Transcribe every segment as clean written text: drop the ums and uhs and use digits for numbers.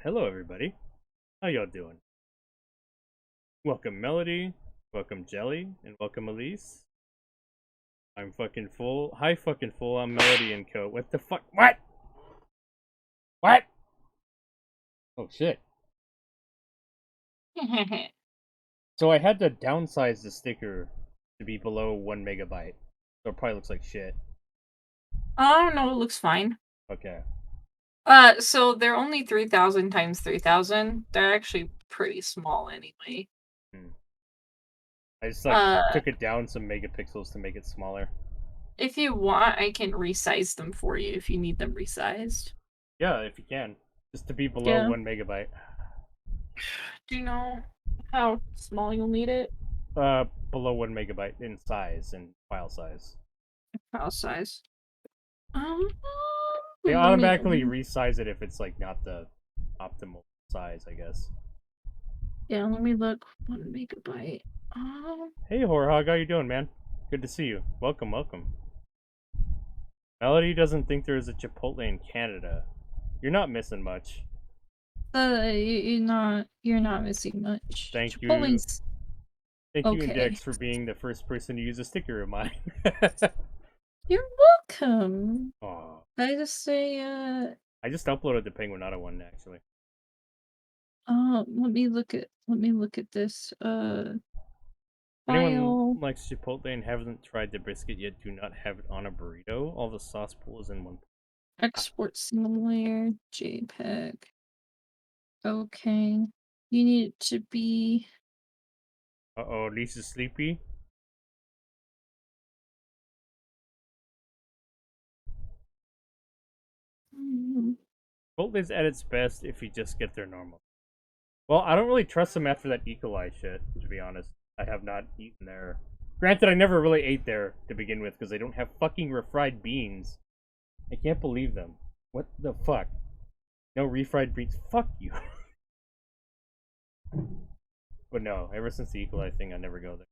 Hello, everybody. How y'all doing? Welcome, Melody. Welcome, Jelly. And welcome, Elise. I'm fucking full. Hi, fucking full. I'm Melody and Co. What the fuck? What? What? Oh, shit. So I had to downsize the sticker to be below 1 megabyte. So it probably looks like shit. Oh no, it looks fine. Okay. So they're only 3000 times 3000. They're actually pretty small anyway. I just Uh, took it down some megapixels to make it smaller. if you want, I can resize them for you if you need them resized. Yeah, if you can. Just to be below Yeah. 1 megabyte. Do you know how small you'll need it? Below 1 megabyte in size and file size. File size. Um, They let automatically me. resize it if it's like not the optimal size, I guess. Yeah, let me look. 1 megabyte. Hey Horhog, how you doing, man? Good to see you. Welcome, welcome. Melody doesn't think there is a Chipotle in Canada. You're not missing much. You're not missing much. Thank you. Chipotle's Thank you, okay. Index, for being the first person to use a sticker of mine. You're welcome. Aw. I just say, I just uploaded the Penguinata one, actually. let me look at this, If anyone file. likes Chipotle and haven't tried the brisket yet, do not have it on a burrito. All the sauce pool is in one. Export single layer, JPEG. Okay. You need it to be. Uh-oh, Lisa's sleepy. Chipotle's at its best if you just get there normal. Well, I don't really trust them after that E. coli shit, to be honest. I have not eaten there. Granted, I never really ate there to begin with because they don't have fucking refried beans. I can't believe them. What the fuck? No refried beans? Fuck you. But no, ever since the E. coli thing, I never go there.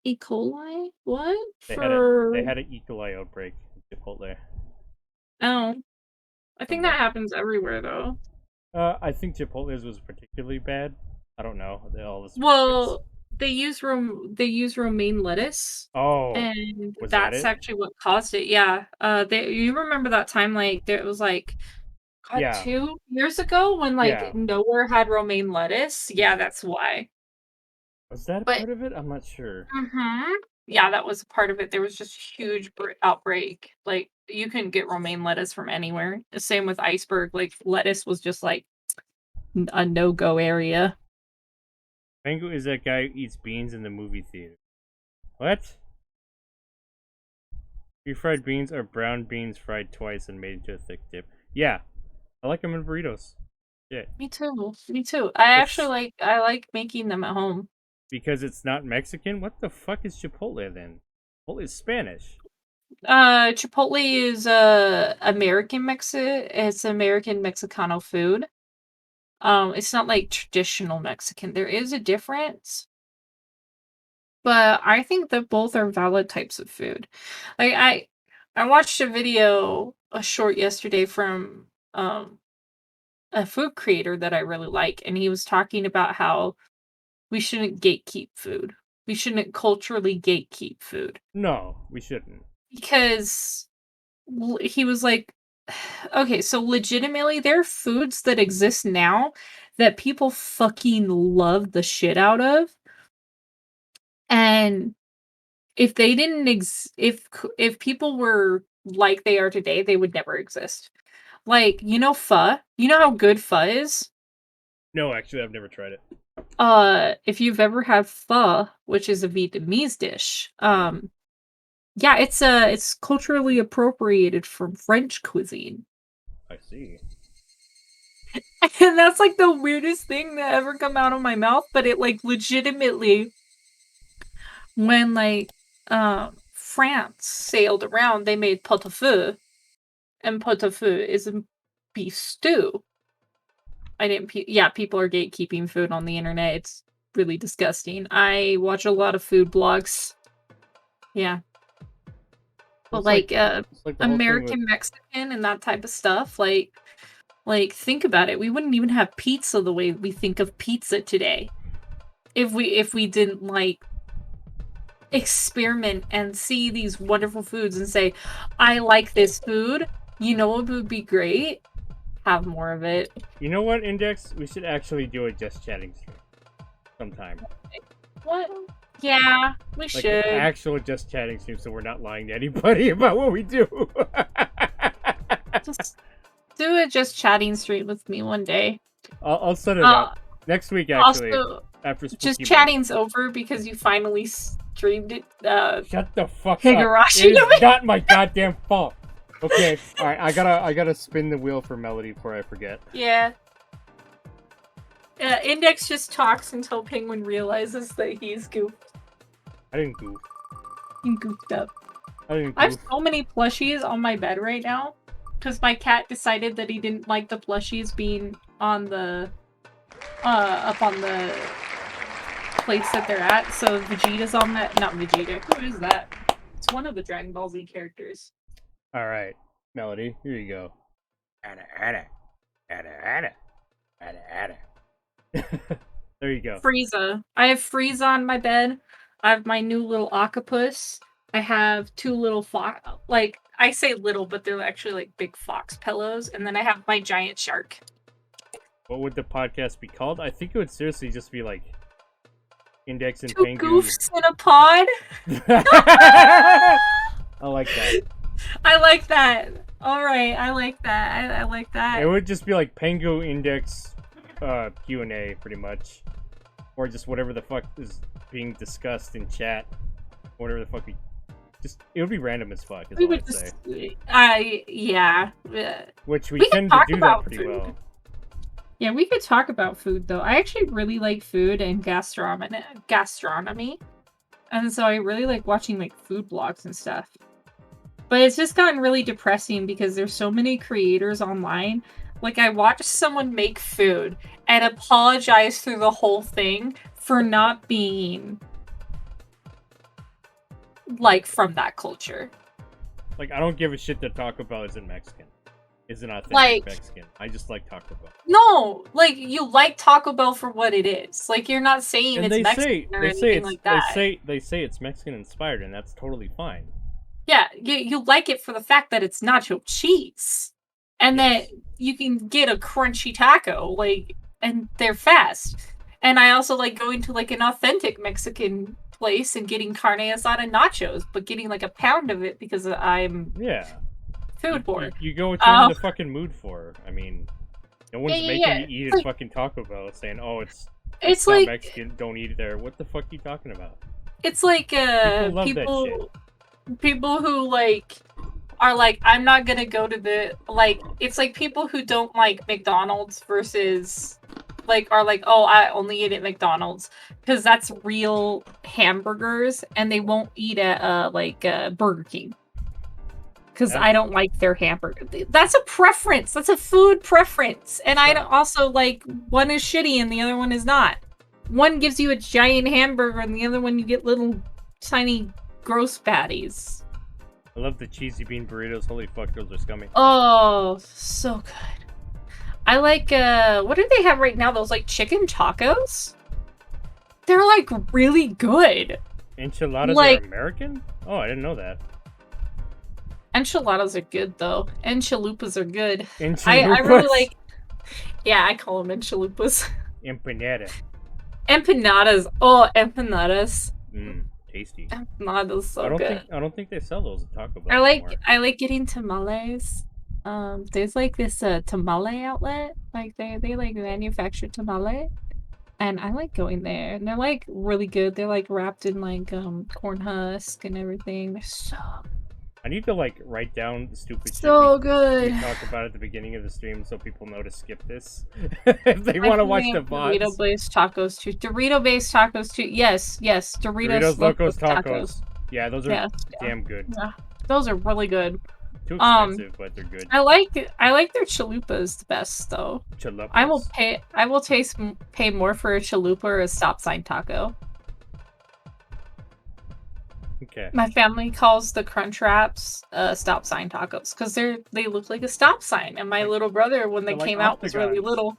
E. coli? What? They For. had an E. coli outbreak at Chipotle. Oh. I From think the that happens everywhere, though. I think Chipotle's was particularly bad. I don't know. All this. Well, they use romaine lettuce, Oh, and was that that's it? actually what caused it. Yeah. You remember that time like there was like God, Yeah, 2 years ago when like yeah. nowhere had romaine lettuce? Yeah, Mm. that's why. Was that a But part of it? I'm not sure. yeah, that was a part of it. There was just a huge outbreak. Like you couldn't get romaine lettuce from anywhere. The same with iceberg. Like lettuce was just like a no-go area. Mango is that guy who eats beans in the movie theater. What? Refried beans are brown beans fried twice and made into a thick dip. Yeah, I like them in burritos. Shit. Me too. Me too. It's I like making them at home. because it's not Mexican? What the fuck is Chipotle then? Chipotle is Spanish. Chipotle is it's American Mexicano food. It's not like traditional Mexican. There is a difference, but I think that both are valid types of food. Like I watched a short yesterday from a food creator that I really like, and he was talking about how we shouldn't gatekeep food. We shouldn't culturally gatekeep food No, we shouldn't. because he was like, okay, so legitimately, there are foods that exist now that people fucking love the shit out of, and if they didn't if people were like they are today, they would never exist. Like, pho? You know how good pho is? No, actually, I've never tried it. If you've ever had pho, which is a Vietnamese dish, Mm, yeah, it's culturally appropriated from French cuisine. I see. And that's like the weirdest thing that ever come out of my mouth, but it like legitimately when like France sailed around, they made pot au feu, and pot au feu is a beef stew. I didn't yeah, people are gatekeeping food on the internet. It's really disgusting. I watch a lot of food blogs. Yeah. Well, But like it's like the whole thing with American Mexican and that type of stuff, like think about it. We wouldn't even have pizza the way we think of pizza today if we didn't like experiment and see these wonderful foods and say, I like this food. You know what would be great? Have more of it. You know what, Index? We should actually do a just chatting stream sometime. What? Yeah, we Like should. actual just chatting stream, so we're not lying to anybody about what we do. Just do a just chatting stream with me one day. I'll set it up next week. Actually, Also, after Spooky just Month. chatting's over because you finally streamed it. Shut the fuck Higurashi up! It is not my goddamn fault. Okay, all right. I gotta spin the wheel for Melody before I forget. Yeah. Index just talks until Penguin realizes that he's goofed. I didn't goof. He goofed up. I didn't goof. I have so many plushies on my bed right now because my cat decided that he didn't like the plushies being on the up on the place that they're at. So Vegeta's on that. Not Vegeta. Who is that? It's one of the Dragon Ball Z characters. All right, Melody, here you go. There you go. Frieza. I have Frieza on my bed. I have my new little octopus. I have two little fox. Like, I say little, but they're actually like big fox pillows. And then I have my giant shark. What would the podcast be called? I think it would seriously just be like Index and Two Penguin. goofs in a pod. I like that. I like that. All right, I like that. I like that. It would just be like Pengu Index Q&A pretty much, or just whatever the fuck is being discussed in chat. Whatever the fuck it would be random as fuck. Is We all would I'd just, say. yeah. Which we We tend can to talk do that about pretty food. well. Yeah, we could talk about food though. I actually really like food and gastronomy. And so I really like watching like food blogs and stuff. But it's just gotten really depressing because there's so many creators online. Like I watched someone make food and apologize through the whole thing for not being like from that culture. Like I don't give a shit that Taco Bell isn't Mexican. Isn't authentic Like- Mexican. I just like Taco Bell. No, like you like Taco Bell for what it is. Like you're not saying And it's Mexican or anything like that. They say it's Mexican inspired, and that's totally fine. Yeah, you like it for the fact that it's nacho cheese. And Yes. that you can get a crunchy taco, like, and they're fast. And I also like going to like an authentic Mexican place and getting carne asada nachos, but getting like a pound of it because I'm Yeah. food poor. You go what you're in the fucking mood for. I mean, no one's making you eat It's at like- fucking Taco Bell saying, "Oh, it's It's not like Mexican. Don't eat it there." What the fuck are you talking about? it's like People love that people who like are like, I'm not gonna go to the like it's like people who don't like McDonald's versus like are like, oh, I only eat at McDonald's because that's real hamburgers and they won't eat at Burger King. Because Yeah. I don't like their hamburger. That's a preference. That's a food preference. And I don't also like one is shitty and the other one is not. One gives you a giant hamburger and the other one you get little tiny gross patties. I love the cheesy bean burritos. Holy fuck, those are scummy. Oh, so good. I like what do they have right now? Those like chicken tacos? They're like really good. Enchiladas like- are American? Oh, I didn't know that. Enchiladas are good though. Enchilupas are good. I really Enchiladas. like. Yeah, I call them enchilupas. Empanada. Empanadas. Oh, empanadas. Tasty. Empanadas so I good. don't think they sell those at Taco Bell anymore. I like getting tamales. There's like this tamale outlet. Like they like manufacture tamale. And I like going there. And they're like really good. They're like wrapped in like corn husk and everything. They're so I need to like write down the stupid so shit good. we talked about at the beginning of the stream so people know to skip this if they want to watch the VODs. Dorito based tacos too. Dorito based tacos too. Yes, Doritos Locos Tacos. Yeah, those are damn good. Yeah, those are really good. Too expensive, but they're good. I like their chalupas the best though. Chalupas. I will pay more for a chalupa or a stop sign taco. Okay. My family calls the Crunch Wraps stop sign tacos because they look like a stop sign. And my little brother, when they They're like came out, was really octagons. little.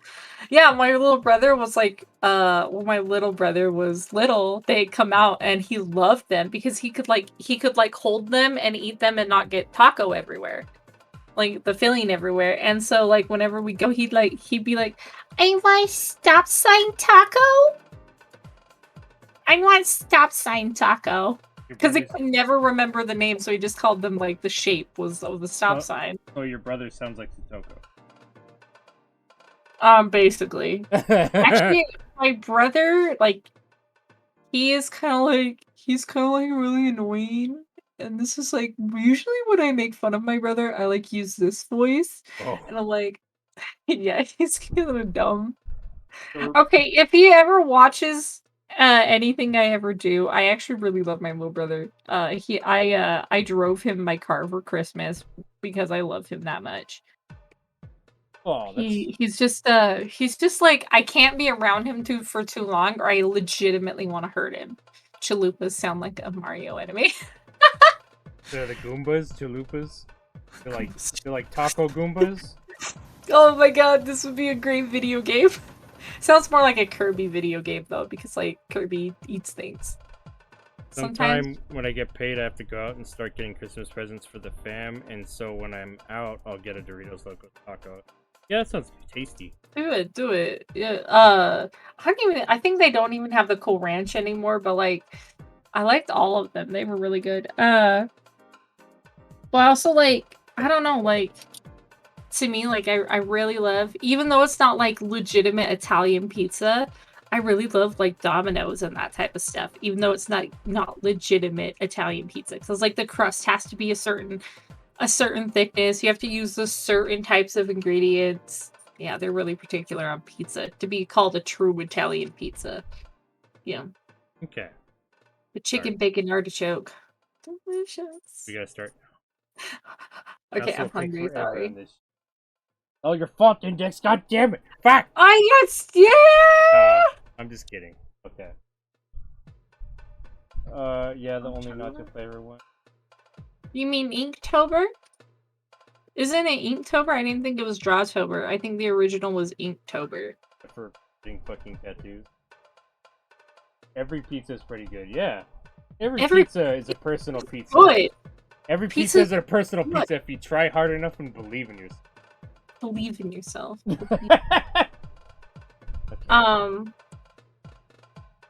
Yeah, my little brother was like, when my little brother was little, they'd come out and he loved them because he could hold them and eat them and not get taco everywhere, like the filling everywhere. And so like whenever we go, he'd be like, I want a stop sign taco. I want stop sign taco. Your Because brother's... it could never remember the name, so he just called them like the shape was of the stop sign. Oh, your brother sounds like Satoko. Basically. Actually, my brother, like, he's kind of like really annoying. And this is like usually when I make fun of my brother, I like use this voice. Oh. And I'm like, yeah, he's kind of dumb. So, Okay, if he ever watches anything I ever do, I actually really love my little brother. I drove him my car for Christmas because I love him that much. oh, that's... He's just like I can't be around him for too long or I legitimately want to hurt him. Chalupas sound like a Mario enemy. They're the Goombas, Chalupas. They're like taco Goombas. Oh my god, this would be a great video game. Sounds more like a Kirby video game though, because like Kirby eats things. Sometime when I get paid, I have to go out and start getting Christmas presents for the fam, and so when I'm out, I'll get a Doritos Loco Taco. Yeah, that sounds tasty. Do it. Yeah. I think they don't even have the Cool Ranch anymore, but like, I liked all of them. They were really good. But also like, I don't know, like, to me, like, I really love, even though it's not like legitimate Italian pizza, I really love like Domino's and that type of stuff, even though it's not legitimate Italian pizza. Because like the crust has to be a certain thickness. You have to use the certain types of ingredients. Yeah, they're really particular on pizza to be called a true Italian pizza. Yeah. Okay. The chicken bacon artichoke. Delicious. We gotta start. Okay, I'm hungry. Sorry. Oh, your font index! God damn it! Fuck! Yeah. I'm just kidding. Okay. Yeah, the only nacho flavor one. You mean Inktober? Isn't it Inktober? I didn't think it was Drawtober. I think the original was Inktober. For getting fucking tattoos. Every pizza is pretty good. Yeah. Every pizza is a personal pizza. Good. Every pizza is a personal pizza if you try hard enough and believe in yourself. Believe in yourself.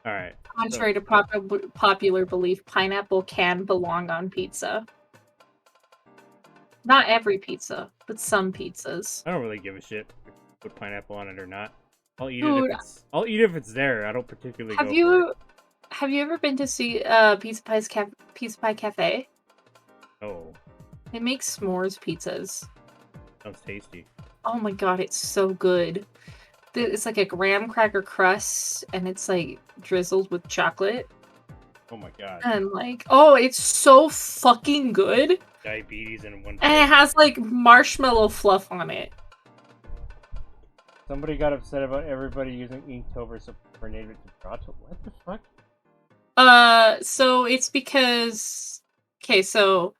Alright. Contrary to popular belief, pineapple can belong on pizza. Not every pizza, but some pizzas. I don't really give a shit if you put pineapple on it or not. I'll eat it if it's there. I don't particularly go for it. Have you ever been to see Pizza Pie Cafe? Oh. It makes s'mores pizzas. Sounds tasty. Oh my god, it's so good. It's like a graham cracker crust, and it's like drizzled with chocolate. Oh my god. And like, oh, it's so fucking good. Diabetes in one. And it has like marshmallow fluff on it. Somebody got upset about everybody using Inktober for native to Drawtober. What the fuck? So it's because, okay, so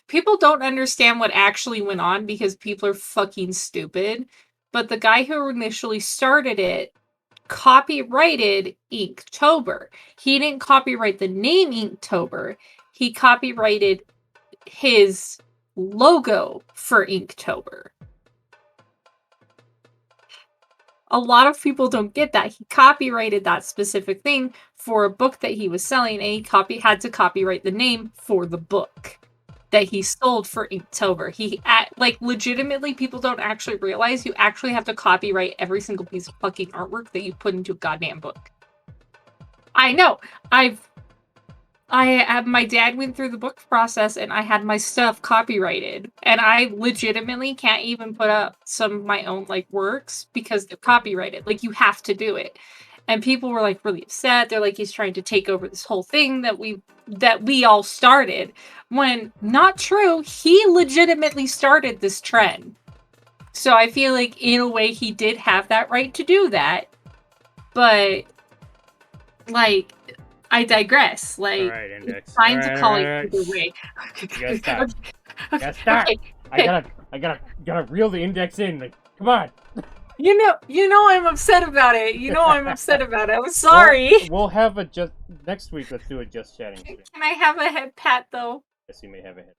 people don't understand what actually went on because people are fucking stupid. But the guy who initially started it copyrighted Inktober. He didn't copyright the name Inktober. He copyrighted his logo for Inktober. A lot of people don't get that. He copyrighted that specific thing for a book that he was selling, and he had to copyright the name for the book that he sold for Inktober. Like, legitimately, people don't actually realize you actually have to copyright every single piece of fucking artwork that you put into a goddamn book. I know. My dad went through the book process and I had my stuff copyrighted, and I legitimately can't even put up some of my own like works because they're copyrighted. Like, you have to do it. And people were like really upset. They're like, he's trying to take over this whole thing that we all started, when not true. He legitimately started this trend. So I feel like in a way he did have that right to do that. But like, I digress. Like, all right, Index. Trying to call it either way. You gotta stop. You gotta stop. Okay. I gotta reel the Index in. Like, come on. You know I'm upset about it. I'm upset about it. I'm sorry. We'll have a next week. Let's do a just chatting stream. Can I have a head pat though? Yes, you may have a head.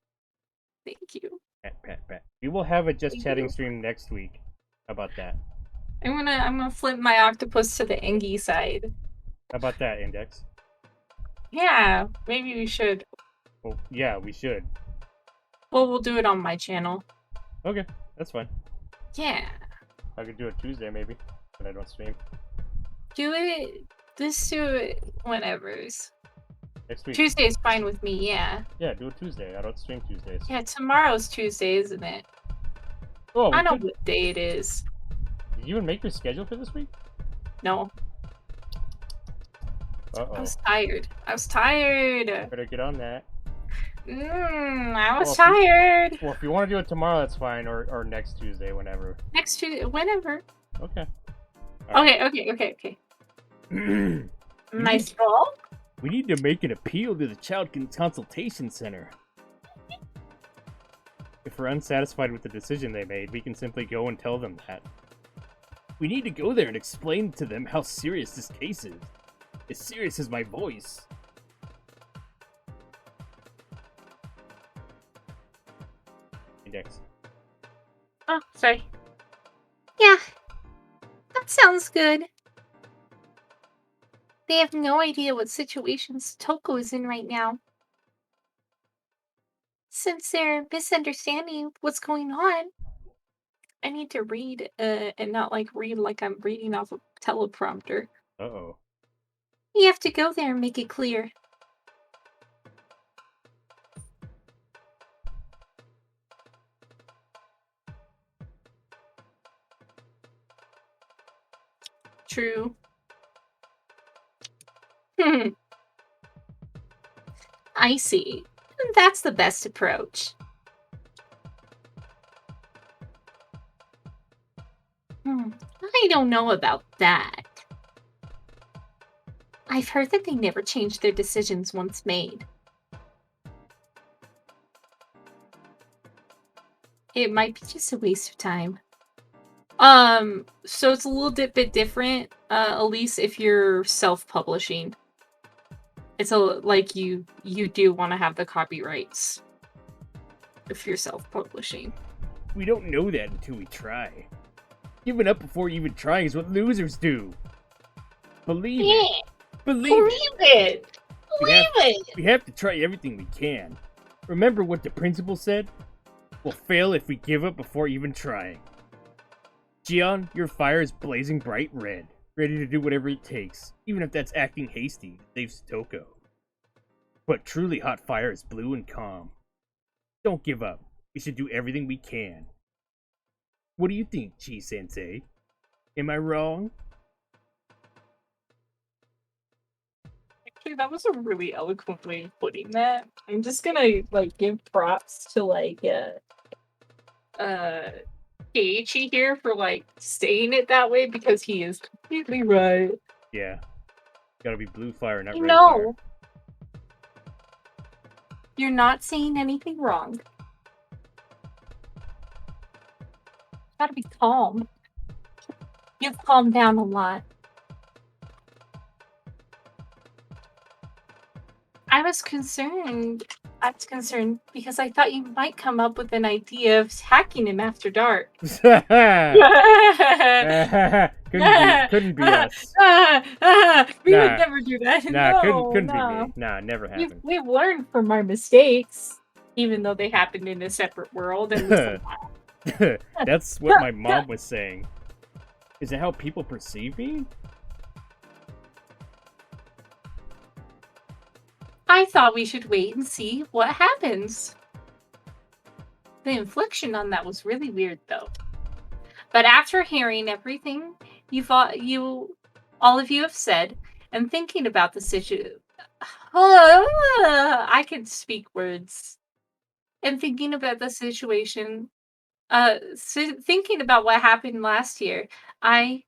Thank you. Pat. We will have a just chatting stream next week. How about that? I'm gonna flip my octopus to the Engie side. How about that, Index? Yeah, maybe we should. Well, yeah, we should. Well, we'll do it on my channel. Okay, that's fine. Yeah. I could do it Tuesday, maybe, but I don't stream. Do it. Just do it whenever's. Next week. Tuesday is fine with me, yeah. Yeah, do it Tuesday. I don't stream Tuesdays. Yeah, tomorrow's Tuesday, isn't it? Oh, I know what day it is. Did you even make your schedule for this week? No. Uh-oh. I was tired. I was tired. Better get on that. I was tired. Well, if you want to do it tomorrow, that's fine, or next Tuesday, whenever. Next Tuesday, whenever. Okay. Okay. Nice roll. We need to make an appeal to the Child Consultation Center. If we're unsatisfied with the decision they made, we can simply go and tell them that. We need to go there and explain to them how serious this case is. As serious as my voice. Index. Oh, sorry. Yeah, that sounds good. They have no idea what situations Toko is in right now. Since they're misunderstanding what's going on, I need to read and not read like I'm reading off a teleprompter. Uh-oh. You have to go there and make it clear. True. I see. That's the best approach. I don't know about that. I've heard that they never change their decisions once made. It might be just a waste of time. So it's a little bit different, Elise, if you're self-publishing. It's like you do want to have the copyrights if you're self-publishing. We don't know that until we try. Giving up before even trying is what losers do. Believe it. Believe it. We have to try everything we can. Remember what the principal said? We'll fail if we give up before even trying. Gion, your fire is blazing bright red, ready to do whatever it takes, even if that's acting hasty to save Toko. But truly hot fire is blue and calm. Don't give up. We should do everything we can. What do you think, Chi-sensei? Am I wrong? Actually, that was a really eloquent way of putting that. I'm just gonna give props to Keiichi here for saying it that way because he is completely right. Yeah. Gotta be blue fire, not red fire. You're not saying anything wrong. Gotta be calm. You've calmed down a lot. I was concerned because I thought you might come up with an idea of hacking him after dark. Couldn't be us. We would never do that. Nah, couldn't be me. Nah, never happened. We've learned from our mistakes, even though they happened in a separate world. That's what my mom was saying. Is it how people perceive me? I thought we should wait and see what happens. The inflection on that was really weird, though. But after hearing everything all of you have said, and thinking about the situation, I can speak words. And thinking about the situation, thinking about what happened last year, I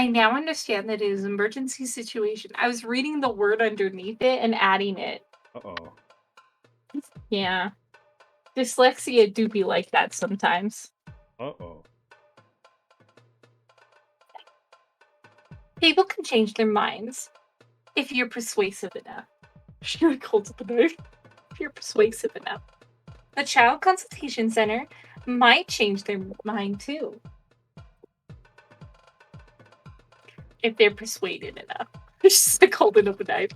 now understand that it is an emergency situation. I was reading the word underneath it and adding it. Uh-oh. Yeah. Dyslexia do be like that sometimes. Uh-oh. People can change their minds if you're persuasive enough. She holds up a knife. If you're persuasive enough. The Child Consultation Center might change their mind too. If they're persuaded enough. Just like holding up a knife.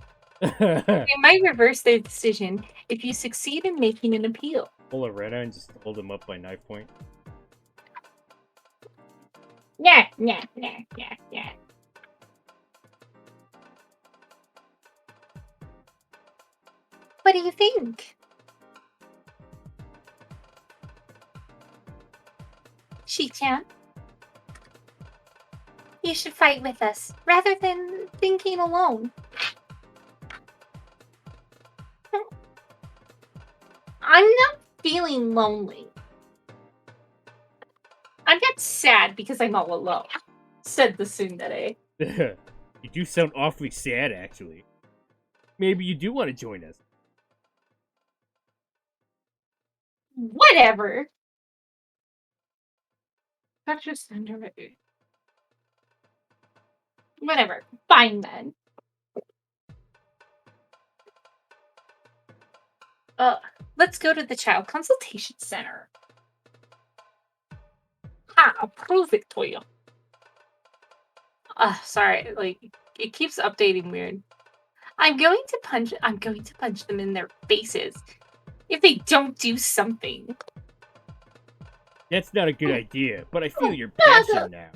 They might reverse their decision if you succeed in making an appeal. Pull a red eye and just hold him up by knife point. Yeah. What do you think? Shi-chan? You should fight with us, rather than thinking alone. I'm not feeling lonely. I'm not sad because I'm all alone, said the tsundere. You do sound awfully sad, actually. Maybe you do want to join us. Whatever. That's just tsundere. Whatever. Fine then. Let's go to the Child Consultation Center. I'll prove it to you. Sorry, like it keeps updating weird. I'm going to punch them in their faces if they don't do something. That's not a good idea, but I feel your passion now.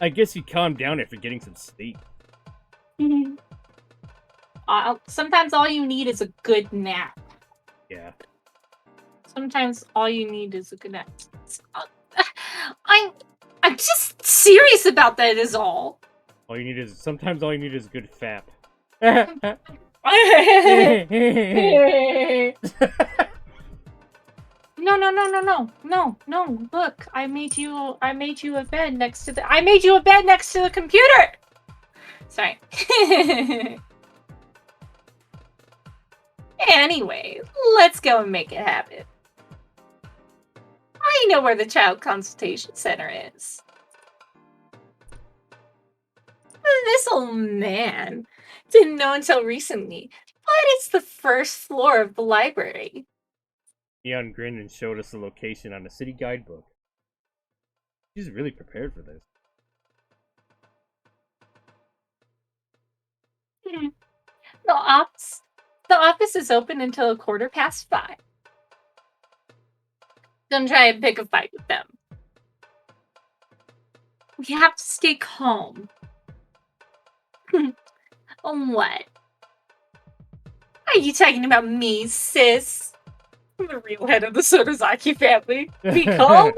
I guess you calmed down after getting some sleep. Sometimes all you need is a good nap. Yeah. Sometimes all you need is a good nap. I'm just serious about that is all. Sometimes all you need is a good fap. No. Look, I made you a bed next to the computer. Sorry. Anyway, let's go and make it happen. I know where the Child Consultation Center is. This old man didn't know until recently, but it's the first floor of the library. Neon grinned and showed us the location on the city guidebook. She's really prepared for this. The office is open until 5:15. Don't try and pick a fight with them. We have to stay calm. What? Are you talking about me, sis? I'm the real head of the Sodozaki family. Be calm?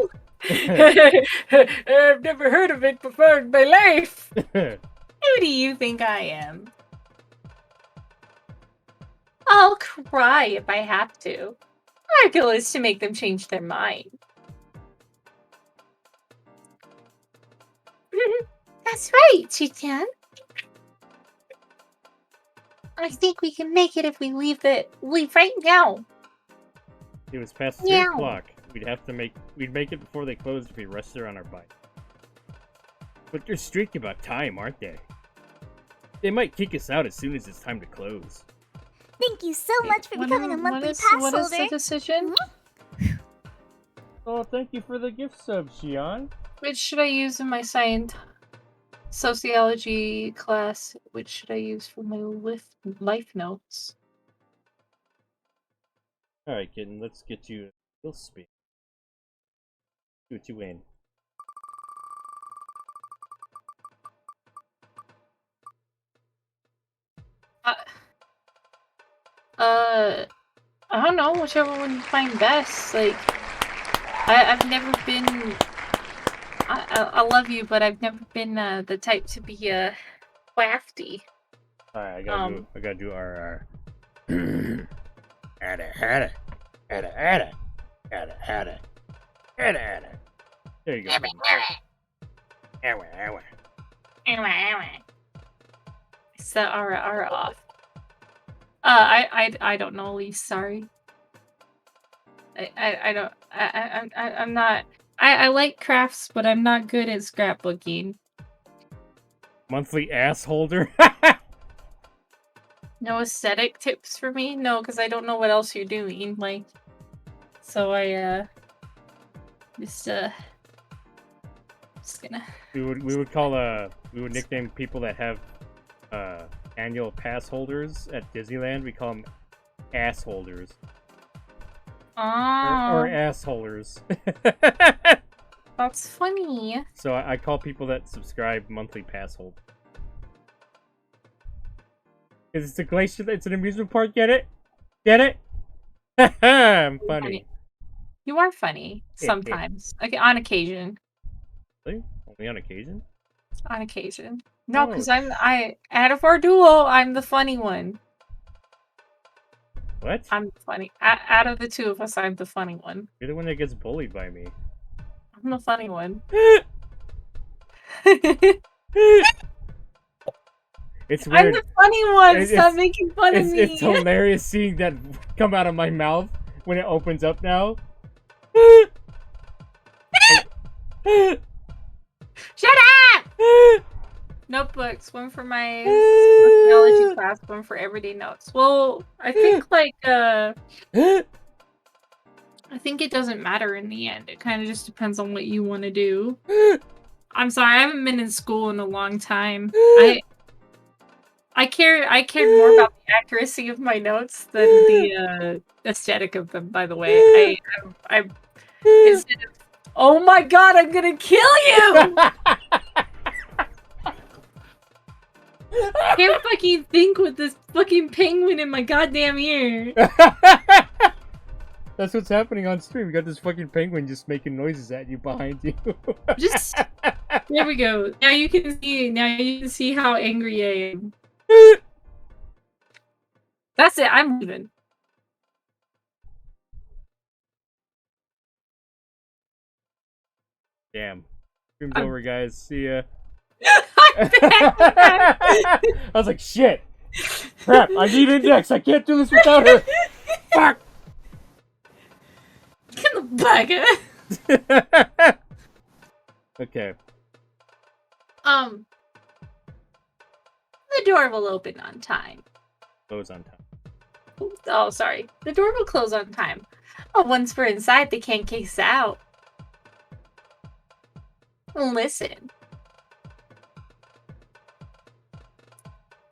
I've never heard of it before in my life. Who do you think I am? I'll cry if I have to. Our goal is to make them change their mind. That's right, Chi-chan. I think we can make it if we leave right now. It was past 3 o'clock. We'd make it before they closed if we rushed there on our bike. But they're strict about time, aren't they? They might kick us out as soon as it's time to close. Thank you so much for becoming a monthly pass holder. What is the decision? Oh, thank you for the gift sub, Xian. Which should I use in my sociology class? Which should I use for my life notes? Alright, kitten, let's get you skill speed. See what you win. I don't know, whichever one you find best. Like, I've never been. I love you, but I've never been the type to be crafty. Alright, I gotta do our Ada. There you go. Set our off. I don't know, Elise, sorry. I'm not. I like crafts, but I'm not good at scrapbooking. Monthly ass holder. No aesthetic tips for me? No, because I don't know what else you're doing. Like, so I just gonna. We would nickname people that have annual pass holders at Disneyland. We call them ass holders. Or ass holders. That's funny. So I call people that subscribe monthly pass holders. It's a glacier. It's an amusement park. Get it? Get it? I'm funny. You are funny sometimes. Okay, on occasion. Really? Only on occasion? On occasion. No, because out of our duo, I'm the funny one. What? I'm funny. Out of the two of us, I'm the funny one. You're the one that gets bullied by me. I'm the funny one. It's weird. I'm the funny one. Stop making fun of me. It's hilarious seeing that come out of my mouth when it opens up now. Shut up! Notebooks, one for my technology class, one for everyday notes. Well, I think I think it doesn't matter in the end. It kind of just depends on what you want to do. I'm sorry, I haven't been in school in a long time. I cared more about the accuracy of my notes than the aesthetic of them, by the way. I instead of, oh my god, I'm gonna kill you! I can't fucking think with this fucking penguin in my goddamn ear. That's what's happening on stream. We got this fucking penguin just making noises at you behind you. There we go. Now you can see how angry I am. That's it. I'm leaving. Damn. Stream's over, guys. See ya. I was like, shit. Crap, I need Index. I can't do this without her. Fuck. Get the bugger. Okay. The door will open on time. Close on time. Oh, sorry. The door will close on time. Oh, once we're inside, they can't kick us out. Listen.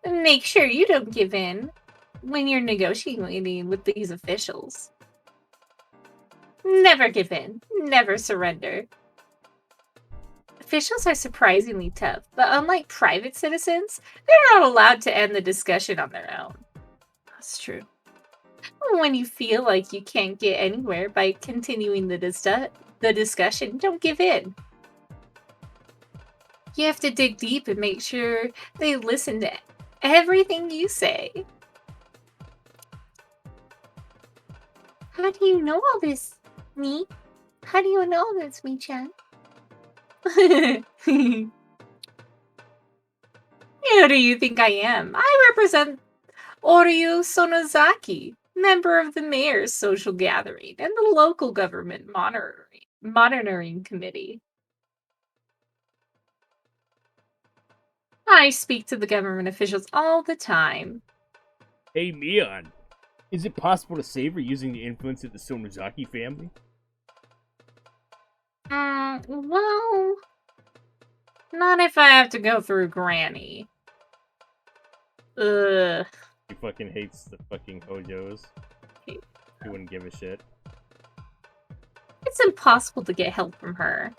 Make sure you don't give in when you're negotiating with these officials. Never give in. Never surrender. Officials are surprisingly tough, but unlike private citizens, they're not allowed to end the discussion on their own. That's true. When you feel like you can't get anywhere by continuing the discussion, don't give in. You have to dig deep and make sure they listen to everything you say. How do you know all this, me? How do you know all this, me-chan? Who do you think I am? I represent Oryu Sonozaki, member of the mayor's social gathering and the local government monitoring committee. I speak to the government officials all the time. Hey, Mion. Is it possible to save her using the influence of the Sonozaki family? Well, not if I have to go through Granny. Ugh. She fucking hates the fucking Hojos. She wouldn't give a shit. It's impossible to get help from her.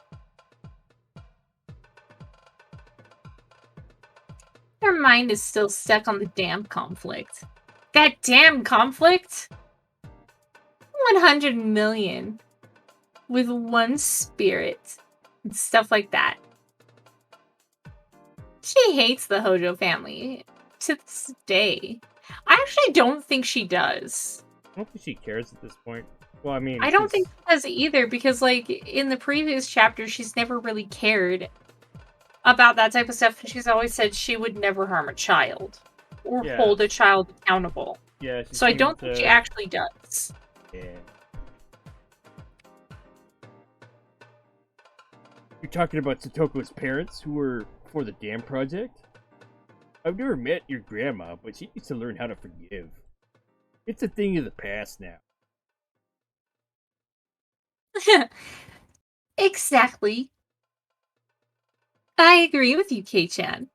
Her mind is still stuck on the damn conflict. That damn conflict? 100 million. With one spirit. And stuff like that. She hates the Hojo family. To this day. I actually don't think she does. I don't think she cares at this point. Well, I mean... I don't think she does either, because, like, in the previous chapter, she's never really cared about that type of stuff. She's always said she would never harm a child. Or hold a child accountable. Yeah. So I don't think she actually does. Yeah. You're talking about Satoko's parents who were for the dam project? I've never met your grandma, but she needs to learn how to forgive. It's a thing of the past now. Exactly. I agree with you, Kei-chan.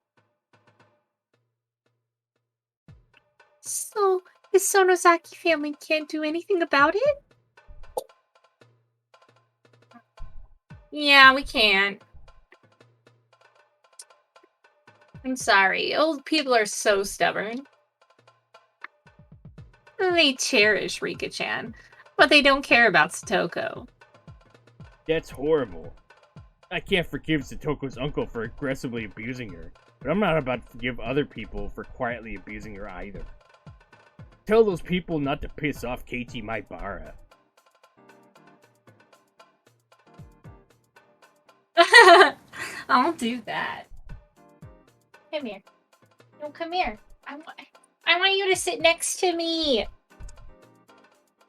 So, the Sonozaki family can't do anything about it? Yeah, we can't. I'm sorry. Old people are so stubborn. They cherish Rika-chan, but they don't care about Satoko. That's horrible. I can't forgive Satoko's uncle for aggressively abusing her, but I'm not about to forgive other people for quietly abusing her either. Tell those people not to piss off Keiichi Maibara. I'll do that. Come here. No, come here. I want you to sit next to me.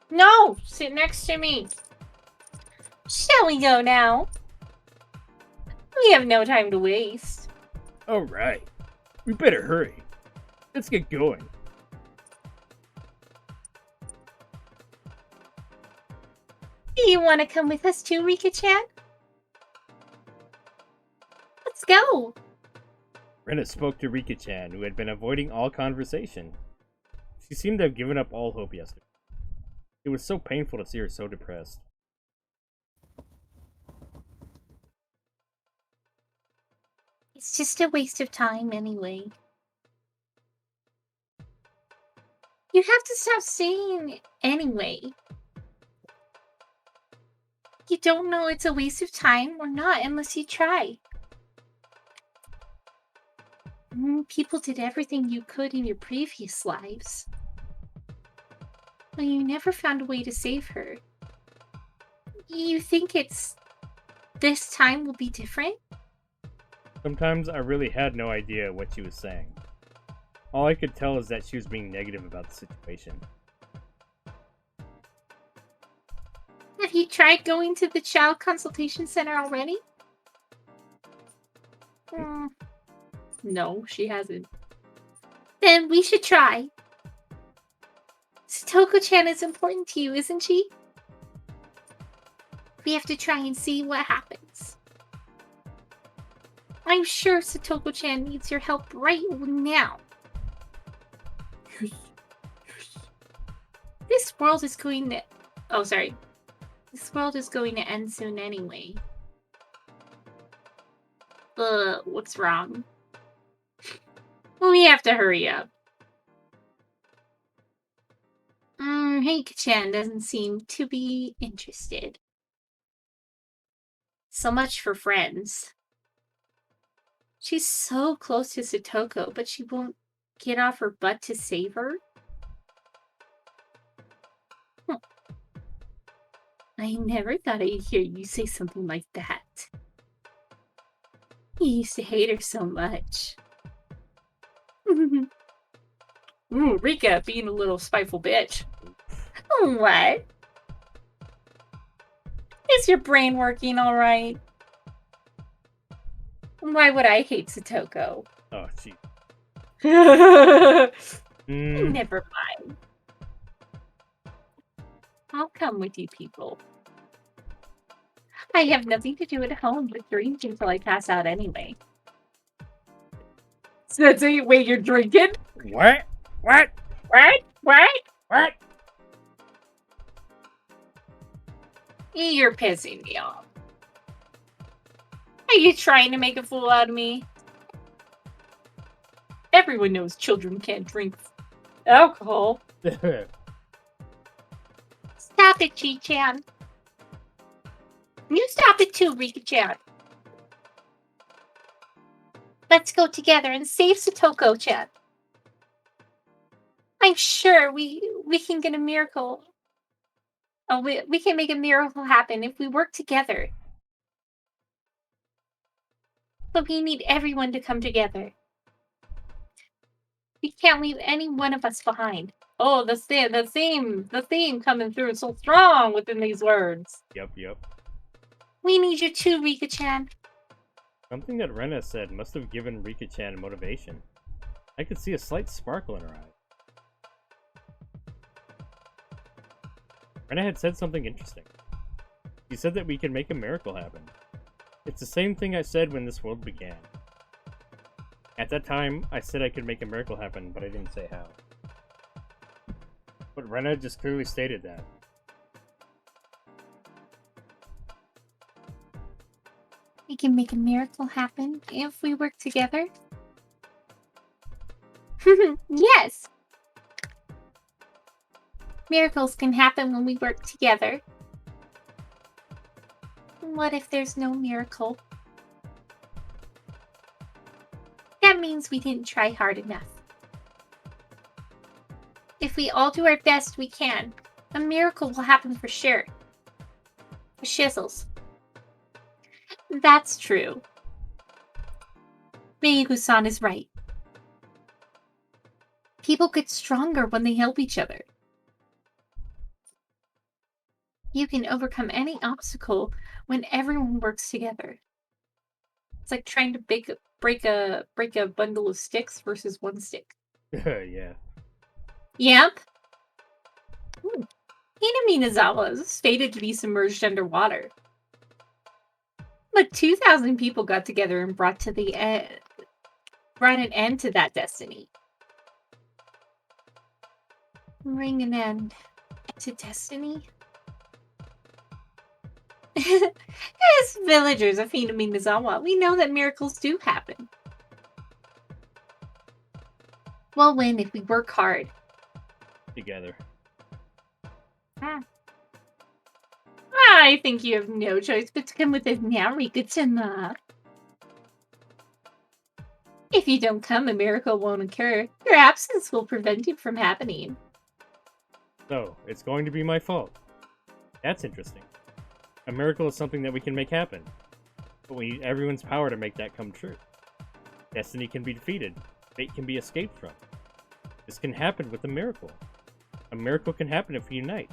No, sit next to me. Shall we go now? We have no time to waste. Alright. We better hurry. Let's get going. Do you want to come with us too, Rika-chan? Let's go. Rena spoke to Rika-chan, who had been avoiding all conversation. She seemed to have given up all hope yesterday. It was so painful to see her so depressed. It's just a waste of time anyway. You have to stop saying anyway. You don't know it's a waste of time or not unless you try. People did everything you could in your previous lives. But you never found a way to save her. You think this time will be different? Sometimes I really had no idea what she was saying. All I could tell is that she was being negative about the situation. Have you tried going to the Child Consultation Center already? No, she hasn't. Then we should try. Satoko-chan is important to you, isn't she? We have to try and see what happens. I'm sure Satoko-chan needs your help right now. This world is going to... Oh, sorry. This world is going to end soon anyway. What's wrong? We have to hurry up. Rika-chan doesn't seem to be interested. So much for friends. She's so close to Satoko, but she won't get off her butt to save her? I never thought I'd hear you say something like that. You used to hate her so much. Ooh, Rika being a little spiteful bitch. What? Is your brain working alright? Why would I hate Satoko? Oh, gee. Never mind. I'll come with you people. I have nothing to do at home but drink until I pass out anyway. So that's it? Wait, you're drinking? What? What? What? What? What? You're pissing me off. Are you trying to make a fool out of me? Everyone knows children can't drink alcohol. Stop it, Chi-chan. You stop it too, Rika-chan. Let's go together and save Satoko-chan. I'm sure we can get a miracle. Oh, we can make a miracle happen if we work together. But we need everyone to come together. We can't leave any one of us behind. Oh, the theme coming through so strong within these words. Yep. We need you too, Rika-chan. Something that Rena said must have given Rika-chan motivation. I could see a slight sparkle in her eye. Rena had said something interesting. She said that we can make a miracle happen. It's the same thing I said when this world began. At that time, I said I could make a miracle happen, but I didn't say how. But Rena just clearly stated that. We can make a miracle happen if we work together. Yes! Miracles can happen when we work together. What if there's no miracle? That means we didn't try hard enough. If we all do our best we can, a miracle will happen for sure. For shizzles. That's true. Meigu-san is right. People get stronger when they help each other. You can overcome any obstacle when everyone works together. It's like trying to break a bundle of sticks versus one stick. Yeah. Yep. Minazawa is fated to be submerged underwater. But 2,000 people got together and brought an end to that destiny. Bring an end to destiny? As villagers of Minazawa, we know that miracles do happen. We'll win if we work hard. Together. I think you have no choice but to come with us now, Rika-sama. If you don't come, a miracle won't occur. Your absence will prevent it from happening. So, it's going to be my fault. That's interesting. A miracle is something that we can make happen. But we need everyone's power to make that come true. Destiny can be defeated. Fate can be escaped from. This can happen with a miracle. A miracle can happen if we unite.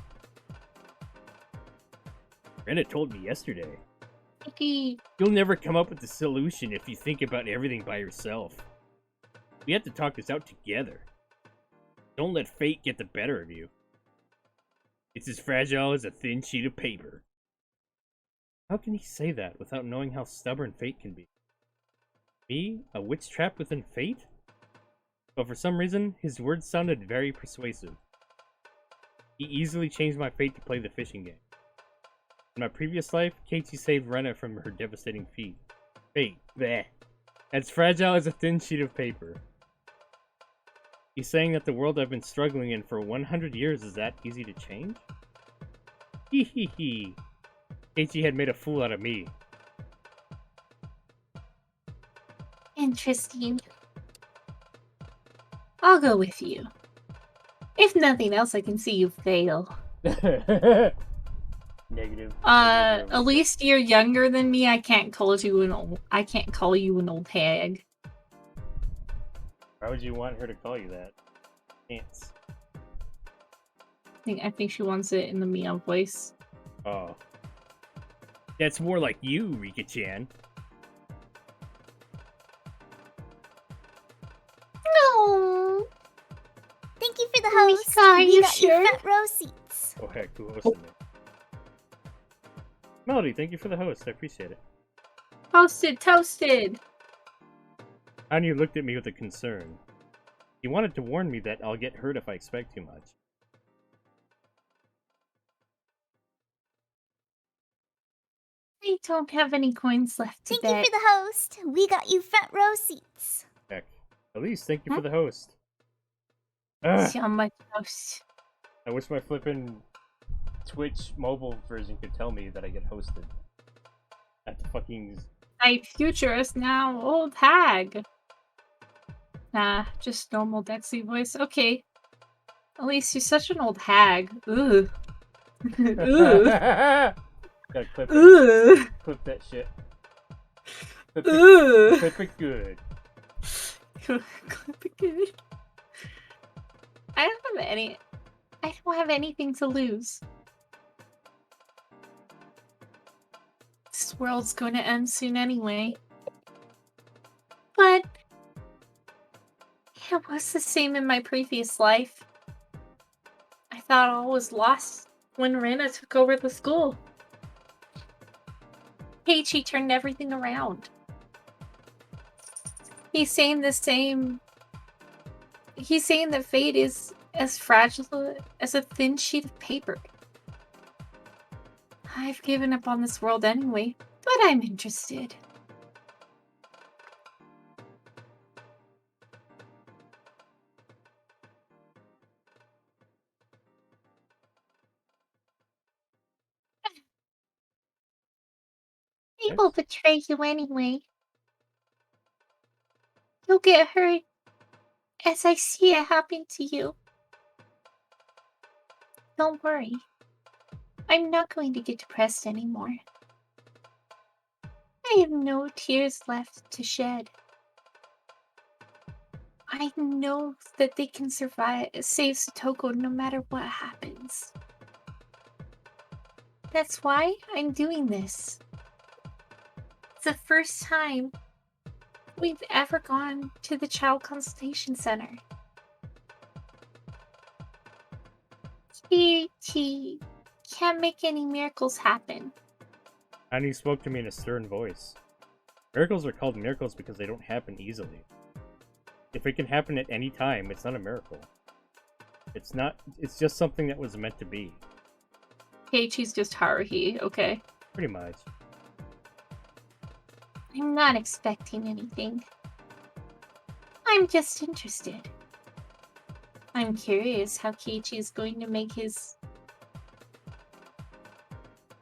Rena told me yesterday. You'll never come up with a solution if you think about everything by yourself. We have to talk this out together. Don't let fate get the better of you. It's as fragile as a thin sheet of paper. How can he say that without knowing how stubborn fate can be? Me? A witch trapped within fate? But for some reason, his words sounded very persuasive. He easily changed my fate to play the fishing game. In my previous life, Keiichi saved Rena from her devastating fate. Bleh. As fragile as a thin sheet of paper. He's saying that the world I've been struggling in for 100 years is that easy to change? Hee hee hee. Keiichi had made a fool out of me. Interesting. I'll go with you. If nothing else, I can see you fail. Negative. At least you're younger than me. I can't call you an old hag. Why would you want her to call you that? Ants. I think she wants it in the Mia voice. Oh. That's more like you, Rika-chan. No. Thank you for the host. Mika, are you got sure? you front row seats. Oh heck, who hosted me? Melody, thank you for the host. I appreciate it. Hosted, toasted. Anya looked at me with a concern. He wanted to warn me that I'll get hurt if I expect too much. I don't have any coins left to Thank bet. you for the host. We got you front row seats. Heck. Elise, thank you for the host. Ugh. So much host. I wish my flippin' Twitch mobile version could tell me that I get hosted. At the fucking... My futurist now, old hag. Nah, just normal Dexy voice. Okay. At least you're such an old hag. Ooh. Ooh. Gotta clip it. Ooh. Clip that shit. Ooh. Clip it good. Clip it good. I don't have anything to lose. This world's going to end soon anyway. But it was the same in my previous life. I thought all was lost when Rena took over the school. Keiichi turned everything around. He's saying that fate is as fragile as a thin sheet of paper. I've given up on this world anyway, but I'm interested. He will betray you anyway. You'll get hurt as I see it happen to you. Don't worry. I'm not going to get depressed anymore. I have no tears left to shed. I know that they can save Satoko no matter what happens. That's why I'm doing this. It's the first time we've ever gone to the Child Consultation Center. He can't make any miracles happen. And he spoke to me in a stern voice. Miracles are called miracles because they don't happen easily. If it can happen at any time, it's not a miracle. It's just something that was meant to be. Keiichi's just Haruhi, okay. Pretty much. I'm not expecting anything. I'm just interested. I'm curious how Keiichi is going to make his...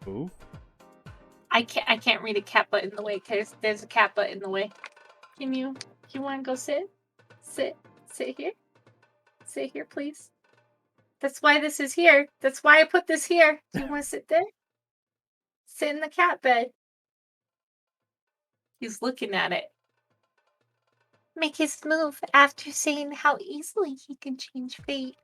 Move? I can't read a kappa in the way because there's a kappa in the way. You want to go sit? Sit here? Sit here, please. That's why this is here. That's why I put this here. Do you want to sit there? Sit in the cat bed. He's looking at it. Make his move after saying how easily he can change fate.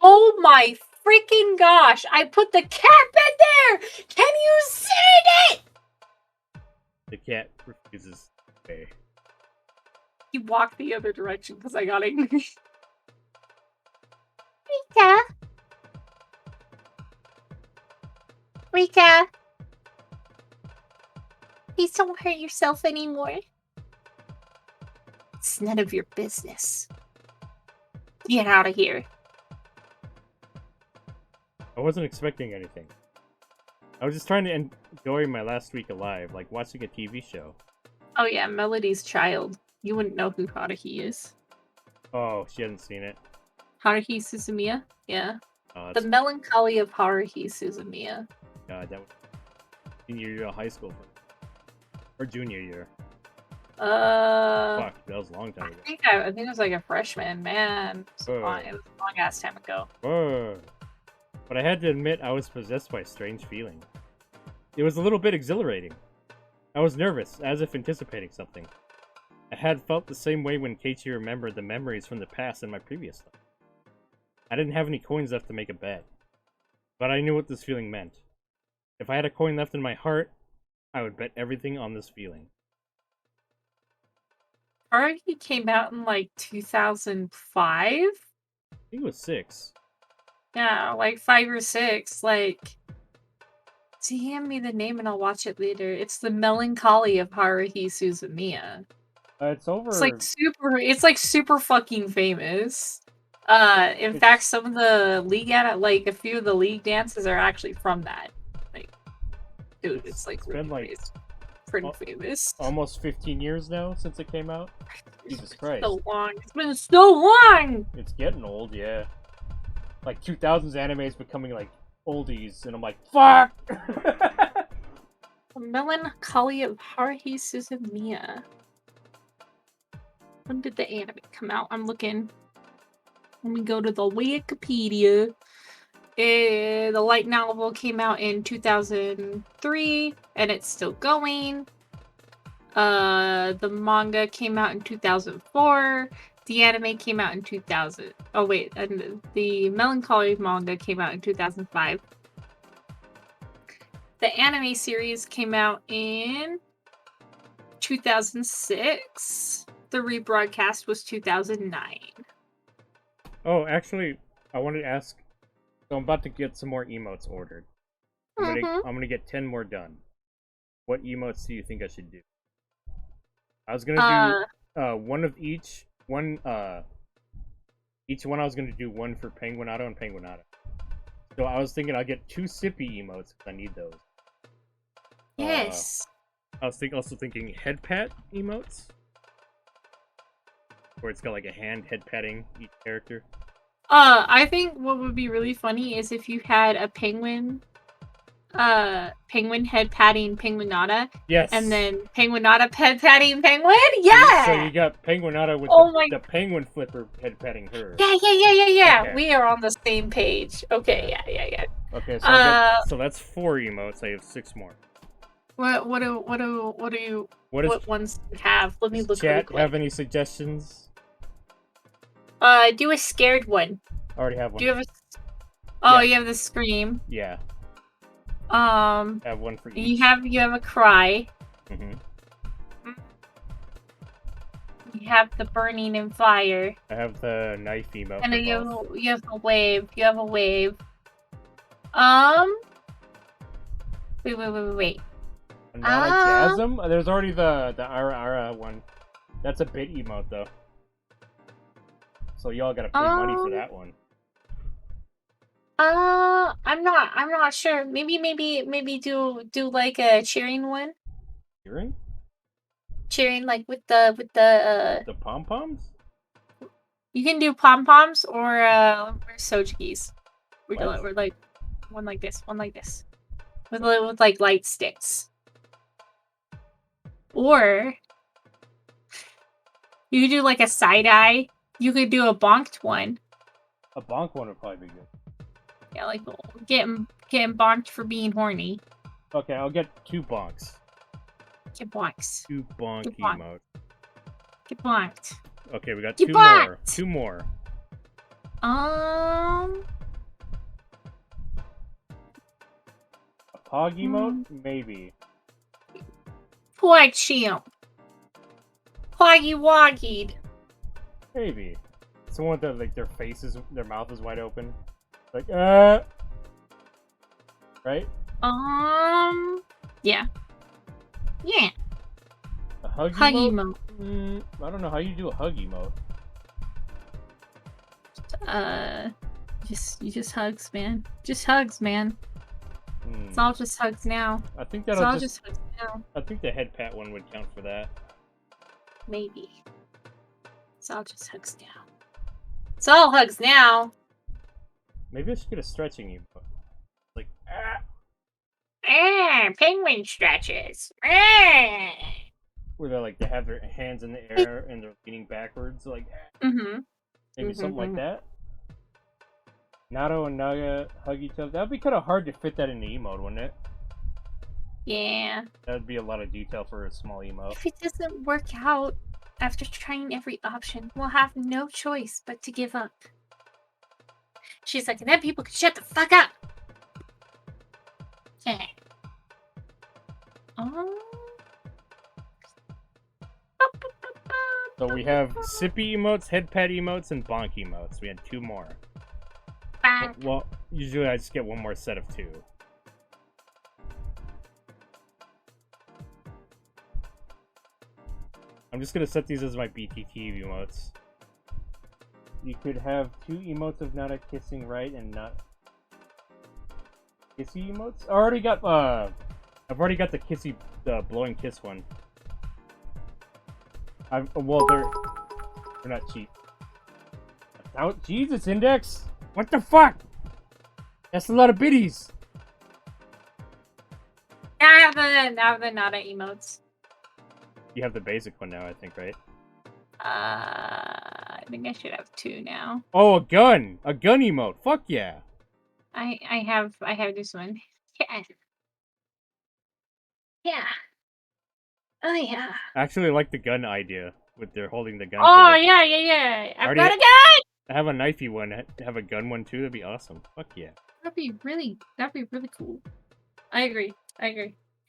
Oh my freaking gosh! I put the cat bed there! Can you see it? The cat refuses to obey. He walked the other direction because I got angry. Rika! Rika! Please don't hurt yourself anymore. It's none of your business. Get out of here. I wasn't expecting anything. I was just trying to enjoy my last week alive, like watching a TV show. Oh yeah, Melody's child. You wouldn't know who Haruhi is. Oh, she hasn't seen it. Haruhi Suzumiya? Yeah. Oh, The Melancholy of Haruhi Suzumiya. God, that was senior year of high school. Or junior year. Fuck, that was a long time ago. I think it was like a freshman, man. It was a long ass time ago. But I had to admit I was possessed by a strange feeling. It was a little bit exhilarating. I was nervous, as if anticipating something. I had felt the same way when Keiichi remembered the memories from the past in my previous life. I didn't have any coins left to make a bet, but I knew what this feeling meant. If I had a coin left in my heart, I would bet everything on this feeling. Haruhi came out in like 2005? I think it was 6. Yeah, like 5 or 6. Like, hand me the name and I'll watch it later. It's the Melancholy of Haruhi Suzumiya. It's over. It's like super fucking famous. In fact, some of the league a few of the league dances are actually from that. Like, dude, it's like really been like pretty famous. Almost 15 years now since it came out. Jesus Christ. So long. It's been so long! It's getting old, yeah. Like 2000s anime is becoming like oldies, and I'm like, fuck! The Melancholy of Haruhi Suzumiya. When did the anime come out? I'm looking. Let me go to the Wikipedia. The light novel came out in 2003, and it's still going. The manga came out in 2004. The anime came out in 2000. Oh wait, and the Melancholy manga came out in 2005. The anime series came out in 2006. The rebroadcast was 2009. Oh, actually, I wanted to ask. So I'm about to get some more emotes ordered. I'm gonna get 10 more done. What emotes do you think I should do? I was gonna do one of each. One Each one I was gonna do one for Penguinato and Penguinato. So I was thinking I'll get 2 sippy emotes because I need those. Yes. I was also thinking head pat emotes, where it's got like a head patting each character. I think what would be really funny is if you had a penguin head patting Penguinata. Yes. And then Penguinata head patting Penguin? Yeah! So you got Penguinata with the penguin flipper head patting her. Yeah. Okay. We are on the same page. Okay, yeah. Okay, so so that's 4 emotes. I have 6 more. What ones do you have? Let me look really chat quick. have any suggestions? Do a scared one. I already have one. Do you have a... Oh, you have the scream. Yeah. I have one for each. You have a cry. Mm-hmm. You have the burning and fire. I have the knife emote. And then you have a wave. Wait. Not a gasm? There's already the Ara one. That's a bit emote though. So y'all gotta pay money for that one. I'm not sure. Maybe do like a cheering one. Cheering? Cheering like with the pom poms? You can do pom poms or sojikis. We're like one like this. With like light sticks. Or you could do like a side eye. You could do a bonked one. A bonk one would probably be good. Yeah, like getting bonked for being horny. Okay, I'll get 2 bonks. Get bonks. 2 bonk emotes. Get bonked. Okay, we got Get 2 bonked. more. 2 more. A pog emote? Maybe. Pog champ. Poggy woggied. Maybe. Someone that like their mouth is wide open. Like, right? Yeah. Yeah. A hug emote? I don't know how you do a hug emote. Just hugs, man. Just hugs, man. It's all just hugs now. I think it's all just hugs now. I think the head pat one would count for that. Maybe. It's all just hugs now. It's all hugs now. Maybe I should get a stretching emote. Like, penguin stretches. Where they're like, they have their hands in the air and they're leaning backwards, like, maybe something like that. Nato and Naga hug each other. That'd be kind of hard to fit that in the emote, wouldn't it? Yeah. That'd be a lot of detail for a small emote. If it doesn't work out after trying every option, we'll have no choice but to give up. She's like, and then people can shut the fuck up. Yeah. So we have sippy emotes, head pat emotes, and bonk emotes. We had 2 more. Well, usually I just get 1 more set of 2. I'm just gonna set these as my BTT emotes. You could have 2 emotes of Nana kissing right and not kissy emotes. I've already got the kissy, the blowing kiss one. Well, they're not cheap. Oh, Jesus, Index! What the fuck? That's a lot of biddies. I have the Nada emotes. You have the basic one now, I think, right? I think I should have 2 now. Oh, a gun! A gun emote! Fuck yeah! I have this one. Yeah. Yeah. Oh yeah. I actually like the gun idea with their holding the gun. Oh yeah. I've got a gun! I have a knifey one. Have a gun one too. That'd be awesome. Fuck yeah. That'd be really cool. I agree.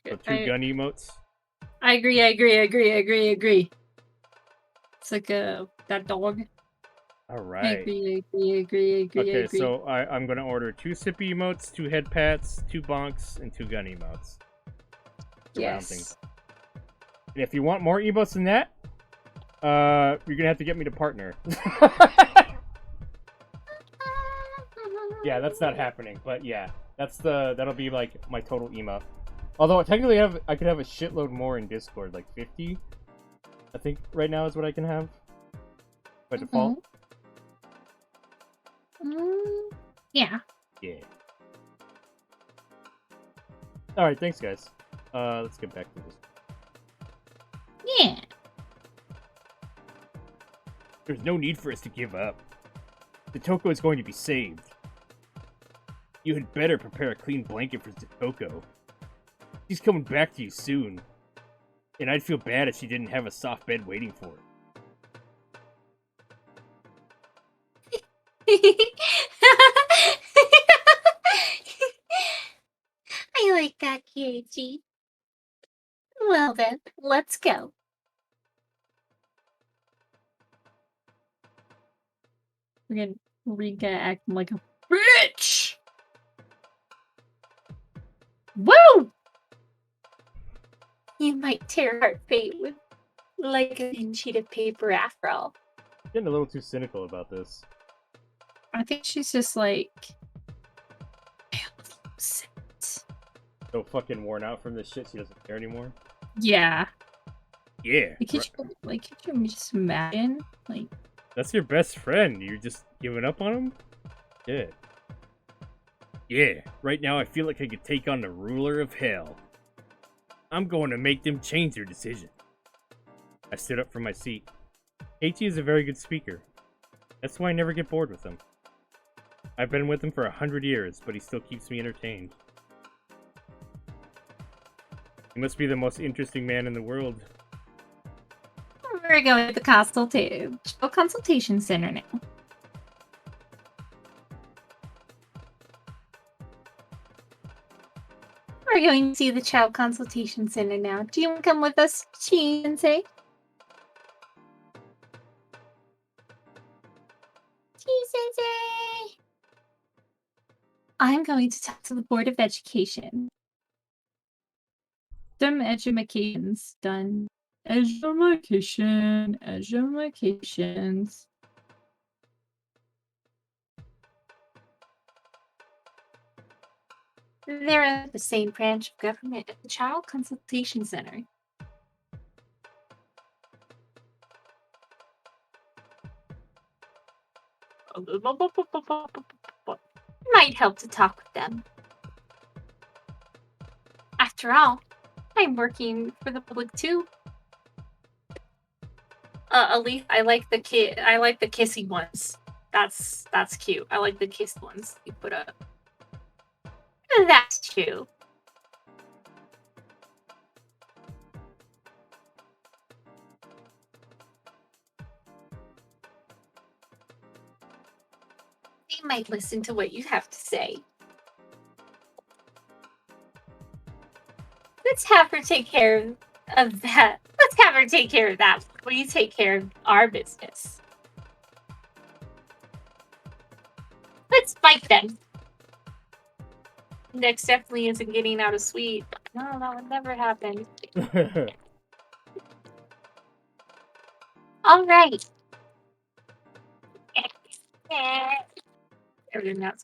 So 2 gun emotes? I agree. It's like that dog. Alright. I agree. Okay, so I'm gonna order 2 sippy emotes, 2 head pats, 2 bonks, and 2 gun emotes. Yes. And if you want more emotes than that, you're gonna have to get me to partner. Yeah, that's not happening. But yeah, that'll be like my total emote. Although technically I could have a shitload more in Discord, like 50. I think right now is what I can have by default. Yeah. Yeah. All right, thanks guys. Let's get back to this. Yeah. There's no need for us to give up. Totoko is going to be saved. You had better prepare a clean blanket for Totoko. She's coming back to you soon. And I'd feel bad if she didn't have a soft bed waiting for her. I like that, Keiichi. Well then, let's go. We're gonna act like a bitch. Woo! You might tear our fate with like a thin sheet of paper after all. Getting a little too cynical about this. I think she's just like So fucking worn out from this shit, she doesn't care anymore. yeah. Yeah. Could you just imagine? Like, that's your best friend. You're just giving up on him? Yeah. Yeah. Right now I feel like I could take on the ruler of hell. I'm going to make them change their decision. I stood up from my seat. Keiichi is a very good speaker. That's why I never get bored with him. I've been with him for 100 years, but he still keeps me entertained. He must be the most interesting man in the world. we're going to the consultation center now. We're going to see the child consultation center now. Do you want to come with us, Chi-sensei? Chi-sensei! I'm going to talk to the Board of Education. Some educations done. Educations. They're at the same branch of government at the Child Consultation Center. Might help to talk with them. After all, I'm working for the public too. Elise, I like the kissy ones. That's cute. I like the kissed ones you put up. That's true. They might listen to what you have to say. Let's have her take care of that. Let's have her take care of that. We take care of our business. Let's fight them. Next definitely isn't getting out of sweet. No, that would never happen. All right. Everything else.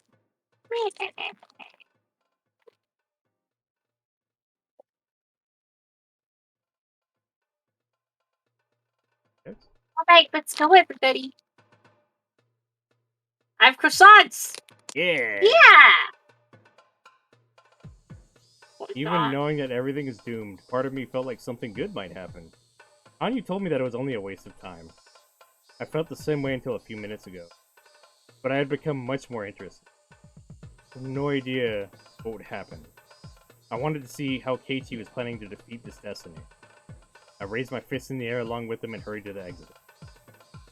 Yes. All right, let's go, everybody. I have croissants. Yeah. Yeah. Even knowing that everything is doomed, part of me felt like something good might happen. Anya told me that it was only a waste of time. I felt the same way until a few minutes ago. But I had become much more interested. I had no idea what would happen. I wanted to see how Keiichi was planning to defeat this destiny. I raised my fist in the air along with him and hurried to the exit.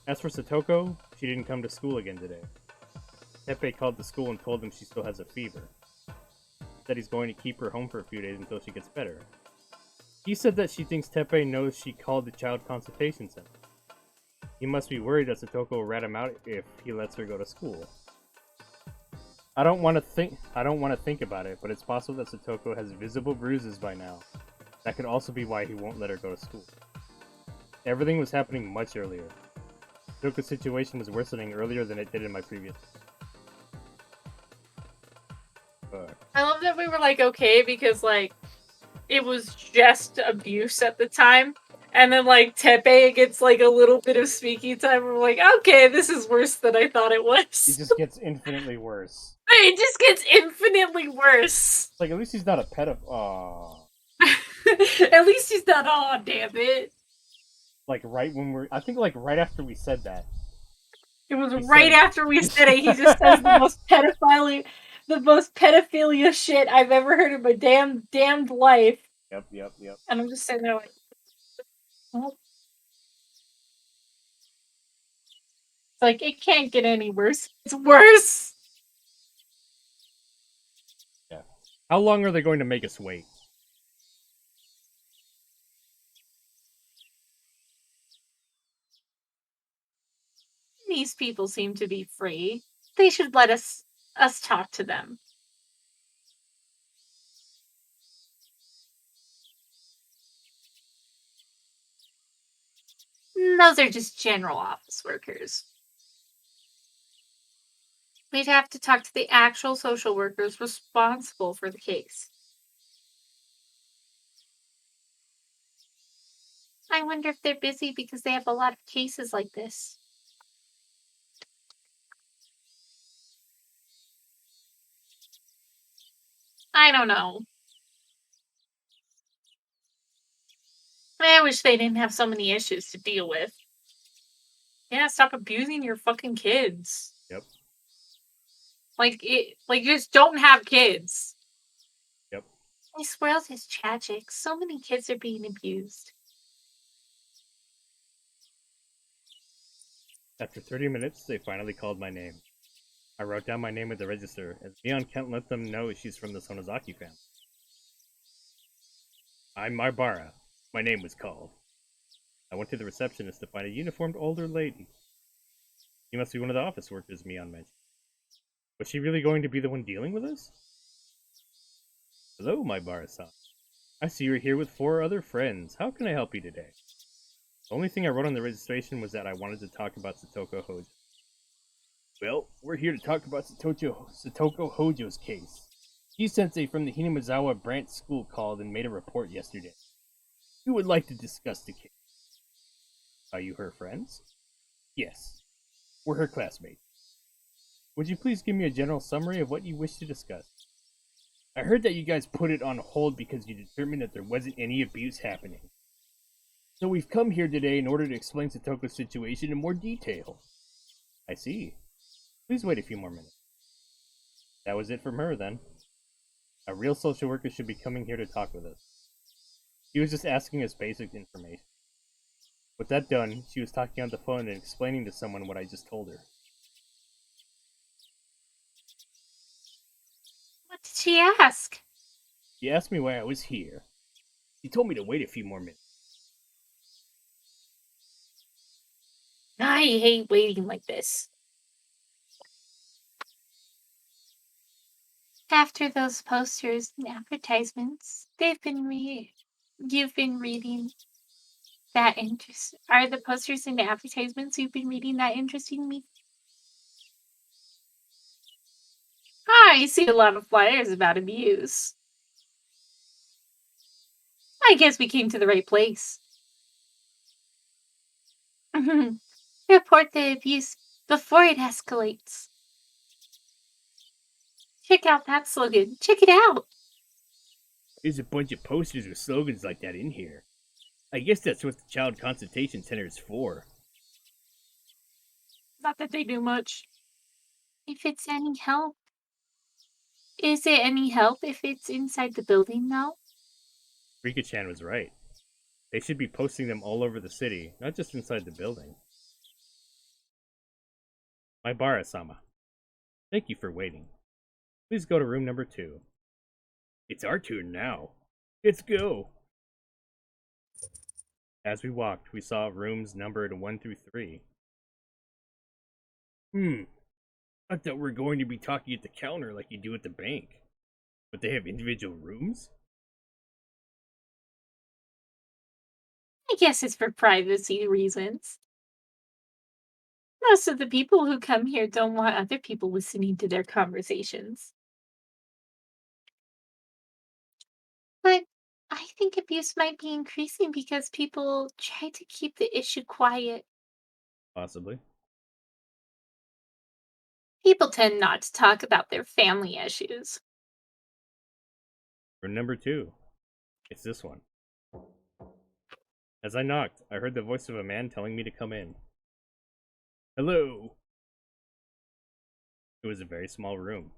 As for Satoko, she didn't come to school again today. Teppei called the school and told them she still has a fever. Said he's going to keep her home for a few days until she gets better. He said that she thinks Teppei knows she called the child consultation center. He must be worried that Satoko will rat him out if he lets her go to school. I don't want to think about it, but it's possible that Satoko has visible bruises by now. That could also be why he won't let her go to school. Everything was happening much earlier. Satoko's situation was worsening earlier than it did in my previous. then we were like, okay, because like it was just abuse at the time. And then like Tepe gets like a little bit of speaking time. We're like, okay, this is worse than I thought it was. It just gets infinitely worse. It just gets infinitely worse. Like, at least he's not a pedophile. At least he's not on, damn it. Like, right when I think, like, right after we said that. It was right after we said it. He just says the most pedophilia shit I've ever heard in my damned life. Yep. And I'm just sitting there like, well, it's like, it can't get any worse. It's worse. Yeah. How long are they going to make us wait? These people seem to be free. They should let us talk to them. Those are just general office workers. We'd have to talk to the actual social workers responsible for the case. I wonder if they're busy because they have a lot of cases like this. I don't know. I wish they didn't have so many issues to deal with. Yeah, stop abusing your fucking kids. Yep. Like just don't have kids. Yep. This world is tragic. So many kids are being abused. After 30 minutes, they finally called my name. I wrote down my name at the register, as Neon can't let them know she's from the Sonozaki family. I'm Marbara. My name was called. I went to the receptionist to find a uniformed older lady. She must be one of the office workers, Mion mentioned. Was she really going to be the one dealing with us? Hello, Marbara-san. I see you're here with 4 other friends. How can I help you today? The only thing I wrote on the registration was that I wanted to talk about Satoko Hojo. Well, we're here to talk about Satoko Hojo's case. Ki-sensei from the Hinamizawa branch school called and made a report yesterday. We would like to discuss the case. Are you her friends? Yes. We're her classmates. Would you please give me a general summary of what you wish to discuss? I heard that you guys put it on hold because you determined that there wasn't any abuse happening. So we've come here today in order to explain Satoko's situation in more detail. I see. Please wait a few more minutes. That was it from her, then. A real social worker should be coming here to talk with us. She was just asking us basic information. With that done, she was talking on the phone and explaining to someone what I just told her. What did she ask? She asked me why I was here. She told me to wait a few more minutes. I hate waiting like this. After those posters and advertisements, you've been reading that interest. Are the posters and advertisements you've been reading that interesting me? I see a lot of flyers about abuse. I guess we came to the right place. Report the abuse before it escalates. Check out that slogan. Check it out. There's a bunch of posters with slogans like that in here. I guess that's what the Child Consultation Center is for. Not that they do much. If it's any help. Is it any help if it's inside the building, though? Rika-chan was right. They should be posting them all over the city, not just inside the building. Maibara-sama, thank you for waiting. Please go to room number 2. It's our turn now. Let's go! As we walked, we saw rooms numbered 1 through 3. I thought we were going to be talking at the counter like you do at the bank. But they have individual rooms? I guess it's for privacy reasons. Most of the people who come here don't want other people listening to their conversations. I think abuse might be increasing because people try to keep the issue quiet. Possibly. People tend not to talk about their family issues. Room number 2. It's this one. As I knocked, I heard the voice of a man telling me to come in. Hello! It was a very small room.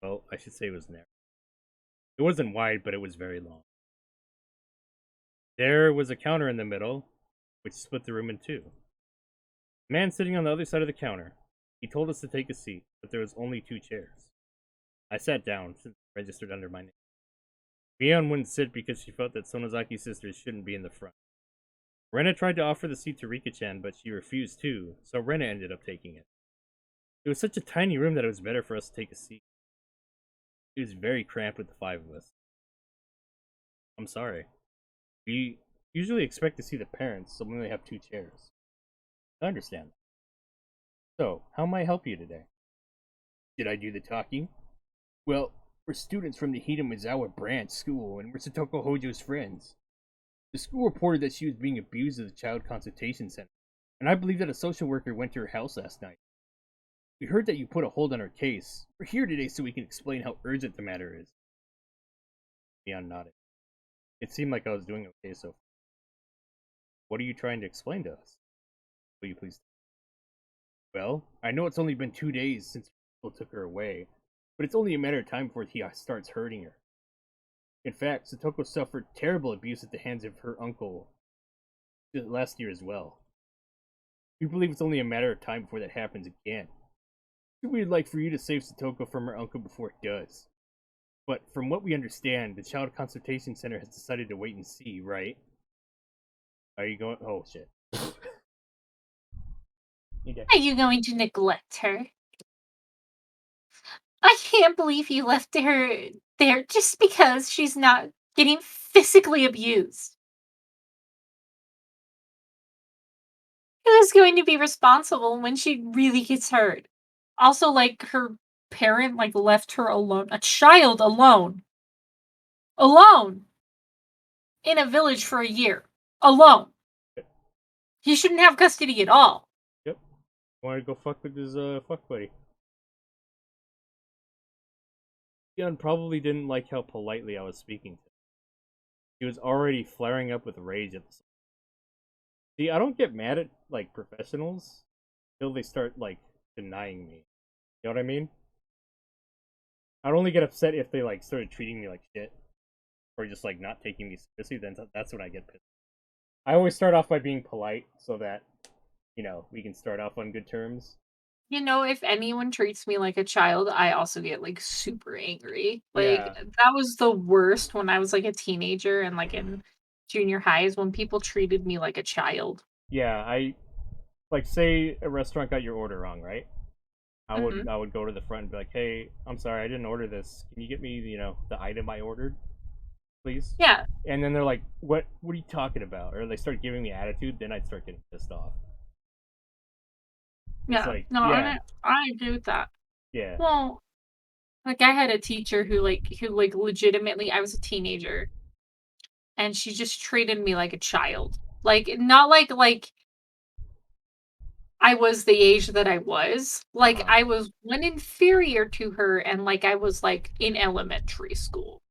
Well, I should say it was narrow. It wasn't wide, but it was very long. There was a counter in the middle, which split the room in two. A man sitting on the other side of the counter. He told us to take a seat, but there was only 2 chairs. I sat down, since it registered under my name. Mion wouldn't sit because she felt that Sonozaki's sisters shouldn't be in the front. Rena tried to offer the seat to Rika-chan, but she refused too, so Rena ended up taking it. It was such a tiny room that it was better for us to take a seat. It was very cramped with the 5 of us. I'm sorry. We usually expect to see the parents, so we only have 2 chairs. I understand. So, how may I help you today? Did I do the talking? Well, we're students from the Hidamazawa branch school, and we're Satoko Hojo's friends. The school reported that she was being abused at the Child Consultation Center, and I believe that a social worker went to her house last night. We heard that you put a hold on her case. We're here today so we can explain how urgent the matter is. Leon nodded. It seemed like I was doing okay so far. What are you trying to explain to us? Will you please? Well, I know it's only been 2 days since people took her away, but it's only a matter of time before he starts hurting her. In fact, Satoko suffered terrible abuse at the hands of her uncle last year as well. We believe it's only a matter of time before that happens again. We'd like for you to save Satoko from her uncle before it does. But from what we understand, the Child Consultation Center has decided to wait and see, right? Are you going? Oh, shit. Are you going to neglect her? I can't believe you left her there just because she's not getting physically abused. Who's going to be responsible when she really gets hurt? Also, like, her parent, like, left her alone. A child alone. Alone! In a village for a year. Alone. He shouldn't have custody at all. Yep. Wanted to go fuck with his fuck buddy. Leon probably didn't like how politely I was speaking to him. He was already flaring up with rage at the See, I don't get mad at, like, professionals until they start, like, denying me. You know what I mean? I'd only get upset if they, like, started treating me like shit. Or just, like, not taking me seriously, then that's when I get pissed. I always start off by being polite so that, you know, we can start off on good terms. You know, if anyone treats me like a child, I also get, like, super angry. Like, Yeah. that was the worst when I was, like, a teenager and, like, in junior highs when people treated me like a child. Yeah, like, say a restaurant got your order wrong, right? I Mhm. would go to the front and be like, hey, I'm sorry, I didn't order this. Can you get me, you know, the item I ordered, please? Yeah. And then they're like, what are you talking about? Or they start giving me attitude, then I'd start getting pissed off. It's Yeah. like, No, yeah, I agree with that. yeah. Well, like, I had a teacher who legitimately I was a teenager, and she just treated me like a child. Like, not like I was the age that I was. Like, Uh-huh. I was one inferior to her, and, like, I was, like, in elementary school.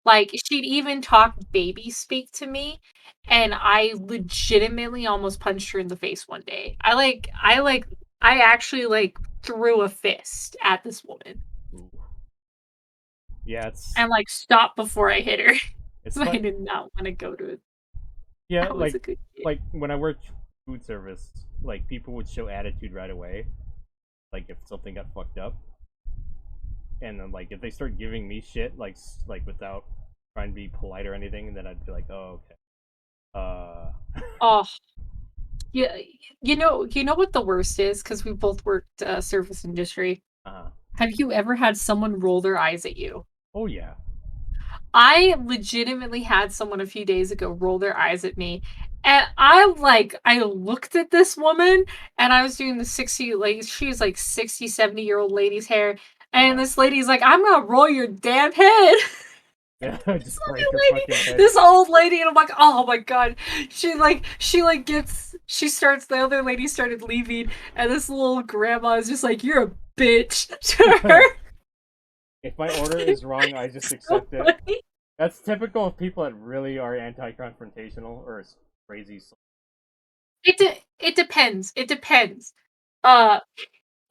Like, she'd even talk baby speak to me, and I legitimately almost punched her in the face one day. I actually, like, threw a fist at this woman Ooh. Yeah, and, like, stopped before I hit her. it's 'Cause I fun. did not wanna go to it. Yeah, I was a good kid. like when I worked food service, like people would show attitude right away. Like if something got fucked up, and then like if they start giving me shit, like without trying to be polite or anything, then I'd be like, oh okay. Oh, yeah, you know what the worst is? Because we both worked, service industry. uh, Have you ever had someone roll their eyes at you? oh yeah. I legitimately had someone a few days ago roll their eyes at me, and I looked at this woman, and I was doing the 60 like, she was, like, 60, 70-year-old lady's hair, and Uh-huh. this lady's like, "I'm gonna roll your damn head." Just break her lady, fucking head. this old lady, and I'm like, oh my god. She starts, the other lady started leaving, and this little grandma is just like, you're a bitch to her. If my order is wrong, I just accept it. That's typical of people that really are anti-confrontational or crazy. It depends. It depends.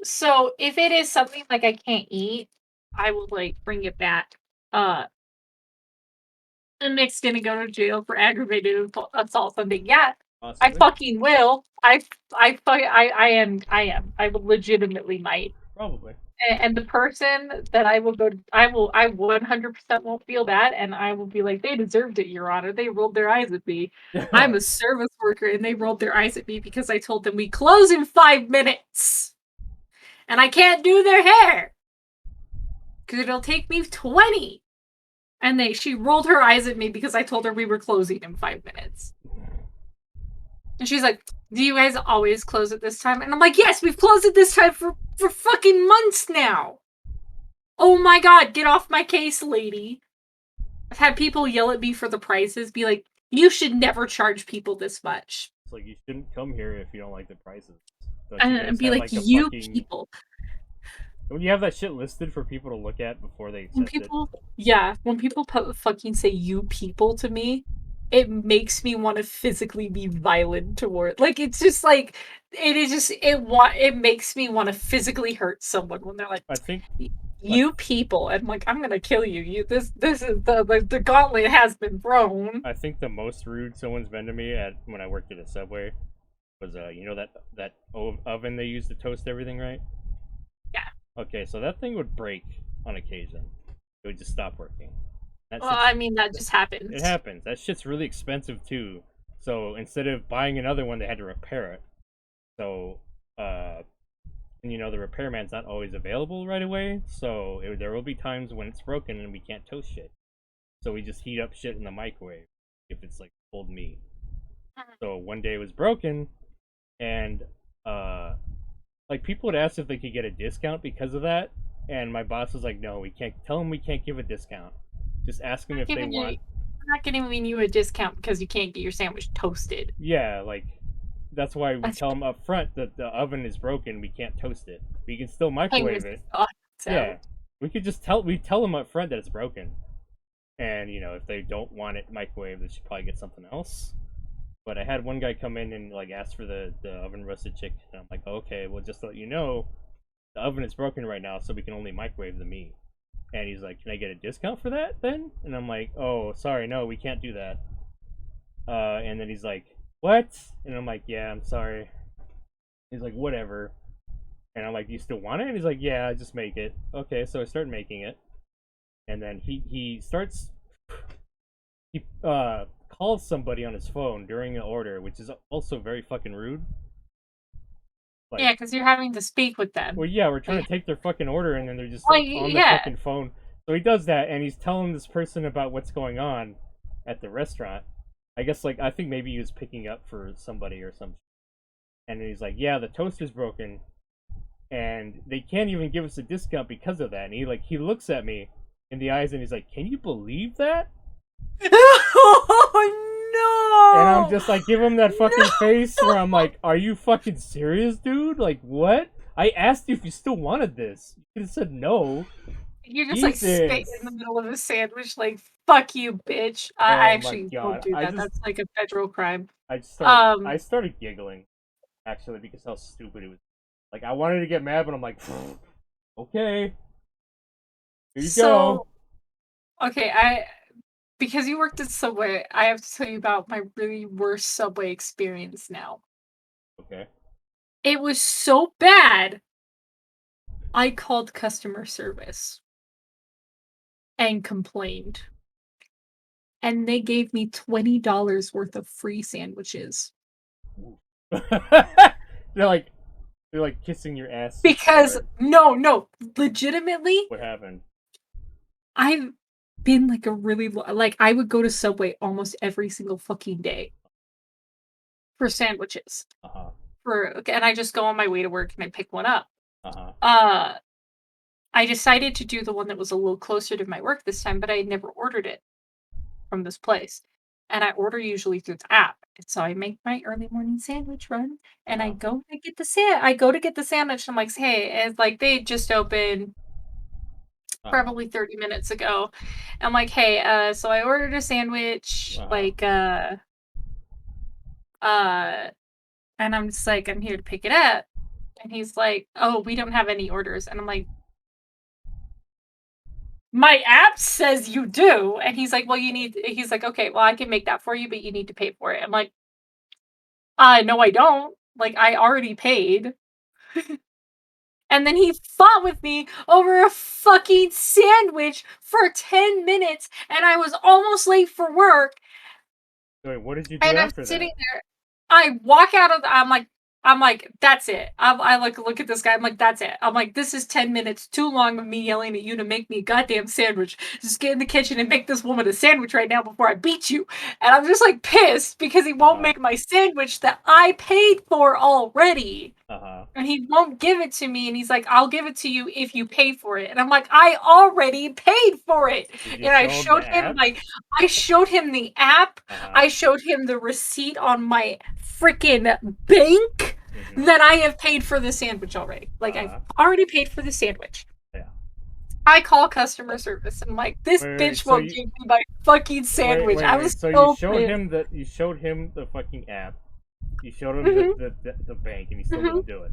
So if it is something like I can't eat, I will like bring it back. And Nick's gonna go to jail for aggravated assault something. Yeah, I Possibly. fucking will. I am. I will legitimately might. Probably. And the person that I will 100% won't feel bad, and I will be like, they deserved it, Your Honor. They rolled their eyes at me. I'm a service worker, and they rolled their eyes at me because I told them we close in 5 minutes, and I can't do their hair because it'll take me 20. And she rolled her eyes at me because I told her we were closing in 5 minutes. And she's like, do you guys always close at this time? And I'm like, yes, we've closed at this time for fucking months now. Oh my god, get off my case, lady. I've had people yell at me for the prices, be like, you should never charge people this much. It's like, you shouldn't come here if you don't like the prices. And be like, you people. When you have that shit listed for people to look at before they accept it. Yeah, when people fucking say you people to me, it makes me want to physically be violent toward. Like, it's just like, it makes me want to physically hurt someone when they're like, I think you people, and I'm like, I'm gonna kill you. This is the gauntlet has been thrown. I think the most rude someone's been to me when I worked at a Subway was you know that oven they use to toast everything, right? Yeah. Okay, so that thing would break on occasion. It would just stop working. I mean, that just happens. It happens. That shit's really expensive too. So instead of buying another one, they had to repair it. So, and you know, the repairman's not always available right away. So there will be times when it's broken and we can't toast shit. So we just heat up shit in the microwave if it's like cold meat. So one day it was broken, and like people would ask if they could get a discount because of that, and my boss was like, "No, we can't. Tell them we can't give a discount. Just ask them if they want." I'm not giving you a discount because you can't get your sandwich toasted. Yeah, like that's why we tell them up front that the oven is broken. We can't toast it. We can still microwave it. Yeah, we could just tell them up front that it's broken, and you know if they don't want it microwaved, they should probably get something else. But I had one guy come in and like ask for the oven roasted chicken, and I'm like, okay, well just to let you know, the oven is broken right now, so we can only microwave the meat. And he's like, can I get a discount for that then? And I'm like, oh, sorry, no, we can't do that. And then he's like, what? And I'm like, yeah, I'm sorry. He's like, whatever. And I'm like, do you still want it? And he's like, yeah, just make it. Okay, so I start making it. And then he starts, he calls somebody on his phone during an order, which is also very fucking rude. Like, yeah, because you're having to speak with them. Well, yeah, we're trying to take their fucking order, and then they're just like, on the fucking phone. So he does that, and he's telling this person about what's going on at the restaurant. I guess, like, I think maybe he was picking up for somebody or something. And he's like, yeah, the toaster's broken, and they can't even give us a discount because of that. And he looks at me in the eyes, and he's like, can you believe that? Oh, no! And I'm just like, give him that fucking face where I'm like, are you fucking serious, dude? Like, what? I asked you if you still wanted this. You could have said no. You're just like spitting in the middle of a sandwich, like, fuck you, bitch. I actually don't do that. That's like a federal crime. I started giggling, actually, because how stupid it was. Like, I wanted to get mad, but I'm like, okay. Here you go. Okay, because you worked at Subway, I have to tell you about my really worst Subway experience now. Okay. It was so bad, I called customer service and complained. And they gave me $20 worth of free sandwiches. They're like kissing your ass. Because, no, legitimately. What happened? I've been like I would go to Subway almost every single fucking day for sandwiches. Uh-huh. And I just go on my way to work and I pick one up. Uh-huh. I decided to do the one that was a little closer to my work this time, but I had never ordered it from this place. And I order usually through the app. And so I make my early morning sandwich run and I go to get the sandwich. I'm like, hey, it's like they just opened probably 30 minutes ago. I'm like, hey, so I ordered a sandwich, and I'm just like, I'm here to pick it up. And he's like, oh, we don't have any orders. And I'm like, my app says you do. And he's like, well, he's like, okay, well, I can make that for you, but you need to pay for it. I'm like, no, I don't. Like, I already paid. And then he fought with me over a fucking sandwich for 10 minutes, and I was almost late for work. Wait, what did you do and after I'm sitting that? there. I walk out of I'm like, that's it. I look at this guy. I'm like, that's it. I'm like, this is 10 minutes too long of me yelling at you to make me a goddamn sandwich. Just get in the kitchen and make this woman a sandwich right now before I beat you. And I'm just like pissed because he won't make my sandwich that I paid for already. And he won't give it to me. And he's like, I'll give it to you if you pay for it. And I'm like, I already paid for it. And I showed him the app. I showed him the receipt on my freaking bank that I have paid for the sandwich already. Like, I've already paid for the sandwich. Yeah. I call customer service and I'm like, this bitch won't give me my fucking sandwich. I was so you showed him the fucking app. You showed him the bank, and he still didn't do it.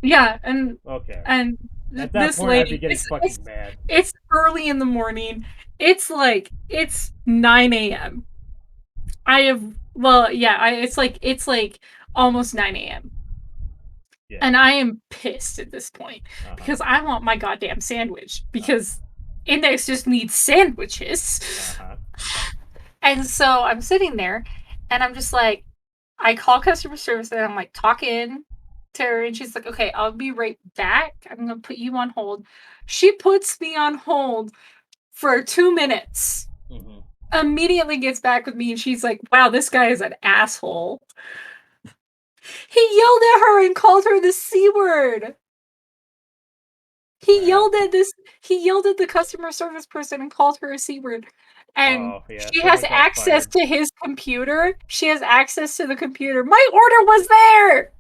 Yeah, and at that this point, lady, I'd be getting fucking mad. It's early in the morning. It's 9 a.m. It's like almost 9 a.m. Yeah. And I am pissed at this point because I want my goddamn sandwich because Index just needs sandwiches. And so I'm sitting there and I'm just like, I call customer service and I'm like talking to her and she's like, okay, I'll be right back. I'm going to put you on hold. She puts me on hold for 2 minutes. Immediately gets back with me and she's like, wow, this guy is an asshole. He yelled at her and called her the C word. He yelled at the customer service person and called her a C word. And she has access to his computer. She has access to the computer. My order was there.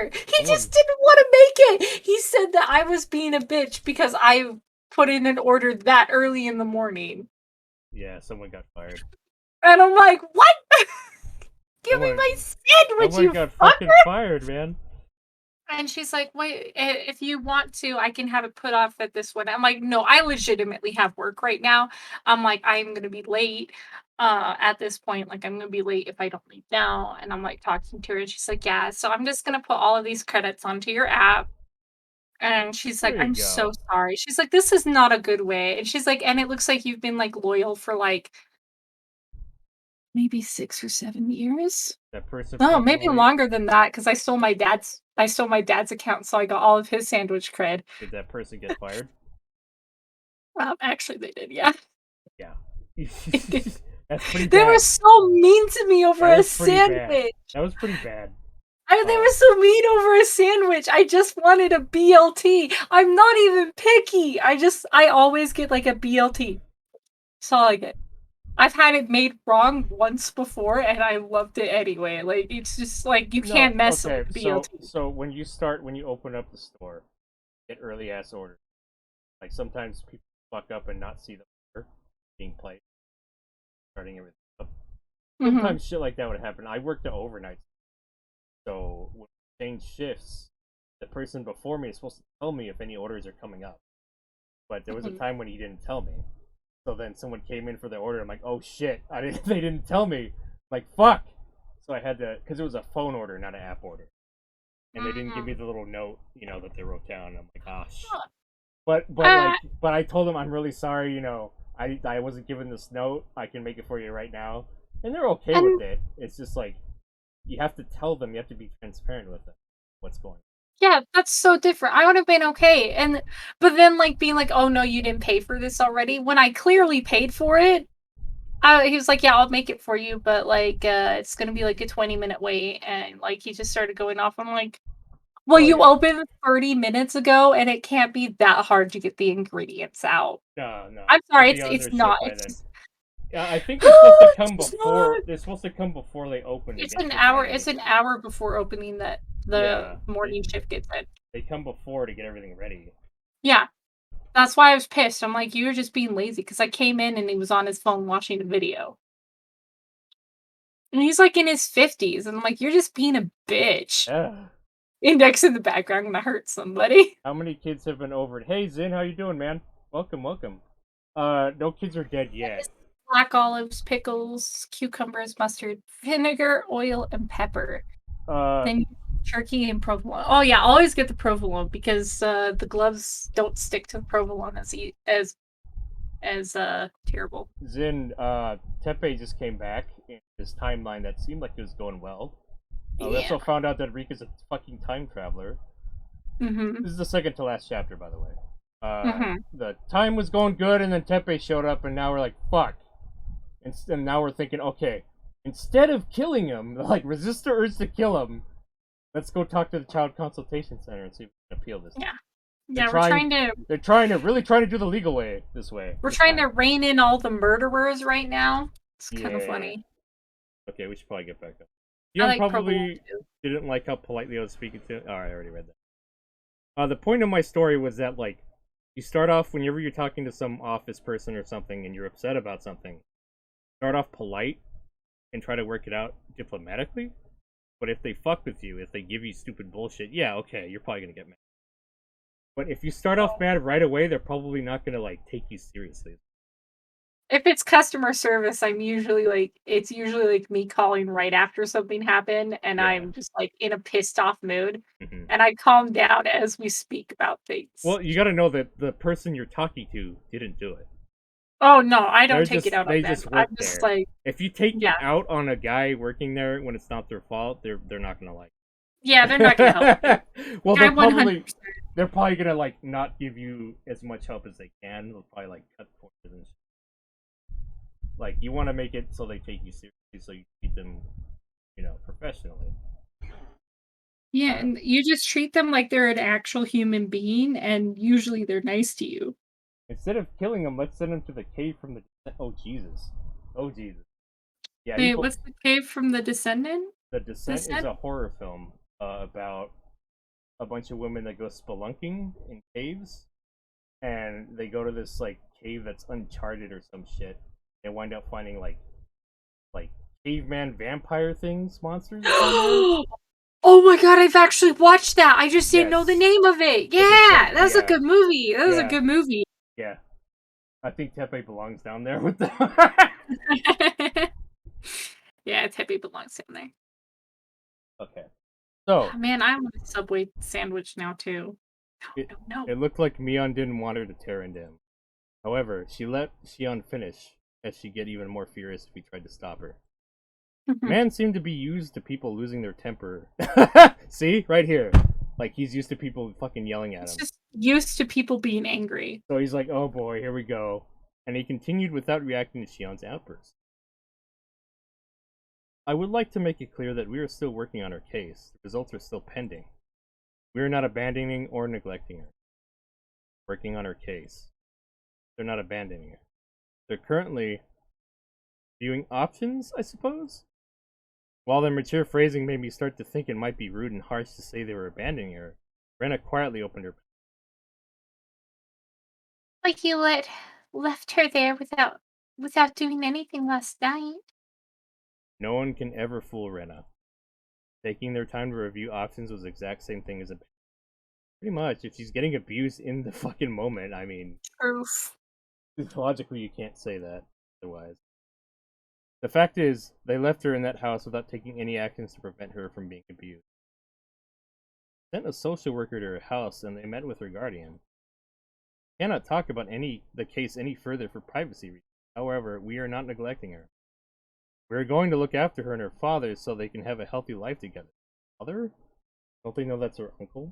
He just didn't want to make it. He said that I was being a bitch because I put in an order that early in the morning. Yeah, someone got fired. And I'm like, what? Give me my sandwich, someone got fucking fired, man. And she's like, wait, if you want to, I can have it put off at this one. I'm like, no, I legitimately have work right now. I'm like, I'm going to be late at this point. Like, I'm going to be late if I don't leave now. And I'm like talking to her and she's like, yeah, so I'm just going to put all of these credits onto your app. And she's like, I'm so sorry. She's like, this is not a good way. And she's like, and it looks like you've been like loyal for like maybe 6 or 7 years. That person. No, maybe longer than that because I stole my dad's account, so I got all of his sandwich cred. Did that person get fired? Actually, they did. Yeah. Yeah. That's pretty bad. They were so mean to me over a sandwich. That was pretty bad. They were so mean over a sandwich. I just wanted a BLT. I'm not even picky. I always get like a BLT. That's all I get. I've had it made wrong once before, and I loved it anyway. Like, it's just like you can't mess with BLT. So when you open up the store, get early ass orders. Like sometimes people fuck up and not see the order being placed, starting everything up. Sometimes shit like that would happen. I worked the overnight, so when we change shifts, the person before me is supposed to tell me if any orders are coming up. But there was a time when he didn't tell me. So then someone came in for the order. I'm like, oh shit! They didn't tell me. I'm like, fuck. So I had to, because it was a phone order, not an app order, and they didn't give me the little note, that they wrote down. I'm like, ah, shit. But I told them I'm really sorry. I wasn't given this note. I can make it for you right now, and they're okay with it. It's just like you have to tell them. You have to be transparent with them. What's going on. Yeah, that's so different. I would have been okay. But then like being like, oh no, you didn't pay for this already. When I clearly paid for it, he was like, yeah, I'll make it for you, but like it's gonna be like a 20-minute wait, and like he just started going off. I'm like, Well, Oh, you yeah. opened 30 minutes ago, and it can't be that hard to get the ingredients out. No, no. I'm Should sorry, be on it's their shit not. by It's then. just Yeah, I think they're supposed to come it's before. not. They're supposed to come before they open to It's get an shit hour. ready. It's an hour before opening that the Yeah, morning shift gets in. they come before to get everything ready. Yeah, that's why I was pissed. I'm like, you're just being lazy because I came in and he was on his phone watching a video, and he's like in his 50s, and I'm like, you're just being a bitch. Yeah. Index in the background gonna hurt somebody. How many kids have been over? Hey, Zin, how you doing, man? Welcome, welcome. No kids are dead yet. Black olives, pickles, cucumbers, mustard, vinegar, oil, and pepper. Uh, Then turkey and provolone. Oh yeah, always get the provolone because the gloves don't stick to the provolone as terrible. Zin, Tepe just came back in this timeline that seemed like it was going well. We Yeah. also found out that Rika's a fucking time traveler. Mm-hmm. This is the second to last chapter, by the way. Mm-hmm. The time was going good, and then Tepe showed up, and now we're like, fuck. And now we're thinking, okay, instead of killing him, like, resist the urge to kill him, let's go talk to the Child Consultation Center and see if we can appeal this. Yeah. They're Yeah, really trying to do the legal way this way. we're this trying time. to rein in all the murderers right now. It's kind of Yeah. funny. Okay, we should probably get back up. I Dion like probably provolone too. didn't like how politely I was speaking to. Oh, I already read that. The point of my story was that, like, you start off whenever you're talking to some office person or something and you're upset about something, start off polite and try to work it out diplomatically. But if they fuck with you, if they give you stupid bullshit, yeah, okay, you're probably gonna get mad. But if you start off mad right away, they're probably not gonna, like, take you seriously. If it's customer service, it's usually like me calling right after something happened, and Yeah. I'm just like in a pissed off mood, Mhm. and I calm down as we speak about things. Well, you gotta know that the person you're talking to didn't do it. Oh no, I don't They're take it out on they them. just I'm work just there. like, If you take yeah, it out on a guy working there when it's not their fault, they're not gonna like yeah, they're not gonna help you. it. Well, I 100%. they're probably gonna, like, not give you as much help as they can. They'll probably, like, cut corners and shit. Like, you want to make it so they take you seriously, so you treat them, professionally. Yeah, and you just treat them like they're an actual human being, and usually they're nice to you. Instead of killing them, let's send them to the cave from the. Oh Jesus! Oh Jesus! Yeah, Wait, what's the cave from the Descendant? The Descent is a horror film about a bunch of women that go spelunking in caves, and they go to this, like, cave that's uncharted or some shit. They wind up finding like caveman vampire things, monsters. Oh my god, I've actually watched that. I just didn't know the Yes. name of it. The Yeah, Descent, that's a yeah. good movie. That was a Yeah. good movie. Yeah, I think Tepe belongs down there with them. Yeah, Tepe belongs down there. Okay, so Oh, man, I want a Subway sandwich now too. No. it looked like Mion didn't want her to tear into him. However, she let Shion finish, as she'd get even more furious if he tried to stop her. Man seemed to be used to people losing their temper. See? Right here. Like, he's used to people fucking yelling at him. He's just used to people being angry. So he's like, oh boy, here we go. And he continued without reacting to Shion's outburst. I would like to make it clear that we are still working on her case. The results are still pending. We are not abandoning or neglecting her. Working on her case. They're not abandoning her. They're currently viewing options, I suppose? While their mature phrasing made me start to think it might be rude and harsh to say they were abandoning her, Rena quietly opened her. Like you left her there without doing anything last night. No one can ever fool Rena. Taking their time to review options was the exact same thing as a. Pretty much, if she's getting abused in the fucking moment, I mean, Proof. logically you can't say that otherwise. The fact is, they left her in that house without taking any actions to prevent her from being abused. Sent a social worker to her house and they met with her guardian. Cannot talk about the case any further for privacy reasons. However, we are not neglecting her. We are going to look after her and her father so they can have a healthy life together. Father? Don't they know that's her uncle?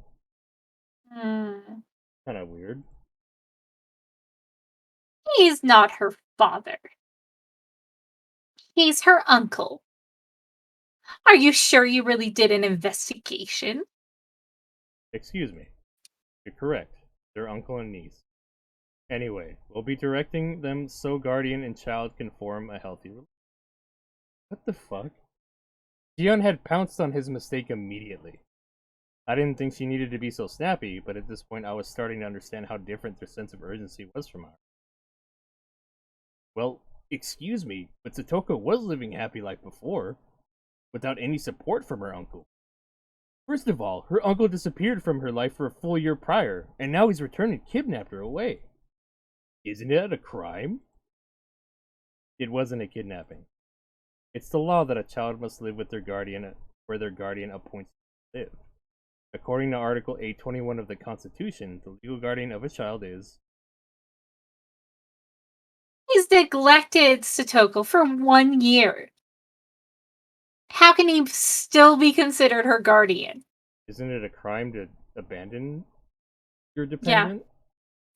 Hmm. Kind of weird. He's not her father. He's her uncle. Are you sure you really did an investigation? Excuse me. You're correct. They're uncle and niece. Anyway, we'll be directing them so guardian and child can form a healthy relationship. What the fuck? Jian had pounced on his mistake immediately. I didn't think she needed to be so snappy, but at this point I was starting to understand how different their sense of urgency was from ours. Well, excuse me, but Satoko was living happy like before, without any support from her uncle. First of all, her uncle disappeared from her life for a full year prior, and now he's returned and kidnapped her away. Isn't that a crime? It wasn't a kidnapping. It's the law that a child must live with their guardian where their guardian appoints to live. According to Article 821 of the Constitution, the legal guardian of a child is... He's neglected Satoko for 1 year. How can he still be considered her guardian? Isn't it a crime to abandon your dependent?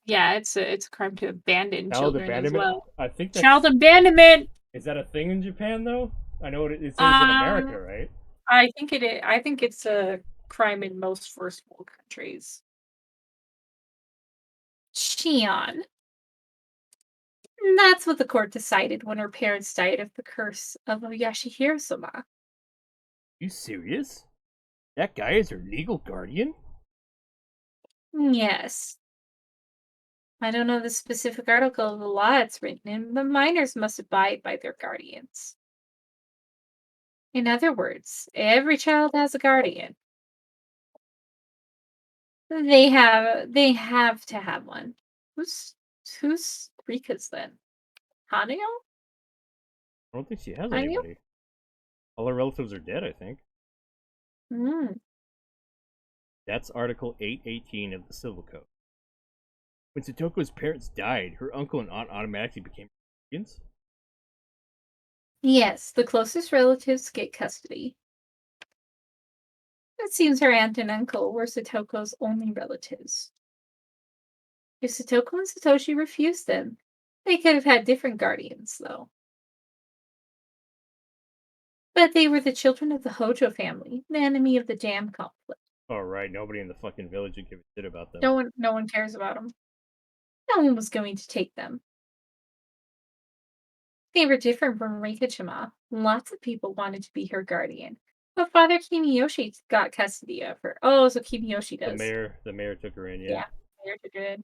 Yeah, it's a crime to abandon Child children abandonment? as well. I think that's... Child abandonment! Is that a thing in Japan, though? I know it says in America, right? I think it is. I think it's a crime in most first world countries. Shion. That's what the court decided when her parents died of the curse of Yashihiro-sama. You serious? That guy is her legal guardian? Yes. I don't know the specific article of the law it's written in, but minors must abide by their guardians. In other words, every child has a guardian. They have to have one. Who's Rika's then? Hanyo? I don't think she has Hanyo? anybody. All her relatives are dead, I think. Hmm. That's Article 818 of the Civil Code. When Satoko's parents died, her uncle and aunt automatically became guardians? Yes, the closest relatives get custody. It seems her aunt and uncle were Satoko's only relatives. If Satoko and Satoshi refused them, they could have had different guardians, though. But they were the children of the Hojo family, the enemy of the dam conflict. Oh, right, nobody in the fucking village would give a shit about them. No one cares about them. No one was going to take them. They were different from Rika-chima. Lots of people wanted to be her guardian. But Father Kimiyoshi got custody of her. Oh, so Kimiyoshi does. The mayor took her in, yeah. Yeah, the mayor took her in.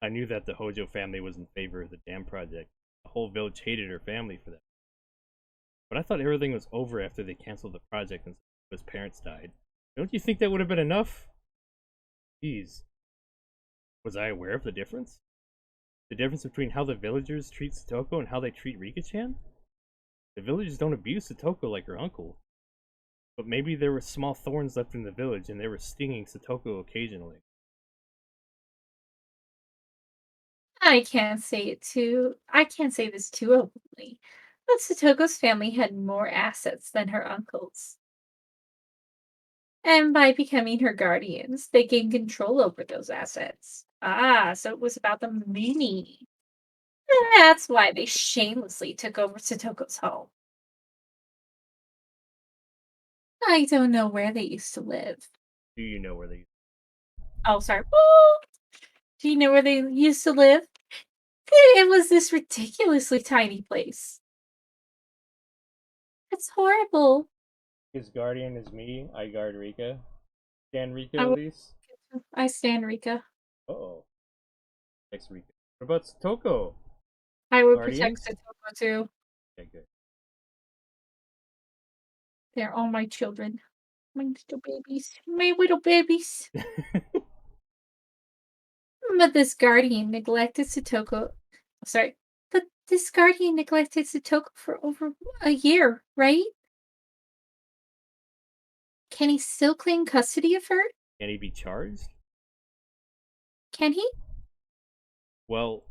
I knew that the Hojo family was in favor of the dam project. The whole village hated her family for that. But I thought everything was over after they canceled the project and his parents died. Don't you think that would have been enough? Jeez. Was I aware of the difference? The difference between how the villagers treat Satoko and how they treat Rika-chan? The villagers don't abuse Satoko like her uncle. But maybe there were small thorns left in the village and they were stinging Satoko occasionally. I can't say this too openly, but Satoko's family had more assets than her uncle's. And by becoming her guardians, they gained control over those assets. Ah, so it was about the money. That's why they shamelessly took over Satoko's home. I don't know where they used to live. Do you know where they... Oh, sorry. Oh, do you know where they used to live? It was this ridiculously tiny place. It's horrible. His guardian is me. I guard Rika. Stand Rika, I at will- least. I stand Rika. Uh-oh. Next Rika. What about Satoko? I would Guardians? protect Satoko too. Okay, good. They're all my children. My little babies. My little babies. But this guardian neglected Satoko. Sorry. But this guardian neglected Satoko for over a year, right? Can he still claim custody of her? Can he be charged? Can he? Well,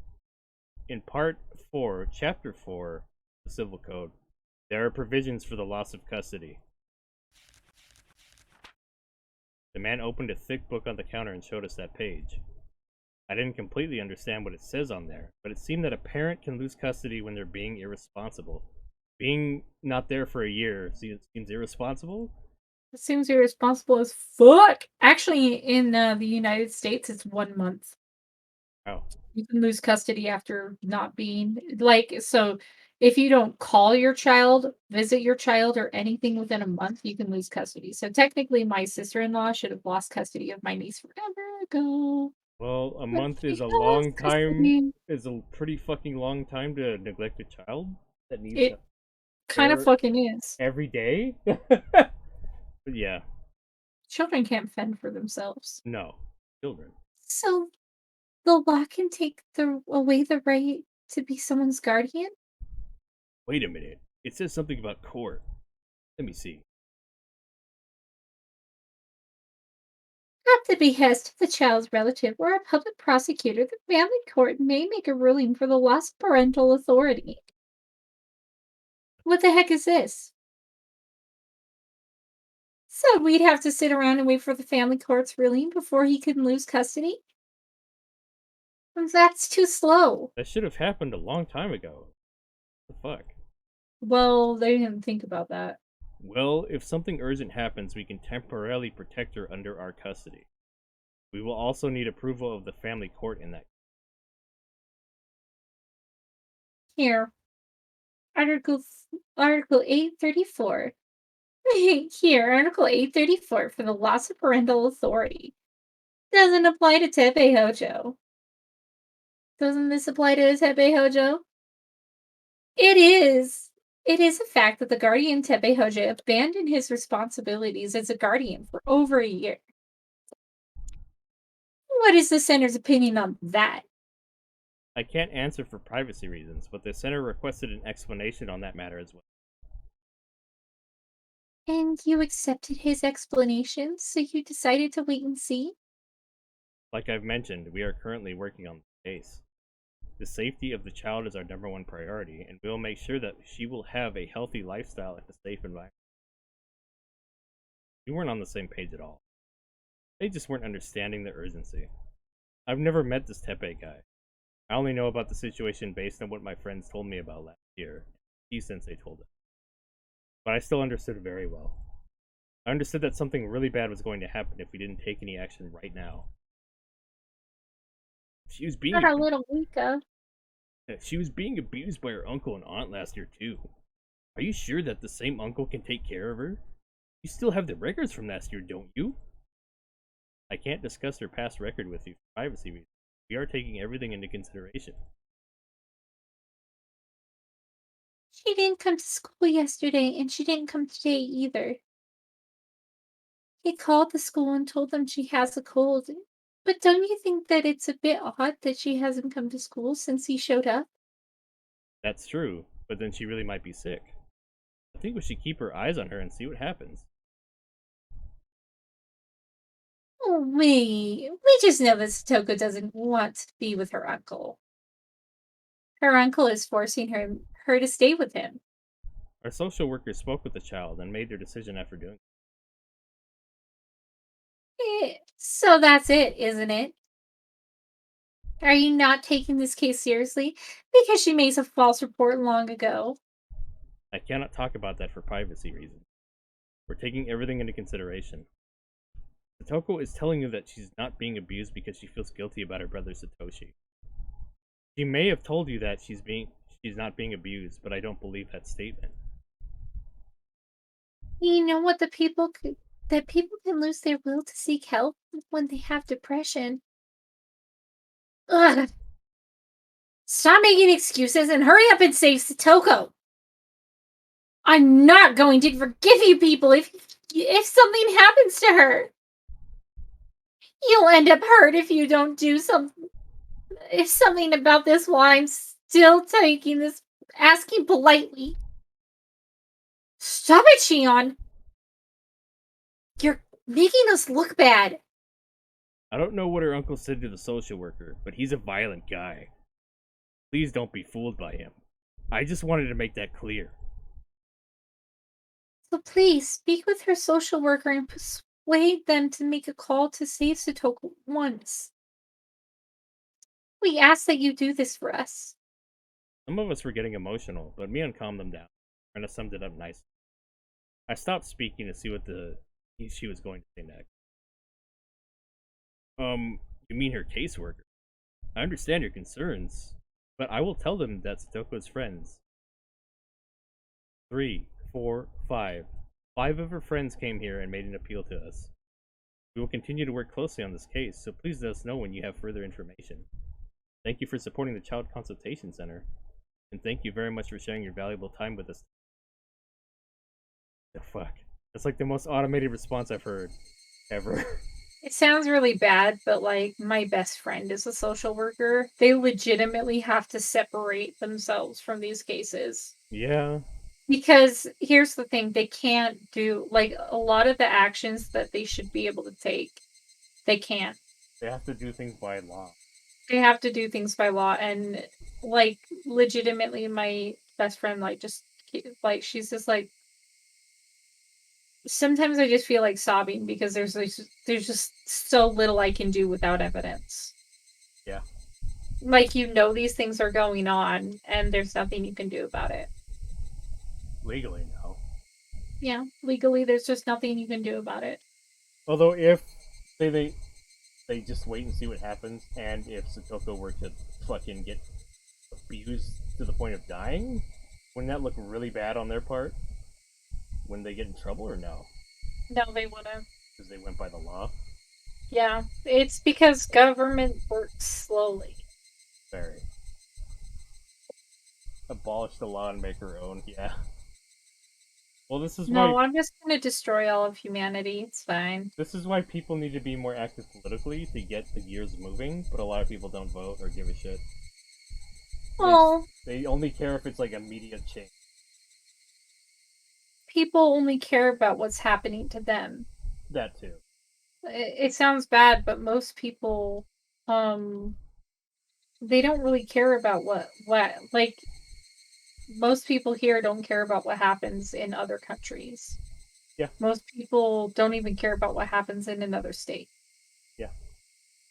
in Part 4, Chapter 4 of the Civil Code, there are provisions for the loss of custody. The man opened a thick book on the counter and showed us that page. I didn't completely understand what it says on there, but it seemed that a parent can lose custody when they're being irresponsible. Being not there for a year seems irresponsible, It seems irresponsible as fuck. Actually, in the United States, it's 1 month. Oh, You can lose custody after not being so if you don't call your child, visit your child, or anything within a month, you can lose custody. So technically, my sister-in-law should have lost custody of my niece forever ago. well, a But month she is a still has long time. custody. Is a pretty fucking long time to neglect a child that needs It kind of care fucking is. every day. But yeah, Children can't fend for themselves. no, children. So the law can take away the right to be someone's guardian? Wait a minute. It says something about court. Let me see. At the behest of the child's relative or a public prosecutor, the family court may make a ruling for the loss of parental authority. What the heck is this? So we'd have to sit around and wait for the family court's ruling before he can lose custody? That's too slow. That should have happened a long time ago. What the fuck? Well, they didn't think about that. Well, if something urgent happens, we can temporarily protect her under our custody. We will also need approval of the family court in that. Here, Article 834. Here, Article 834 for the loss of parental authority. Doesn't apply to Tepe Hojo. Doesn't this apply to Tepe Hojo? It is. It is a fact that the guardian Tepe Hojo abandoned his responsibilities as a guardian for over a year. What is the center's opinion on that? I can't answer for privacy reasons, but the center requested an explanation on that matter as well. And you accepted his explanation, so you decided to wait and see? Like I've mentioned, we are currently working on the case. The safety of the child is our number one priority, and we will make sure that she will have a healthy lifestyle in a safe environment. We weren't on the same page at all. They just weren't understanding the urgency. I've never met this Tepe guy. I only know about the situation based on what my friends told me about last year. Sensei told us. But I still understood it very well. I understood that something really bad was going to happen if we didn't take any action right now. She was being Not a little Wika. She was being abused by her uncle and aunt last year too. Are you sure that the same uncle can take care of her? You still have the records from last year, don't you? I can't discuss her past record with you for privacy reasons. We are taking everything into consideration. She didn't come to school yesterday, and she didn't come today either. He called the school and told them she has a cold. But don't you think that it's a bit odd that she hasn't come to school since he showed up? That's true, but then she really might be sick. I think we should keep our eyes on her and see what happens. Oh, we just know that Satoko doesn't want to be with her uncle. Her uncle is forcing her to stay with him. Our social workers spoke with the child and made their decision after doing So that's it, isn't it? Are you not taking this case seriously? Because she made a false report long ago. I cannot talk about that for privacy reasons. We're taking everything into consideration. Satoko is telling you that she's not being abused because she feels guilty about her brother Satoshi. She may have told you that she's not being abused, but I don't believe that statement. You know what that people can lose their will to seek help when they have depression. Ugh. Stop making excuses and hurry up and save Satoko. I'm not going to forgive you people if something happens to her. You'll end up hurt if you don't do something. If something about this while I'm still asking politely. Stop it, Shion. You're making us look bad. I don't know what her uncle said to the social worker, but he's a violent guy. Please don't be fooled by him. I just wanted to make that clear. So please, speak with her social worker and persuade them to make a call to save Satoko once. We ask that you do this for us. Some of us were getting emotional, but Mion calmed them down, and I summed it up nicely. I stopped speaking to see what the she was going to say next. You mean her caseworker? I understand your concerns, but I will tell them that's Toko's friends. 3, 4, 5. 5 of her friends came here and made an appeal to us. We will continue to work closely on this case, so please let us know when you have further information. Thank you for supporting the Child Consultation Center, and thank you very much for sharing your valuable time with us. The fuck? That's like the most automated response I've heard ever. It sounds really bad, but like my best friend is a social worker. They legitimately have to separate themselves from these cases. Yeah. Because here's the thing, they can't do like a lot of the actions that they should be able to take. They can't. They have to do things by law. They have to do things by law, and like legitimately my best friend like just like she's just like sometimes I just feel like sobbing because there's just so little I can do without evidence. Yeah. Like these things are going on and there's nothing you can do about it. Legally, no. Yeah, legally there's just nothing you can do about it. Although if they just wait and see what happens, and if Satoko were to fucking get abused to the point of dying, wouldn't that look really bad on their part? When they get in trouble, or no? No, they wouldn't. Because they went by the law? Yeah, it's because government works slowly. Very. Abolish the law and make her own, yeah. Well, this is No, why I'm just gonna destroy all of humanity. It's fine. this is why people need to be more active politically to get the gears moving, but a lot of people don't vote or give a shit. Well, They only care if it's like immediate change. people only care about what's happening to them. That too. It sounds bad, but most people, they don't really care about what like most people here don't care about what happens in other countries. Yeah. Most people don't even care about what happens in another state. Yeah.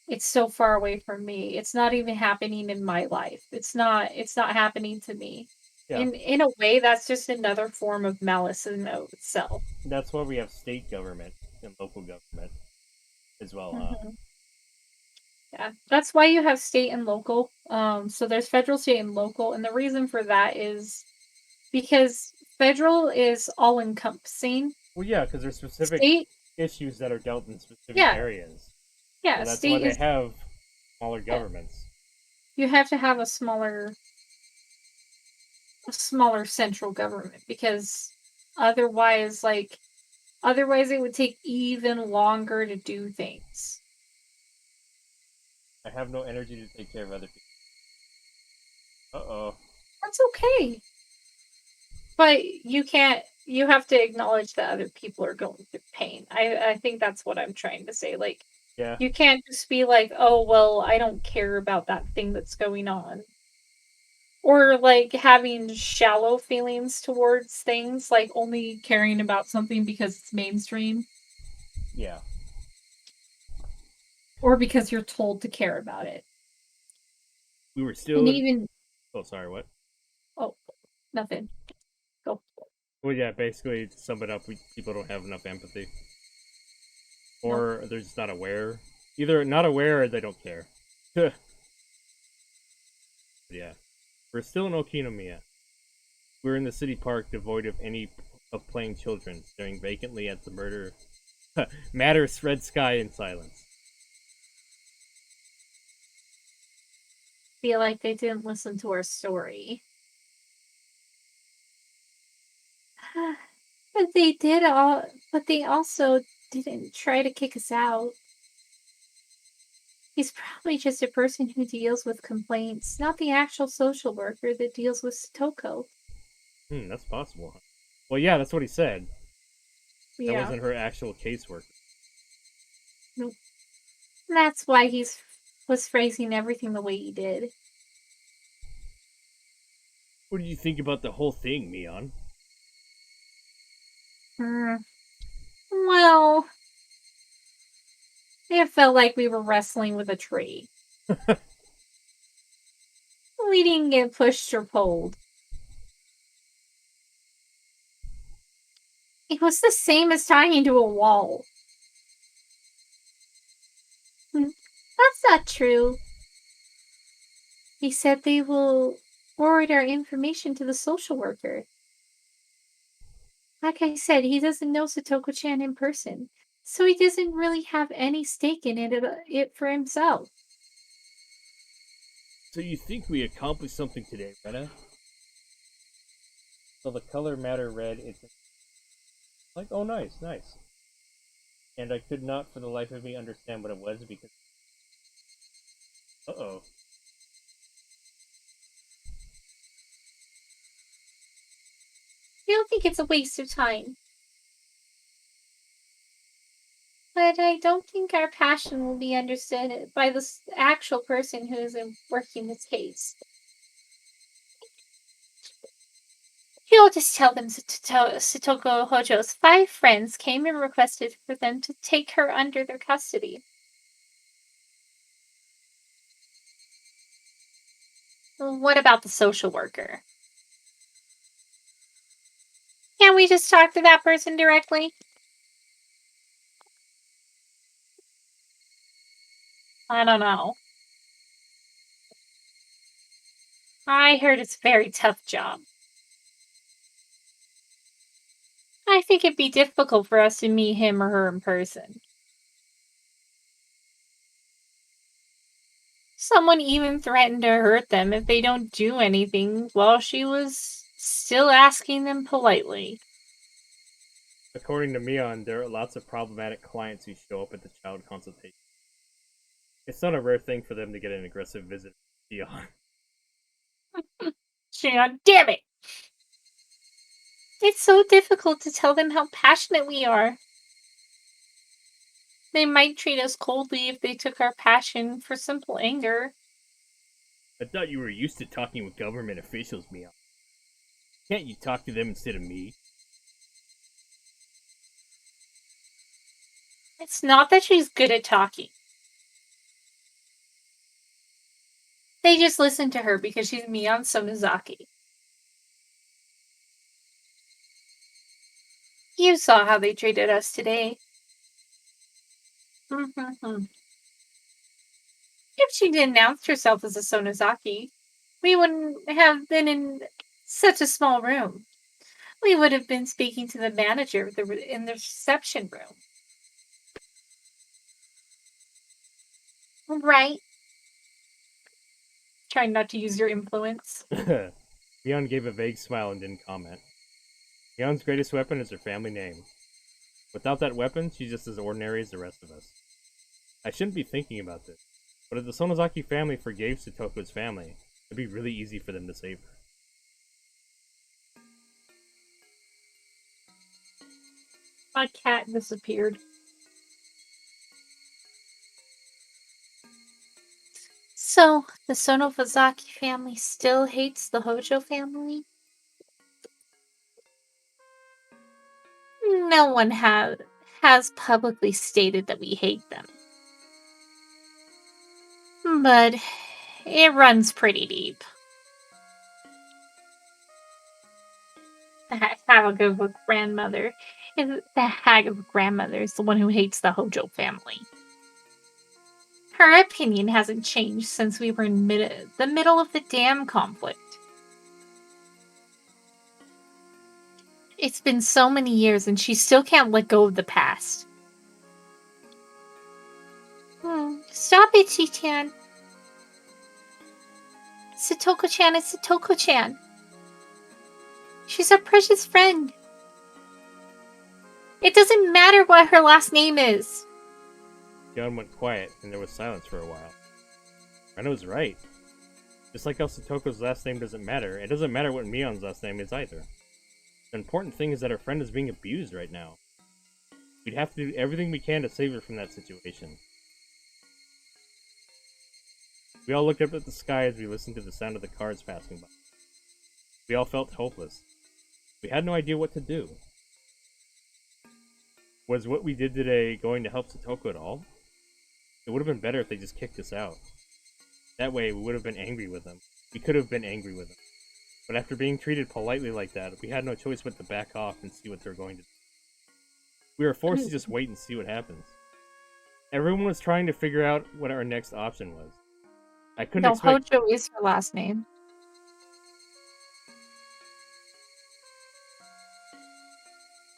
It's so far away from me. It's not even happening in my life. It's not happening to me. Yeah. In a way, that's just another form of malice in itself. That's why we have state government and local government as well, huh? Mhm. Yeah, that's why you have state and local. So there's federal, state, and local, and the reason for that is because federal is all encompassing. Well, yeah, because there's specific State, issues that are dealt in specific yeah, areas. yeah, So that's why state they is have smaller yeah, governments. you have to have a smaller central government because otherwise, otherwise it would take even longer to do things. I have no energy to take care of other people. Uh-oh. That's okay. But you can't you have to acknowledge that other people are going through pain. I think that's what I'm trying to say. Like Yeah. you can't just be like, "Oh, well, I don't care about that thing that's going on." Or like having shallow feelings towards things, like only caring about something because it's mainstream Yeah. or because you're told to care about it. We were still And in... even Oh, sorry, what? oh, nothing. Go. Well, yeah, basically, to sum it up, people don't have enough empathy. Nope. Or they're just not aware. Either not aware or they don't care. Yeah. We're still in Okinomiya. We're in the city park devoid of any of playing children, staring vacantly at the murder matter's red sky in silence. Feel like they didn't listen to our story. But they did all but they also didn't try to kick us out. He's probably just a person who deals with complaints, not the actual social worker that deals with Satoko. That's possible. Well, yeah, that's what he said. That Yeah. wasn't her actual caseworker. Nope. That's why he's was phrasing everything the way he did. What did you think about the whole thing, Mion? Hmm. Well, it felt like we were wrestling with a tree. We didn't get pushed or pulled. It was the same as talking to a wall. That's not true. He said they will forward our information to the social worker. Like I said, he doesn't know Satoko-chan in person, so he doesn't really have any stake in it for himself. So you think we accomplished something today, Rena? So the color matter red, it's like, oh nice, nice. And I could not for the life of me understand what it was because... Uh-oh. I don't think it's a waste of time. But I don't think our passion will be understood by the actual person who is working this case. He'll just tell them Satoko Hojo's 5 friends came and requested for them to take her under their custody. What about the social worker? Can't we just talk to that person directly? I don't know. I heard it's a very tough job. I think it'd be difficult for us to meet him or her in person. Someone even threatened to hurt them if they don't do anything while she was still asking them politely. According to Mion, there are lots of problematic clients who show up at the child consultation. It's not a rare thing for them to get an aggressive visit from Dion. God damn it! It's so difficult to tell them how passionate we are. They might treat us coldly if they took our passion for simple anger. I thought you were used to talking with government officials, Mion. Can't you talk to them instead of me? It's not that she's good at talking. They just listen to her because she's Mion Sonozaki. You saw how they treated us today. If she didn't announce herself as a Sonozaki, we wouldn't have been in such a small room. We would have been speaking to the manager in the reception room. Right. Trying not to use your influence. Mion gave a vague smile and didn't comment. Mion's greatest weapon is her family name. Without that weapon, she's just as ordinary as the rest of us. I shouldn't be thinking about this, but if the Sonozaki family forgave Satoko's family, it'd be really easy for them to save her. My cat disappeared. So, the Sonozaki family still hates the Hojo family? No one has publicly stated that we hate them. But it runs pretty deep. The hag of a grandmother is the one who hates the Hojo family. Her opinion hasn't changed since we were in the middle of the dam conflict. It's been so many years and she still can't let go of the past. Stop it, Chi-chan. Satoko-chan is Satoko-chan. She's our precious friend. It doesn't matter what her last name is. Dion went quiet, and there was silence for a while. Rena was right. Just like how Satoko's last name doesn't matter, it doesn't matter what Mion's last name is either. The important thing is that our friend is being abused right now. We'd have to do everything we can to save her from that situation. We all looked up at the sky as we listened to the sound of the cars passing by. We all felt hopeless. We had no idea what to do. Was what we did today going to help Satoko at all? It would have been better if they just kicked us out. That way, we would have been angry with them. We could have been angry with them. But after being treated politely like that, we had no choice but to back off and see what they're going to do. We were forced to just wait and see what happens. Everyone was trying to figure out what our next option was. I couldn't No, expect... Hojo is her last name.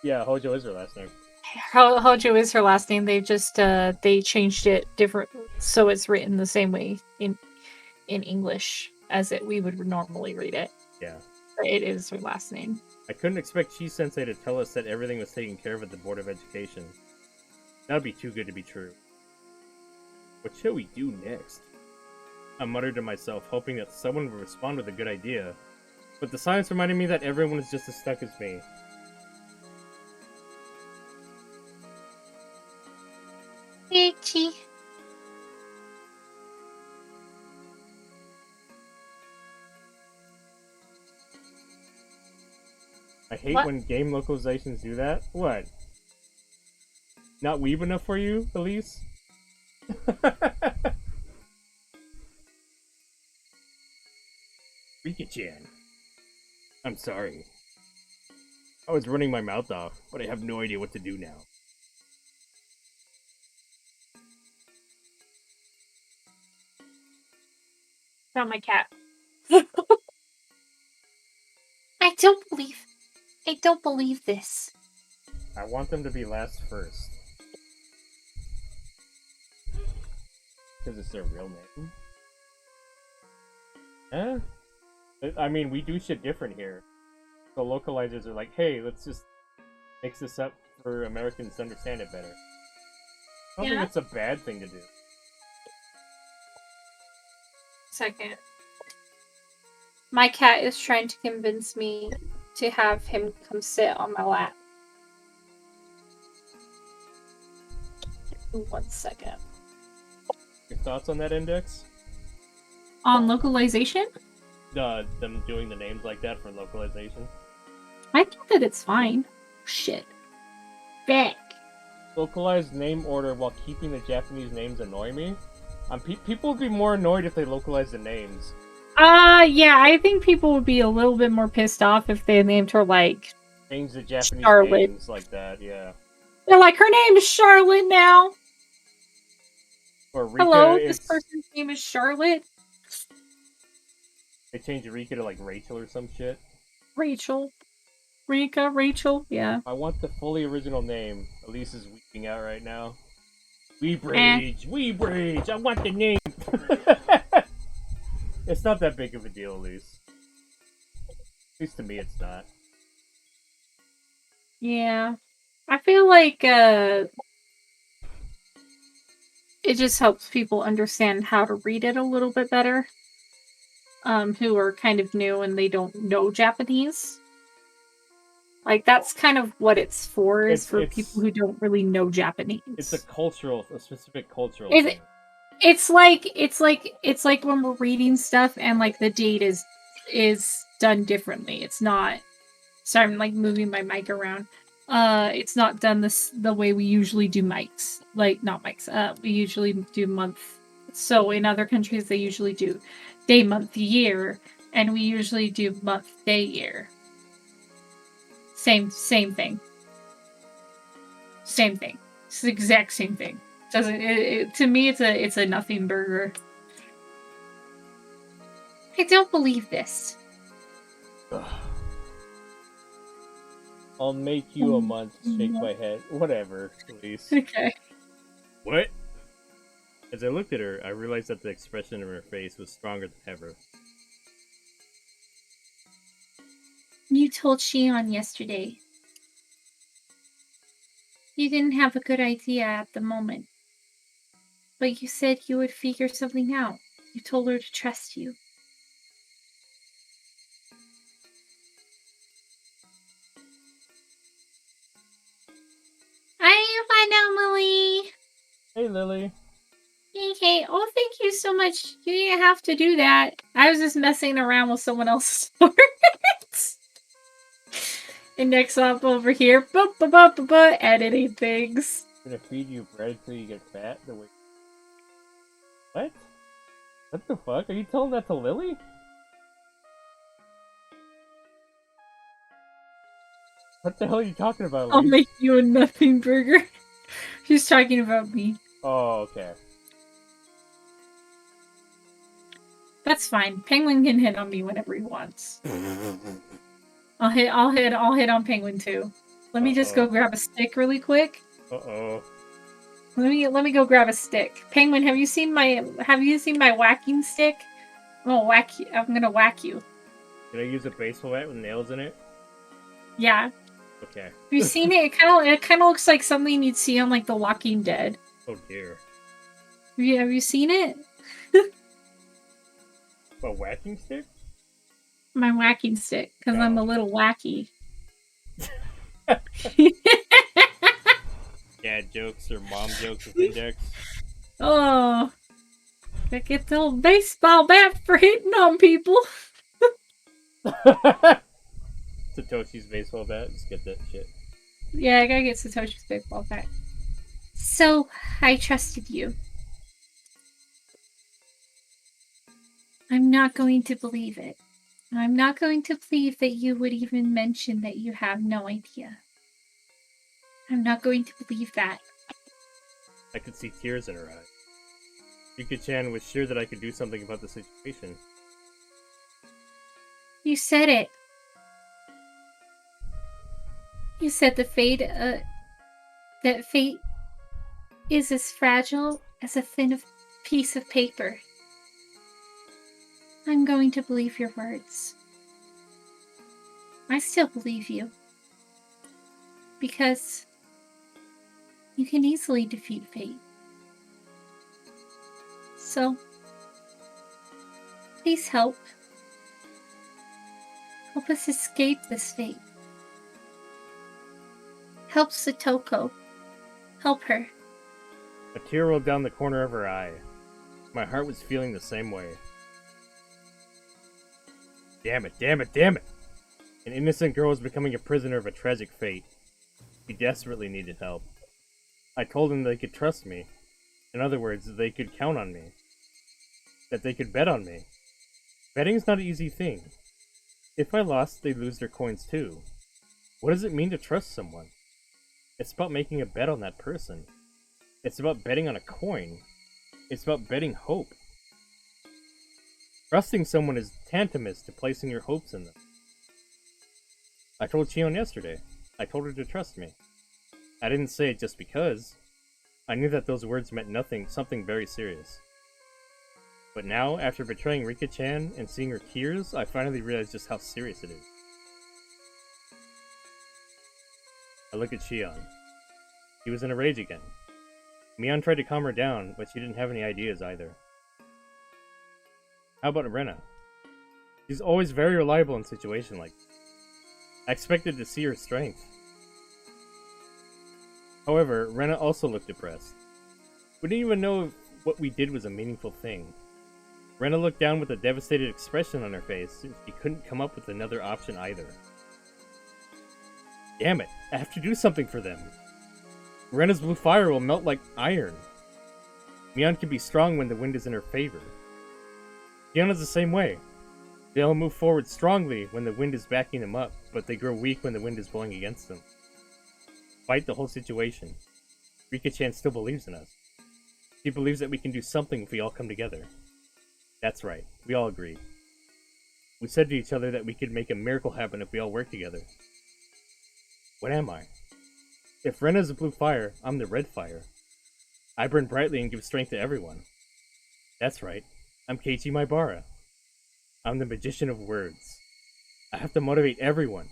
Yeah, Hojo is her last name. Hojo is her last name. They just they changed it different, so it's written the same way in English as we would normally read it. Yeah. But it is her last name. I couldn't expect Chi Sensei to tell us that everything was taken care of at the Board of Education. That would be too good to be true. What shall we do next? I muttered to myself, hoping that someone would respond with a good idea. But the silence reminded me that everyone is just as stuck as me. Chi. I hate What? when game localizations do that. What? Not weeb enough for you, Elise? Rika-chan. I'm sorry. I was running my mouth off, but I have no idea what to do now. Found my cat. I don't believe this. I want them to be last first. Because it's their real name. Eh? I mean, we do shit different here. So localizers are like, hey, let's just mix this up for Americans to understand it better. I don't think it's a bad thing to do. Second. My cat is trying to convince me to have him come sit on my lap. 1 second. Your thoughts on that, Index? On localization? Them doing the names like that for localization? I think that it's fine. Shit. Back. Localized name order while keeping the Japanese names annoy me? People would be more annoyed if they localized the names. Yeah, I think people would be a little bit more pissed off if they named her, like, Change the Japanese Charlotte. names like that, yeah. They're like, her name is Charlotte now! Or Rika, Hello, this person's name is Charlotte? They change Rika to, like, Rachel or some shit. Rachel. Rika, Rachel, yeah. I want the fully original name. Elise is weeping out right now. Weeb rage! Weeb rage! I want the name! It's not that big of a deal, Elise. At least to me, it's not. Yeah. I feel like, it just helps people understand how to read it a little bit better. Who are kind of new and they don't know Japanese. Like, that's kind of what it's for, is for people who don't really know Japanese. It's a specific cultural thing. It's like when we're reading stuff and, like, the date is done differently. It's not... Sorry, I'm, like, moving my mic around. It's not done the way we usually do mics. Like, not mics. We usually do month. So in other countries, they usually do day, month, year, and we usually do month, day, year. Same thing. Same thing. It's the exact same thing. To me, it's a nothing burger. I don't believe this. I'll make you a month. Shake my head. Whatever, please. Okay. What? As I looked at her, I realized that the expression of her face was stronger than ever. You told Shion yesterday. You didn't have a good idea at the moment. But you said you would figure something out. You told her to trust you. Hi, Lily. Hey, Lily. Okay. Oh, thank you so much. You didn't have to do that. I was just messing around with someone else's words. And next up over here, editing things. I'm gonna feed you bread till you get fat. What? What the fuck? Are you telling that to Lily? What the hell are you talking about, I'll Lee? make you a nothing burger. She's talking about me. Oh, okay. That's fine. Penguin can hit on me whenever he wants. I'll hit on Penguin too. Let me just go grab a stick really quick. Uh-oh. Let me go grab a stick. Penguin, have you seen my whacking stick? I'm gonna whack you. Did I use a baseball bat with nails in it? Yeah. Okay. Have you seen it? It kinda looks like something you'd see on like The Walking Dead. Oh dear. Have you seen it? A whacking stick? My whacking stick, because I'm a little wacky. Dad jokes or mom jokes with index. Oh, I get the old baseball bat for hitting on people. Satoshi's baseball bat. Just get that shit. Yeah, I gotta get Satoshi's baseball bat. So, I trusted you. I'm not going to believe it. I'm not going to believe that you would even mention that you have no idea. I'm not going to believe that. I could see tears in her eyes. Rika-chan was sure that I could do something about the situation. You said it. You said that fate is as fragile as a thin piece of paper. I'm going to believe your words. I still believe you. Because you can easily defeat fate. So, please help. Help us escape this fate. Help Satoko. Help her. A tear rolled down the corner of her eye. My heart was feeling the same way. Damn it, damn it, damn it! An innocent girl was becoming a prisoner of a tragic fate. She desperately needed help. I told them they could trust me. In other words, they could count on me. That they could bet on me. Betting's not an easy thing. If I lost, they'd lose their coins too. What does it mean to trust someone? It's about making a bet on that person. It's about betting on a coin. It's about betting hope. Trusting someone is tantamount to placing your hopes in them. I told Chion yesterday. I told her to trust me. I didn't say it just because. I knew that those words meant something very serious. But now, after betraying Rika-chan and seeing her tears, I finally realized just how serious it is. I look at Chion. He was in a rage again. Mion tried to calm her down, but she didn't have any ideas either. How about Rena? She's always very reliable in situations like this. I expected to see her strength. However, Rena also looked depressed. We didn't even know if what we did was a meaningful thing. Rena looked down with a devastated expression on her face, and she couldn't come up with another option either. Damn it, I have to do something for them. Rena's blue fire will melt like iron. Mion can be strong when the wind is in her favor. Fiona's the same way. They all move forward strongly when the wind is backing them up, but they grow weak when the wind is blowing against them. Fight the whole situation. Rika-chan still believes in us. She believes that we can do something if we all come together. That's right, we all agreed. We said to each other that we could make a miracle happen if we all work together. What am I? If Rena's the blue fire, I'm the red fire. I burn brightly and give strength to everyone. That's right, I'm Keiichi Maibara. I'm the magician of words. I have to motivate everyone.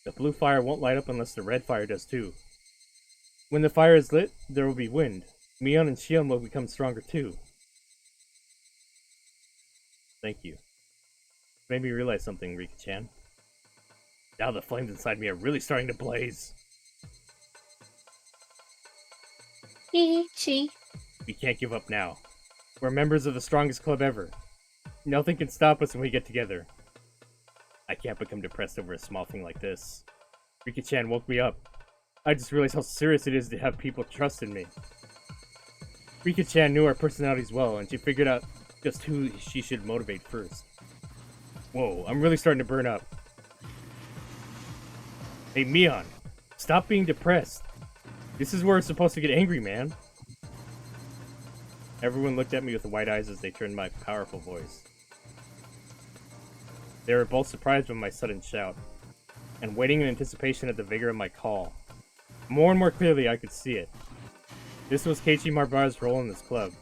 The blue fire won't light up unless the red fire does too. When the fire is lit, there will be wind. Mion and Shion will become stronger too. Thank you. It made me realize something, Rika-chan. Now the flames inside me are really starting to blaze. Keiichi. We can't give up now. We're members of the strongest club ever. Nothing can stop us when we get together. I can't become depressed over a small thing like this. Rika-chan woke me up. I just realized how serious it is to have people trust in me. Rika-chan knew our personalities well, and she figured out just who she should motivate first. Whoa, I'm really starting to burn up. Hey, Mion, stop being depressed. This is where we're supposed to get angry, man. Everyone looked at me with wide eyes as they turned my powerful voice. They were both surprised by my sudden shout, and waiting in anticipation at the vigor of my call. More and more clearly, I could see it. This was Keiichi Marbara's role in this club.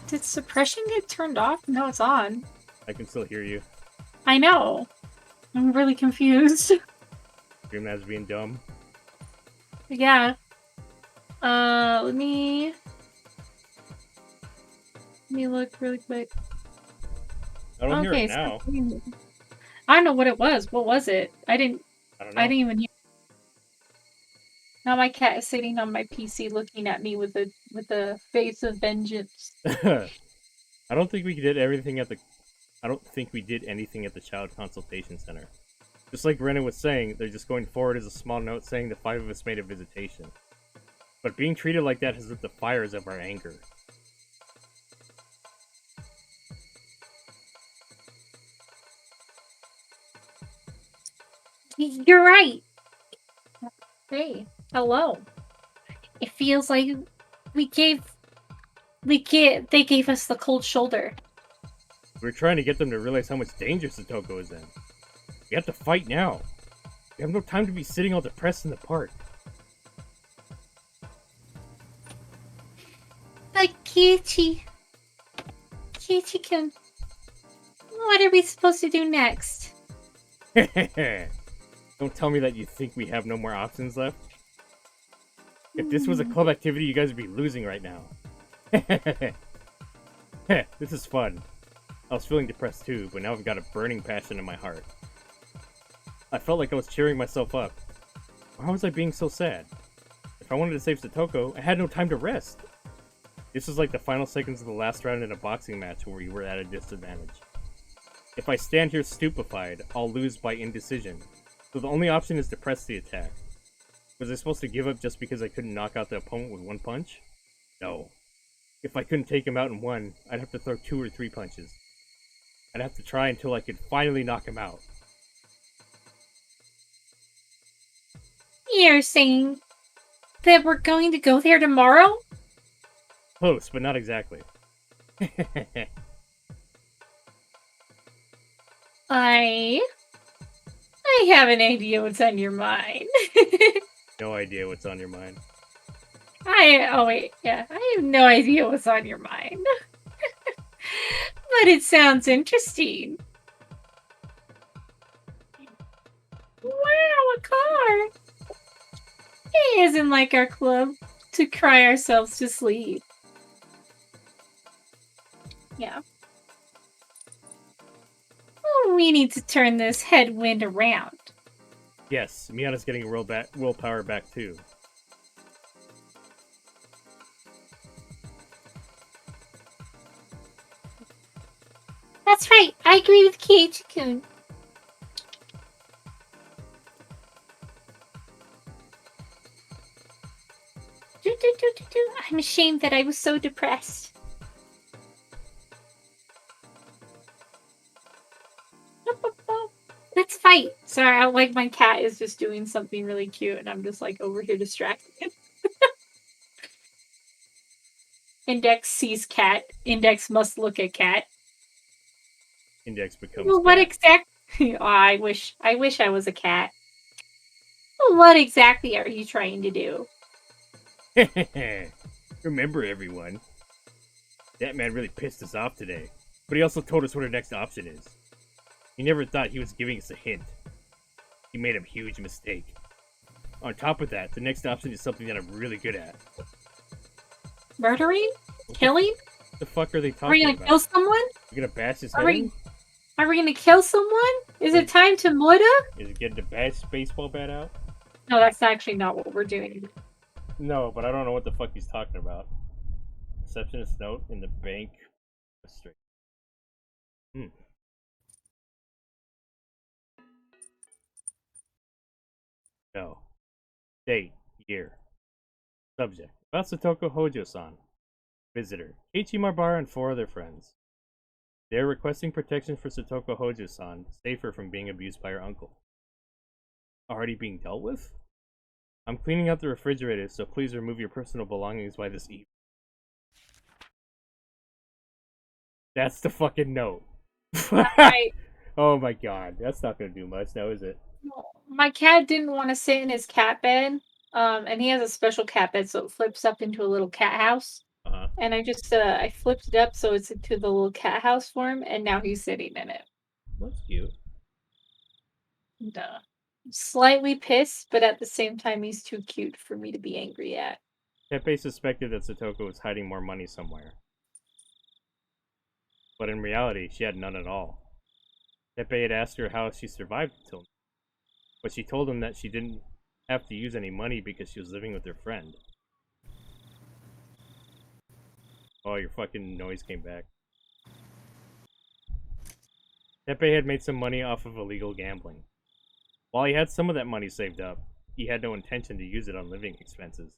Did suppression get turned off? No, it's on. I can still hear you. I know. I'm really confused. Screaming as being dumb. Yeah. Let me look really quick. I don't hear it now. I don't know what it was. What was it? I don't know. I didn't even hear. Now my cat is sitting on my PC looking at me with a face of vengeance. I don't think we did everything at the... I don't think we did anything at the Child Consultation Center. Just like Renan was saying, they're just going forward as a small note saying the 5 of us made a visitation. But being treated like that has lit the fires of our anger. You're right. Hey, hello. It feels like they gave us the cold shoulder. We're trying to get them to realize how much danger Satoko is in. We have to fight now. We have no time to be sitting all depressed in the park. But Keiichi-kun, what are we supposed to do next? Don't tell me that you think we have no more options left. If this was a club activity, you guys would be losing right now. This is fun. I was feeling depressed too, but now I've got a burning passion in my heart. I felt like I was cheering myself up. Why was I being so sad? If I wanted to save Satoko, I had no time to rest. This was like the final seconds of the last round in a boxing match where we were at a disadvantage. If I stand here stupefied, I'll lose by indecision. So the only option is to press the attack. Was I supposed to give up just because I couldn't knock out the opponent with one punch? No. If I couldn't take him out in one, I'd have to throw 2 or 3 punches. I'd have to try until I could finally knock him out. You're saying that we're going to go there tomorrow? Close, but not exactly. I have an idea what's on your mind. No idea what's on your mind. I have no idea what's on your mind. But it sounds interesting. Wow, a car! It isn't like our club to cry ourselves to sleep. Yeah. We need to turn this headwind around. Yes, Miyana's getting willpower back too. That's right, I agree with Keiichi-kun. I'm ashamed that I was so depressed. Let's fight. Sorry, like my cat is just doing something really cute and I'm just like over here distracted. Index sees cat. Index must look at cat. Index becomes Well, what cat. exactly? Oh, I wish I was a cat. Well, what exactly are you trying to do? Remember, everyone. That man really pissed us off today. But he also told us what our next option is. He never thought he was giving us a hint. He made a huge mistake. On top of that, the next option is something that I'm really good at. Murdering? Killing? What the fuck are they talking about? Are we gonna kill someone? You gonna bash his head in? Are we gonna kill someone? Is it time to murder? Is it getting the bash baseball bat out? No, that's actually not what we're doing. No, but I don't know what the fuck he's talking about. Receptionist note in the bank. Straight. No. Date. Year. Subject. About Satoko Hojo-san. Visitor. Keiichi Marbara and 4 other friends. They are requesting protection for Satoko Hojo-san, to save her from being abused by her uncle. already being dealt with? I'm cleaning out the refrigerator, so please remove your personal belongings by this evening. That's the fucking note. I Oh my god, that's not gonna do much now, is it? my cat didn't want to sit in his cat bed. And he has a special cat bed, so it flips up into a little cat house. Uh-huh. And I flipped it up so it's into the little cat house for him, and now he's sitting in it. That's cute. Duh. Slightly pissed, but at the same time, he's too cute for me to be angry at. Teppei suspected that Satoko was hiding more money somewhere. But in reality, she had none at all. Teppei had asked her how she survived until now, but she told him that she didn't have to use any money because she was living with her friend. Oh, your fucking noise came back. Teppei had made some money off of illegal gambling. While he had some of that money saved up, he had no intention to use it on living expenses.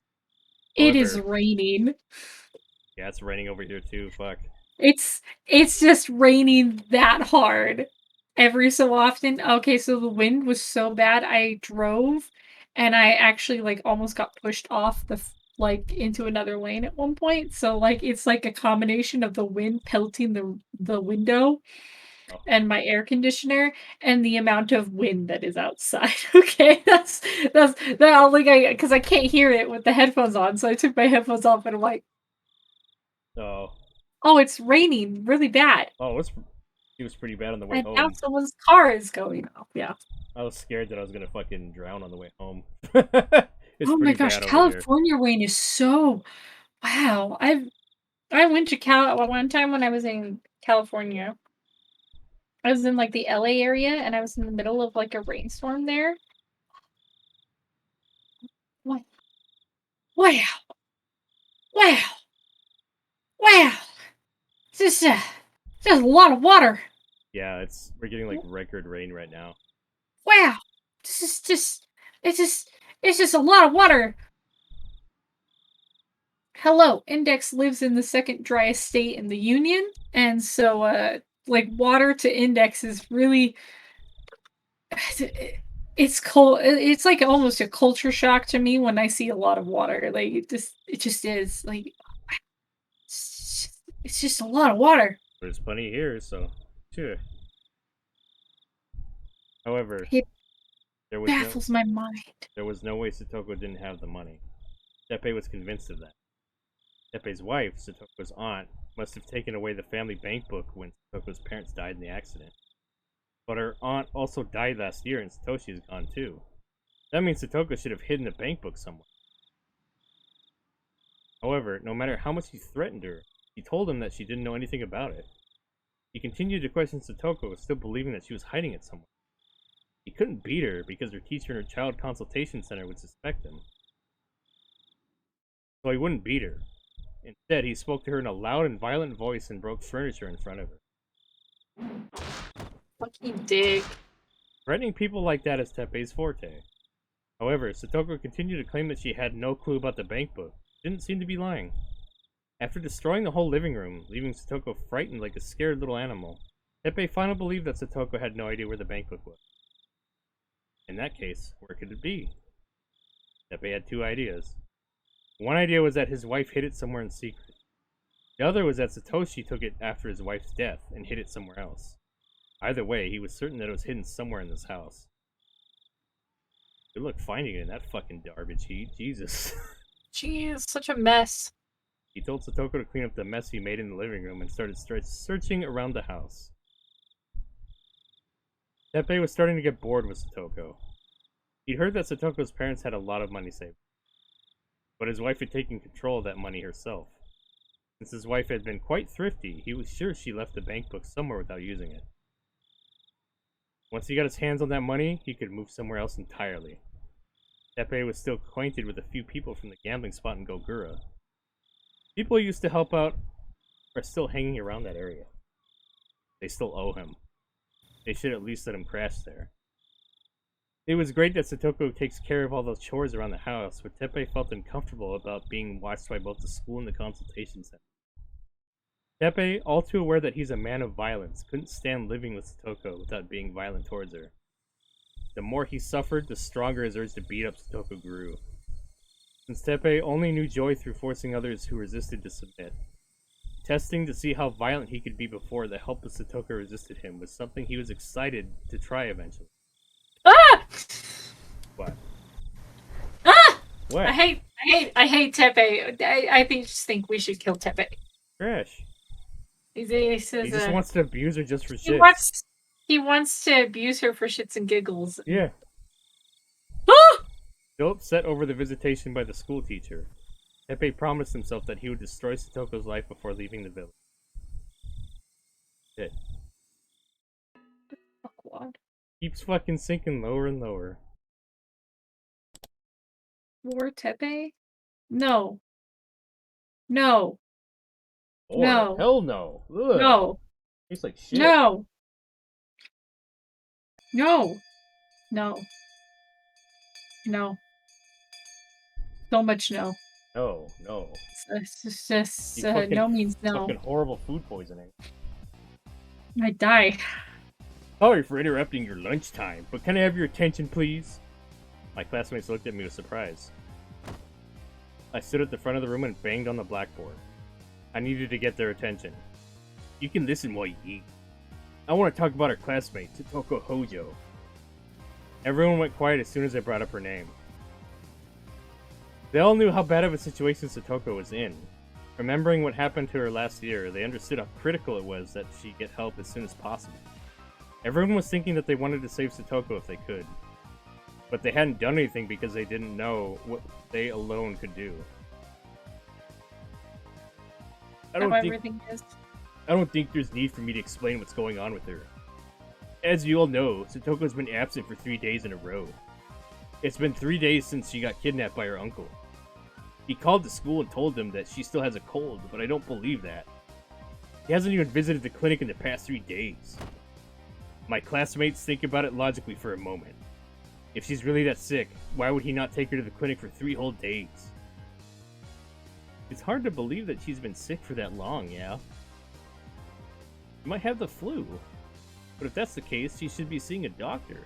It is However, raining. yeah, it's raining over here too, fuck. It's just raining that hard every so often. Okay, so the wind was so bad I drove and I actually like almost got pushed off like into another lane at one point. So like it's like a combination of the wind pelting the window Oh. and my air conditioner and the amount of wind that is outside. Okay, that's that like I because I can't hear it with the headphones on, so I took my headphones off and I'm like, Oh. oh, it's raining really bad. Oh, it was pretty bad on the way And home. now someone's car is going off. Yeah. I was scared that I was gonna fucking drown on the way home. It's Oh my pretty gosh, bad over here. California rain is so wow. I went to one time when I was in California. I was in like the LA area and I was in the middle of like a rainstorm there. What? Wow. Wow. Wow. This is just a lot of water. Yeah, we're getting like record rain right now. Wow. This is just it's just a lot of water. Hello, Index lives in the second driest state in the Union, and so like water to Index is really it's cold. It's like almost a culture shock to me when I see a lot of water. Like it just is like it's just a lot of water. There's plenty here, so sure. However, It there was baffles my mind. there was no way Satoko didn't have the money. Teppei was convinced of that. Teppei's wife, Satoko's aunt, must have taken away the family bank book when Satoko's parents died in the accident. But her aunt also died last year and Satoshi is gone too. That means Satoko should have hidden the bank book somewhere. However, no matter how much he threatened her, he told him that she didn't know anything about it. He continued to question Satoko, still believing that she was hiding it somewhere. He couldn't beat her because her teacher in her child consultation center would suspect him. So he wouldn't beat her. Instead, he spoke to her in a loud and violent voice and broke furniture in front of her. Fucking dick. Threatening people like that is Teppei's forte. However, Satoko continued to claim that she had no clue about the bank book. She didn't seem to be lying. After destroying the whole living room, leaving Satoko frightened like a scared little animal, Teppei finally believed that Satoko had no idea where the bank book was. In that case, where could it be? Teppei had two ideas. One idea was that his wife hid it somewhere in secret. The other was that Satoshi took it after his wife's death and hid it somewhere else. Either way, he was certain that it was hidden somewhere in this house. Good luck finding it in that fucking garbage heap, Jesus. Jeez, such a mess. He told Satoko to clean up the mess he made in the living room and started searching around the house. Teppei was starting to get bored with Satoko. He'd heard that Satoko's parents had a lot of money saved, but his wife had taken control of that money herself. Since his wife had been quite thrifty, he was sure she left the bank book somewhere without using it. Once he got his hands on that money, he could move somewhere else entirely. Teppei was still acquainted with a few people from the gambling spot in Gogura. People who used to help out are still hanging around that area. They still owe him. They should at least let him crash there. It was great that Satoko takes care of all those chores around the house, but Teppei felt uncomfortable about being watched by both the school and the consultation center. Teppei, all too aware that he's a man of violence, couldn't stand living with Satoko without being violent towards her. The more he suffered, the stronger his urge to beat up Satoko grew. Since Teppei only knew joy through forcing others who resisted to submit, testing to see how violent he could be before the helpless Satoko resisted him was something he was excited to try eventually. Ah! What? Ah! What? I hate Teppei. I just think we should kill Teppei. Trash. He Just wants to abuse her just for he shits. he wants to abuse her for shits and giggles. Yeah. Ah! Still upset over the visitation by the school teacher, Teppei promised himself that he would destroy Satoko's life before leaving the village. Shit. Fuck what? Keeps fucking sinking lower and lower. War Teppei? No. No. Or, No. hell no. Ugh. No. Tastes like shit. No. No. No. No. So much no. No, no. It's just You fucking- no means no. Fucking horrible food poisoning. I die. Sorry for interrupting your lunchtime, but can I have your attention, please? My classmates looked at me with surprise. I stood at the front of the room and banged on the blackboard. I needed to get their attention. You can listen while you eat. I want to talk about our classmate, Satoko Hojo. Everyone went quiet as soon as I brought up her name. They all knew how bad of a situation Satoko was in. Remembering what happened to her last year, they understood how critical it was that she get help as soon as possible. Everyone was thinking that they wanted to save Satoko if they could. But they hadn't done anything because they didn't know what they alone could do. I don't think there's need for me to explain what's going on with her. As you all know, Satoko's been absent for 3 days in a row. It's been 3 days since she got kidnapped by her uncle. He called the school and told them that she still has a cold, but I don't believe that. He hasn't even visited the clinic in the past 3 days. My classmates think about it logically for a moment. If she's really that sick, why would he not take her to the clinic for 3 whole days? It's hard to believe that she's been sick for that long, yeah? She might have the flu. But if that's the case, she should be seeing a doctor.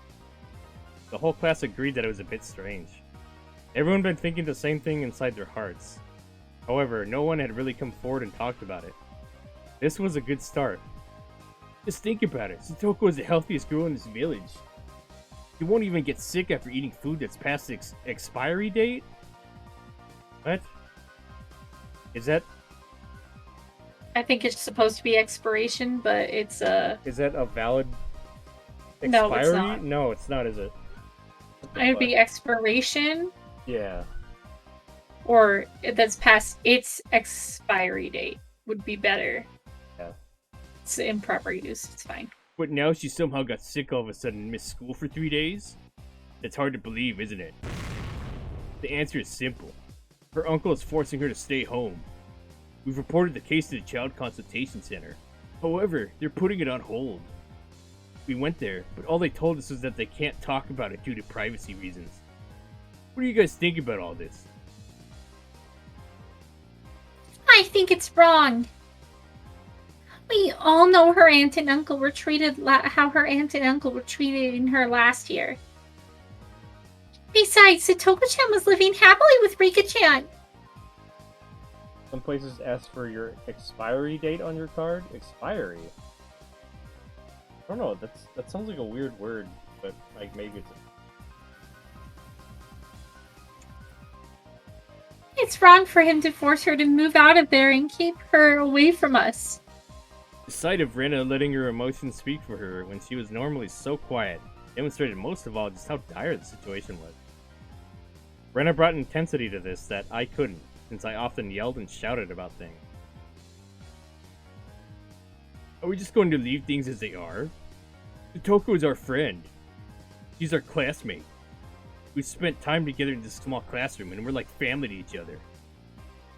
The whole class agreed that it was a bit strange. Everyone had been thinking the same thing inside their hearts. However, no one had really come forward and talked about it. This was a good start. Just think about it, Satoko is the healthiest girl in this village. She won't even get sick after eating food that's past the expiry date? What? Is that... I think it's supposed to be expiration, but it's Is that a valid expiry? No, it's not. No, it's not, is it? It'd be expiration, Yeah. or that's past its expiry date would be better. Yeah. It's improper use. It's fine. But now she somehow got sick all of a sudden and missed school for 3 days? It's hard to believe, isn't it? The answer is simple. Her uncle is forcing her to stay home. We've reported the case to the Child Consultation Center. However, they're putting it on hold. We went there, but all they told us was that they can't talk about it due to privacy reasons. What do you guys think about all this? I think it's wrong. We all know her aunt and uncle were treated how her aunt and uncle were treated in her last year. Besides, Satoko-chan was living happily with Rika-chan. Some places ask for your expiry date on your card. Expiry? I don't know, that sounds like a weird word, but like maybe it's... It's wrong for him to force her to move out of there and keep her away from us. The sight of Rena letting her emotions speak for her when she was normally so quiet demonstrated most of all just how dire the situation was. Rena brought intensity to this that I couldn't, since I often yelled and shouted about things. Are we just going to leave things as they are? Satoko is our friend. She's our classmate. We spent time together in this small classroom and we're like family to each other.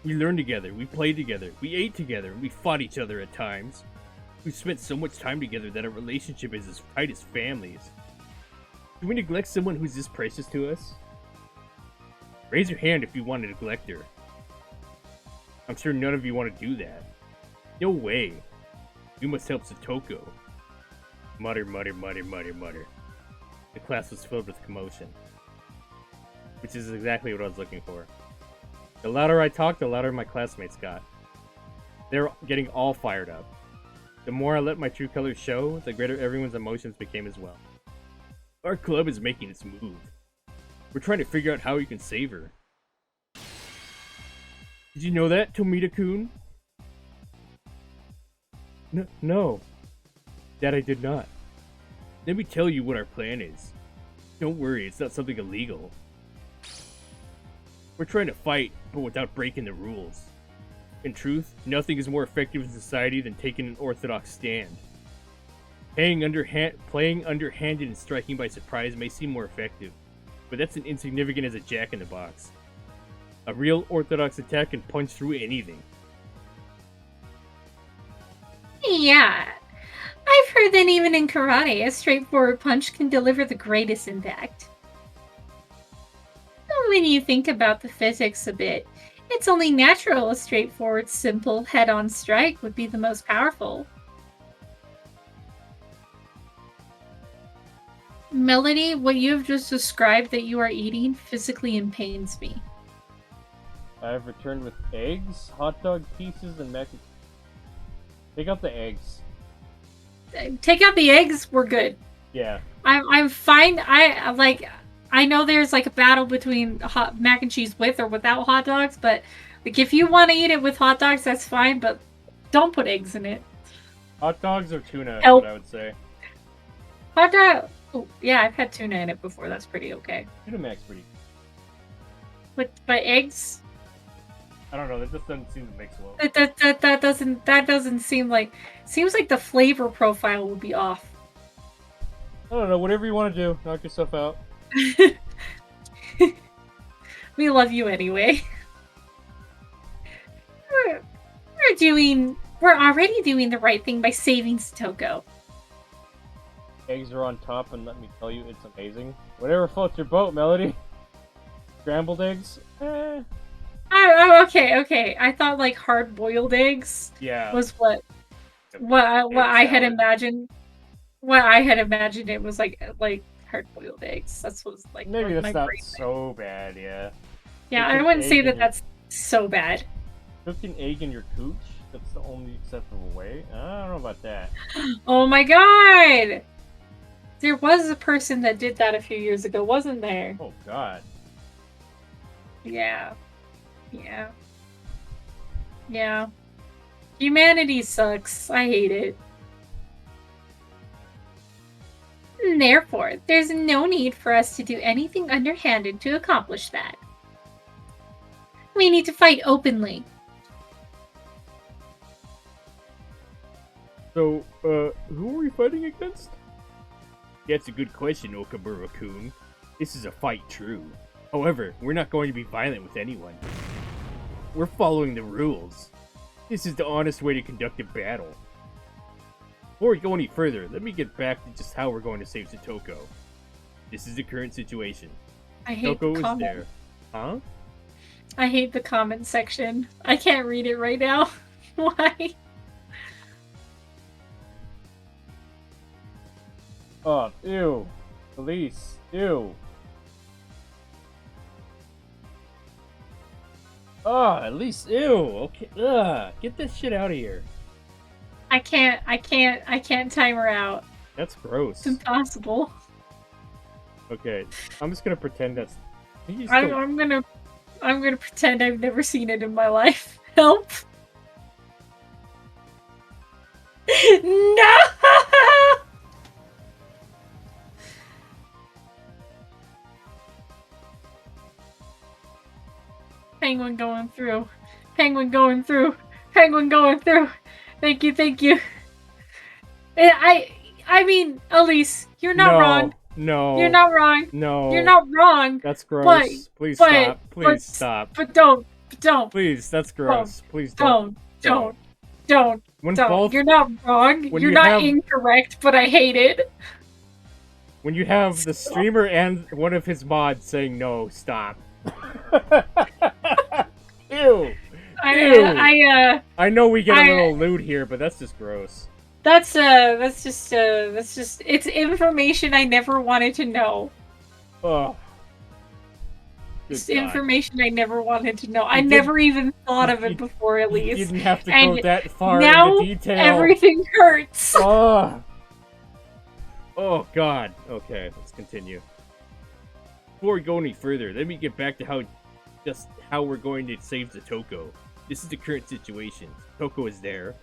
We learned together, we played together, we ate together, and we fought each other at times. We've spent so much time together that our relationship is as tight as families. Do we neglect someone who's this precious to us? Raise your hand if you want to neglect her. I'm sure none of you want to do that. No way. We must help Satoko. Mutter, mutter, mutter, mutter, mutter. The class was filled with commotion. Which is exactly what I was looking for. The louder I talked, the louder my classmates got. They were getting all fired up. The more I let my true colors show, the greater everyone's emotions became as well. Our club is making its move. We're trying to figure out how we can save her. Did you know that, Tomita-kun? No. That I did not. Let me tell you what our plan is. Don't worry, it's not something illegal. We're trying to fight, but without breaking the rules. In truth, nothing is more effective in society than taking an orthodox stand. Playing underhanded and striking by surprise may seem more effective, but that's as insignificant as a jack-in-the-box. A real orthodox attack can punch through anything. Yeah. I've heard that even in karate, a straightforward punch can deliver the greatest impact. When you think about the physics a bit, it's only natural a straightforward, simple, head-on strike would be the most powerful. Melody, what you have just described that you are eating physically pains me. I have returned with eggs, hot dog pieces, and mac and cheese. Take out the eggs. Take out the eggs, we're good. Yeah. I'm fine. I know there's like a battle between hot mac and cheese with or without hot dogs, but like if you want to eat it with hot dogs, that's fine, but don't put eggs in it. Hot dogs or tuna, Help. what I would say. Hot dog. Oh, yeah, I've had tuna in it before. That's pretty okay. Tuna mac's pretty. But eggs. I don't know. That just doesn't seem to mix well. That doesn't seem like. Seems like the flavor profile would be off. I don't know. Whatever you want to do, knock yourself out. We love you anyway. We're already doing the right thing by saving Satoko. Eggs are on top, and let me tell you, it's amazing. Whatever floats your boat, Melody. Scrambled eggs? Eh. Oh, okay. I thought like hard-boiled eggs. Yeah. Was what I had imagined. What I had imagined it was like hard-boiled eggs. That's what was like. Maybe that's my not brain so bad, yeah. Yeah, Cook I an wouldn't say egg that in your- that's so bad. Cook an egg in your cooch? That's the only acceptable way? I don't know about that. Oh my god! There was a person that did that a few years ago, wasn't there? Oh god. Yeah. Humanity sucks. I hate it. Therefore, there's no need for us to do anything underhanded to accomplish that. We need to fight openly. So, who are we fighting against? That's a good question, Okamura-kun. This is a fight, true. However, we're not going to be violent with anyone. We're following the rules. This is the honest way to conduct a battle. Before we go any further, let me get back to just how we're going to save Satoko. This is the current situation. I hate the Satoko is comment. there. Huh? I hate the comment section. I can't read it right now. Why? Oh, ew. Police. Ew. Oh, at least, ew. Okay. Ugh. Get this shit out of here. I can't time her out. That's gross. It's impossible. Okay, I'm just gonna pretend that's. I'm gonna pretend I've never seen it in my life. Help! No! Penguin going through. Penguin going through. Penguin going through. Thank you. I mean, Elise, you're not wrong. No. You're not wrong. No. You're not wrong. That's gross. Please stop. Please stop. But don't. Please, that's gross. Please Don't. When Don't. both, You're not wrong. when You're you not have- incorrect, but I hate it. when you have the streamer and one of his mods saying no, stop. Ew. Ew. I I know we get a little lewd here, but that's just gross. That's just it's information I never wanted to know. Oh. It's information I never wanted to know. I never even thought of it before, at least. You didn't have to and go that far now into detail. Everything hurts. Oh. Oh God. Okay, let's continue. Before we go any further, let me get back to how we're going to save Zatoko. This is the current situation. Zatoko is there.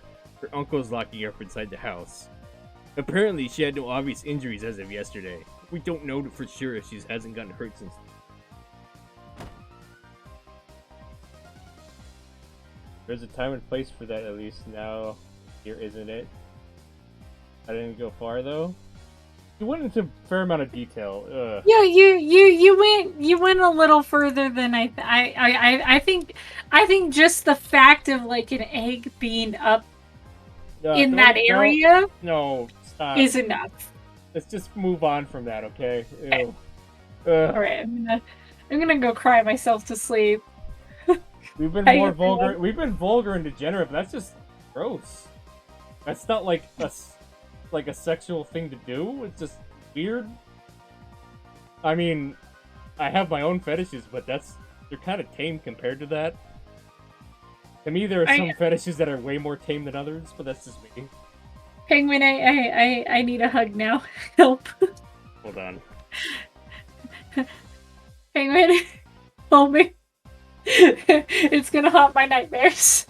Her uncle is locking her up inside the house. Apparently, she had no obvious injuries as of yesterday. We don't know for sure if she hasn't gotten hurt since. There's a time and place for that, at least now. Here, isn't it? I didn't go far though. You went into a fair amount of detail. Ugh. Yeah, you went a little further than I think. I think just the fact of like an egg being up in that area no, stop. is enough. Let's just move on from that, okay? Ew. All right, I'm gonna go cry myself to sleep. We've been more vulgar. We've been vulgar and degenerate, but that's just gross. That's not like a sexual thing to do. It's just weird. I mean, I have my own fetishes, but they're kind of tame compared to that. To me, there are some fetishes that are way more tame than others, but that's just me. Penguin, I need a hug now. Help. Hold on. Penguin, hold me. It's gonna haunt my nightmares.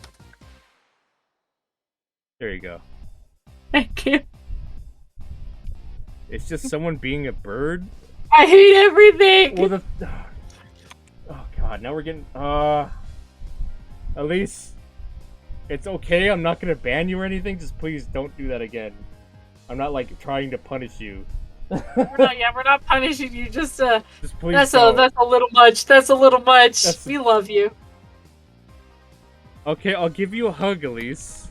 There you go. Thank you. It's just someone being a bird. I hate everything. Well, oh God, now we're getting. Elise, it's okay. I'm not gonna ban you or anything. Just please don't do that again. I'm not like trying to punish you. We're not punishing you. Just please that's a little much. That's a little much. We love you. Okay, I'll give you a hug, Elise.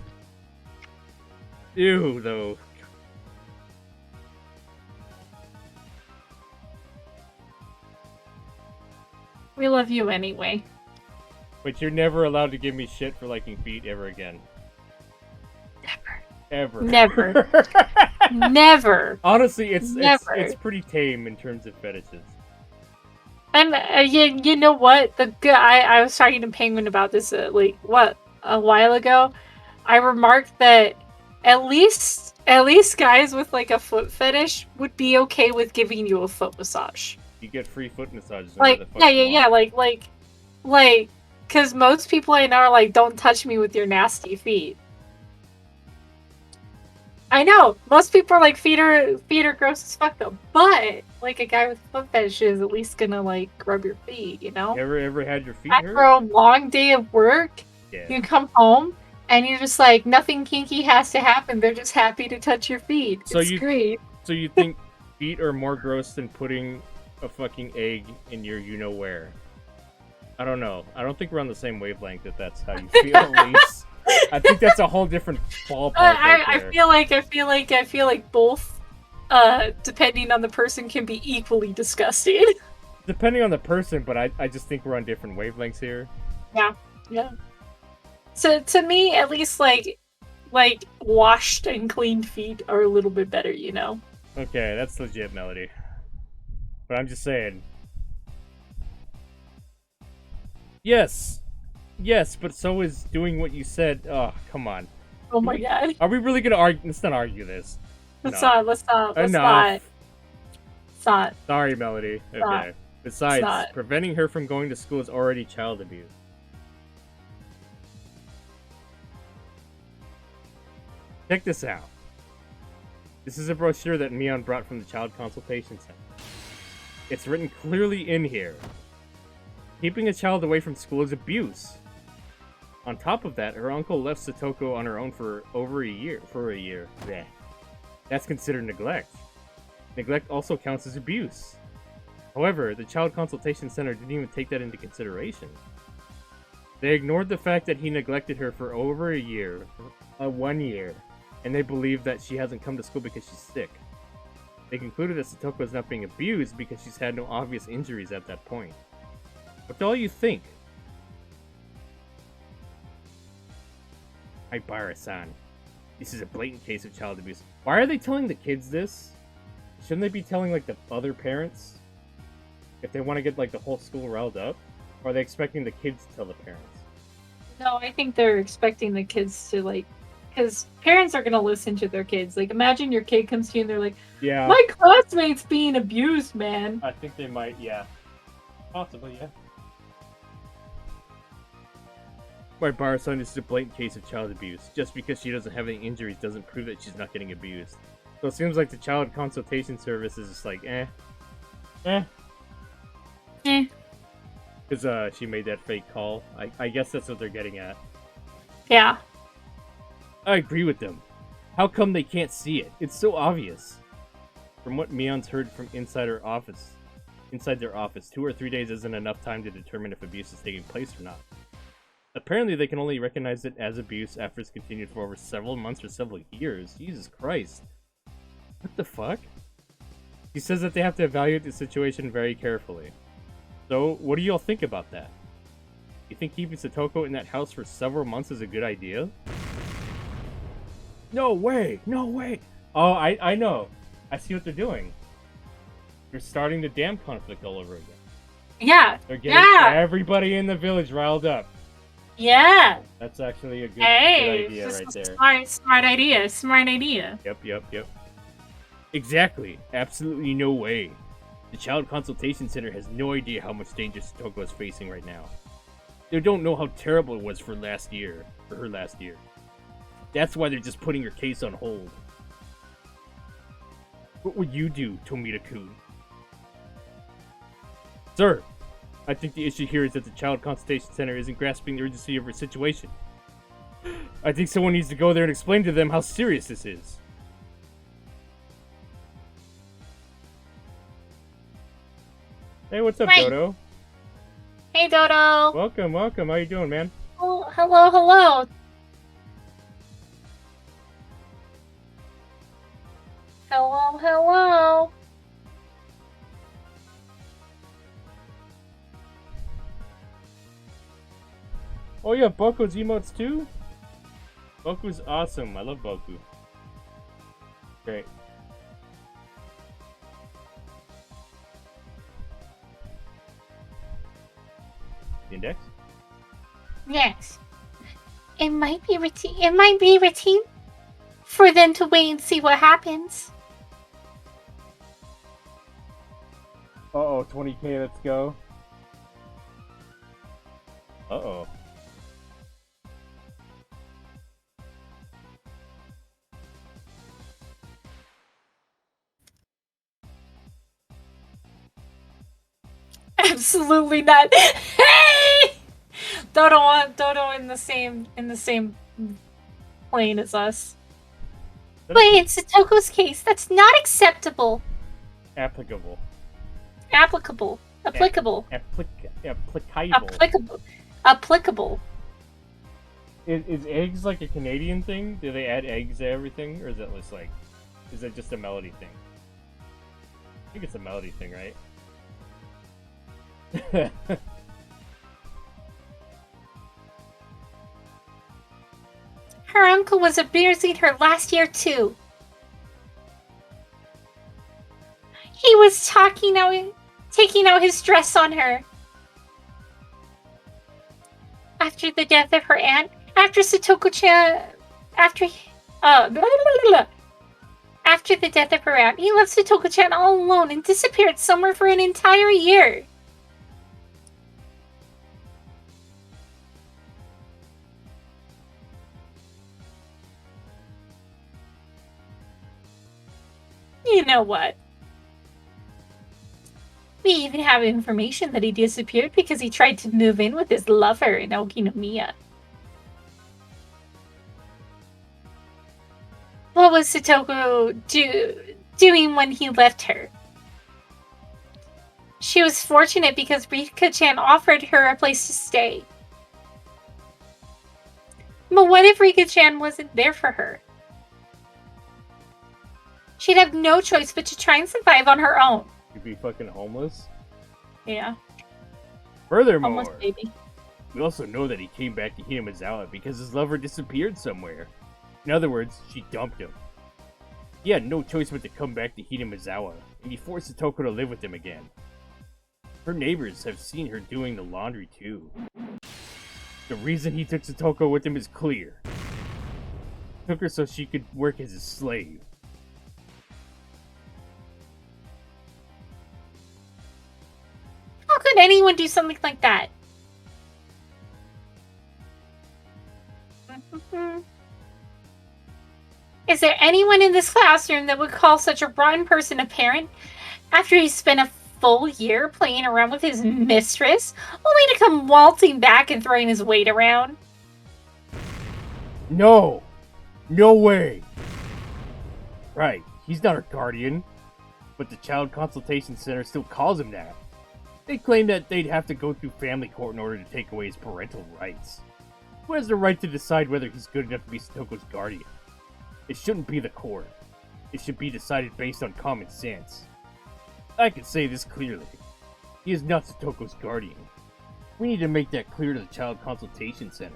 Ew, though. We love you anyway. But you're never allowed to give me shit for liking feet ever again. Ever. Never. Never. Honestly, it's pretty tame in terms of fetishes. And you know what? I was talking to Penguin about this a while ago. I remarked that at least guys with like a foot fetish would be okay with giving you a foot massage. You get free foot massages. Because most people I know are like, don't touch me with your nasty feet. I know most people are like, feet are gross as fuck though, but like a guy with foot fetish is at least gonna like rub your feet, you know. You ever had your feet After hurt? a long day of work, you come home and you're just like, nothing kinky has to happen. They're just happy to touch your feet. It's great. So you think feet are more gross than putting a fucking egg in your you-know-where? I don't know. I don't think we're on the same wavelength if that's how you feel, at least. I think that's a whole different ballpark. I feel like both, depending on the person, can be equally disgusting. Depending on the person, but I just think we're on different wavelengths here. Yeah. So to me, at least like washed and cleaned feet are a little bit better, you know. Okay, that's legit, Melody. But I'm just saying. Yes, but so is doing what you said. Oh, come on. Oh my God. Are we really gonna argue? Let's not argue this. Let's not. Sorry, Melody. Okay. Besides, preventing her from going to school is already child abuse. Check this out. This is a brochure that Mion brought from the Child Consultation Center. It's written clearly in here. Keeping a child away from school is abuse. On top of that, her uncle left Satoko on her own for over a year. Blech. That's considered neglect. Neglect also counts as abuse. However, the Child Consultation Center didn't even take that into consideration. They ignored the fact that he neglected her for over a year, 1 year, and they believe that she hasn't come to school because she's sick. They concluded that Satoko is not being abused because she's had no obvious injuries at that point. What do all you think? Hi, Bara-san. This is a blatant case of child abuse. Why are they telling the kids this? Shouldn't they be telling, like, the other parents? If they want to get, like, the whole school riled up? Or are they expecting the kids to tell the parents? No, I think they're expecting the kids to, like... Because parents are going to listen to their kids. Like, imagine your kid comes to you and they're like, Yeah. my classmate's being abused, man. I think they might, yeah. Possibly, yeah. My bar son, this is a blatant case of child abuse. Just because she doesn't have any injuries doesn't prove that she's not getting abused. So it seems like the child consultation service is just like, eh. Because she made that fake call. I guess that's what they're getting at. Yeah. I agree with them. How come they can't see it? It's so obvious. From what Mion's heard from inside their office, 2 or 3 days isn't enough time to determine if abuse is taking place or not. Apparently, they can only recognize it as abuse after it's continued for over several months or several years. Jesus Christ. What the fuck? He says that they have to evaluate the situation very carefully. So, what do y'all think about that? You think keeping Satoko in that house for several months is a good idea? No way! No way! Oh, I know. I see what they're doing. They're starting the dam conflict all over again. Yeah. They're getting everybody in the village riled up. Yeah. That's actually a good idea right there. Smart idea. Smart idea. Yep. Exactly. Absolutely no way. The Child Consultation Center has no idea how much danger Satoko is facing right now. They don't know how terrible it was for her last year. That's why they're just putting her case on hold. What would you do, Tomita-kun? Sir, I think the issue here is that the Child Consultation Center isn't grasping the urgency of her situation. I think someone needs to go there and explain to them how serious this is. Hey, what's up, Right. Dodo? Hey, Dodo. Welcome. How you doing, man? Oh, hello. Hello. Oh yeah, Boku's emotes too? Boku's awesome. I love Boku. Great. The index? Yes. It might be routine for them to wait and see what happens. Uh-oh, 20k, let's go. Uh-oh. Absolutely not. Hey! Dodo in the same plane as us. But in Satoko's case, that's not acceptable. Applicable. Applicable. Applicable. Is eggs like a Canadian thing? Do they add eggs to everything? Or is it just like... Is it just a melody thing? I think it's a melody thing, right? Her uncle was abusing her last year too. He was taking out his stress on her. After the death of her aunt, after the death of her aunt, he left Satoko-chan all alone and disappeared somewhere for an entire year. You know what? We even have information that he disappeared because he tried to move in with his lover in Okinomiya. What was Satoko doing when he left her? She was fortunate because Rika-chan offered her a place to stay. But what if Rika-chan wasn't there for her? She'd have no choice but to try and survive on her own. You'd be fucking homeless? Yeah. Furthermore, Homeless baby. we also know that he came back to Hinamizawa because his lover disappeared somewhere. In other words, she dumped him. He had no choice but to come back to Hinamizawa, and he forced Satoko to live with him again. Her neighbors have seen her doing the laundry too. The reason he took Satoko with him is clear. He took her so she could work as his slave. How could anyone do something like that? Is there anyone in this classroom that would call such a rotten person a parent after he spent a full year playing around with his mistress, only to come waltzing back and throwing his weight around? No! No way! Right, he's not her guardian, but the Child Consultation Center still calls him that. They claim that they'd have to go through family court in order to take away his parental rights. Who has the right to decide whether he's good enough to be Satoko's guardian? It shouldn't be the court. It should be decided based on common sense. I can say this clearly. He is not Satoko's guardian. We need to make that clear to the Child Consultation Center.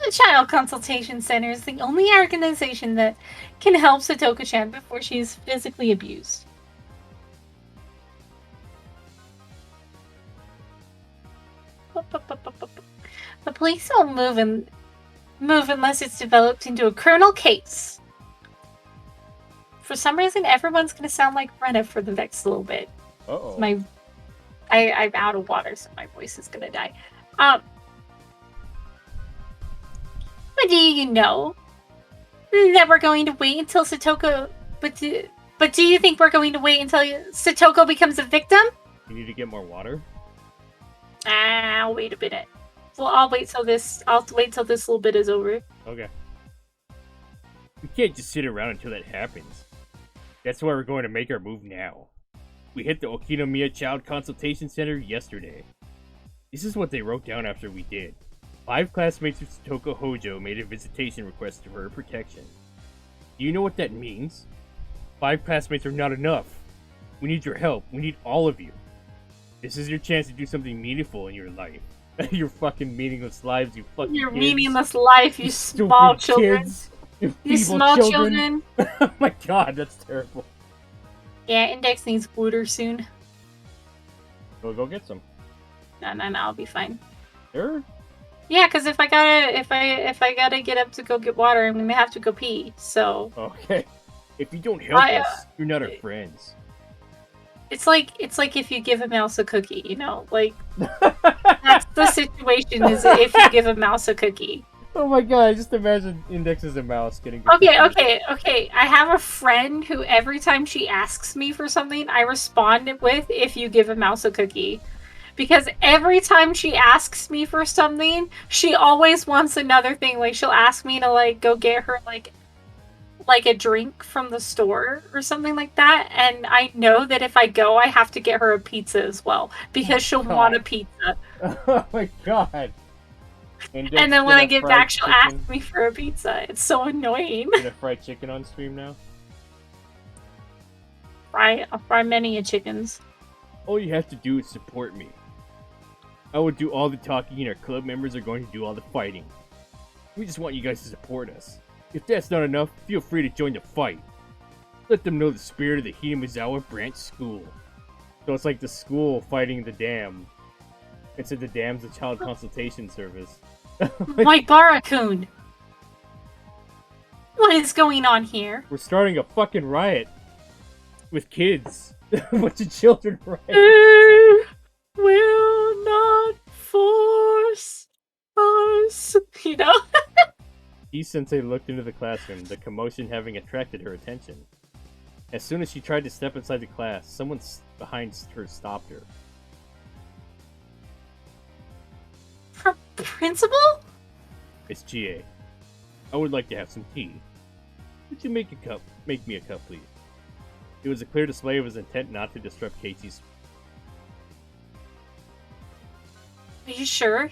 The Child Consultation Center is the only organization that can help Satoko-chan before she is physically abused. The police won't move unless it's developed into a criminal case. For some reason, everyone's going to sound like Brenna for the next little bit. Uh-oh. I'm out of water, so my voice is going to die. But do you know that we're going to wait until Satoko... But do you think we're going to wait until Satoko becomes a victim? You need to get more water? Wait a minute. Well, I'll wait till this little bit is over. Okay. We can't just sit around until that happens. That's why we're going to make our move now. We hit the Okinomiya Child Consultation Center yesterday. This is what they wrote down after we did. 5 classmates of Satoko Hojo made a visitation request for her protection. Do you know what that means? 5 classmates are not enough. We need your help. We need all of you. This is your chance to do something meaningful in your life. Your fucking meaningless lives, you fucking Your kids. meaningless life, you small children. Kids, You small children. Oh my god, that's terrible. Yeah, Index needs water soon. We'll go get some. No, I'll be fine. Sure? Yeah, because if I gotta get up to go get water, I'm gonna have to go pee. So Okay. If you don't help us, you're not our friends. it's like if you give a mouse a cookie, you know, like that's the situation. Is if you give a mouse a cookie. Oh my god! Just imagine Index as a mouse getting. Okay. I have a friend who every time she asks me for something, I respond with "if you give a mouse a cookie." Because every time she asks me for something, she always wants another thing. Like, she'll ask me to, like, go get her, like a drink from the store or something like that. And I know that if I go, I have to get her a pizza as well. Because she'll want a pizza. Oh my god. And then when I get back, she'll ask me for a pizza. It's so annoying. Get a fried chicken on stream now? I'll fry many a chickens. All you have to do is support me. I will do all the talking and our club members are going to do all the fighting. We just want you guys to support us. If that's not enough, feel free to join the fight. Let them know the spirit of the Hinamizawa Branch School. So it's like the school fighting the dam. Instead the dam's the Child Consultation Service. My Barakun! What is going on here? We're starting a fucking riot. With kids. A bunch of children rioting. Will not force us. You know? E-sensei looked into the classroom, the commotion having attracted her attention. As soon as she tried to step inside the class, someone behind her stopped her. Her principal? It's GA. I would like to have some tea. Would you make me a cup, please? It was a clear display of his intent not to disrupt Casey's. Are you sure?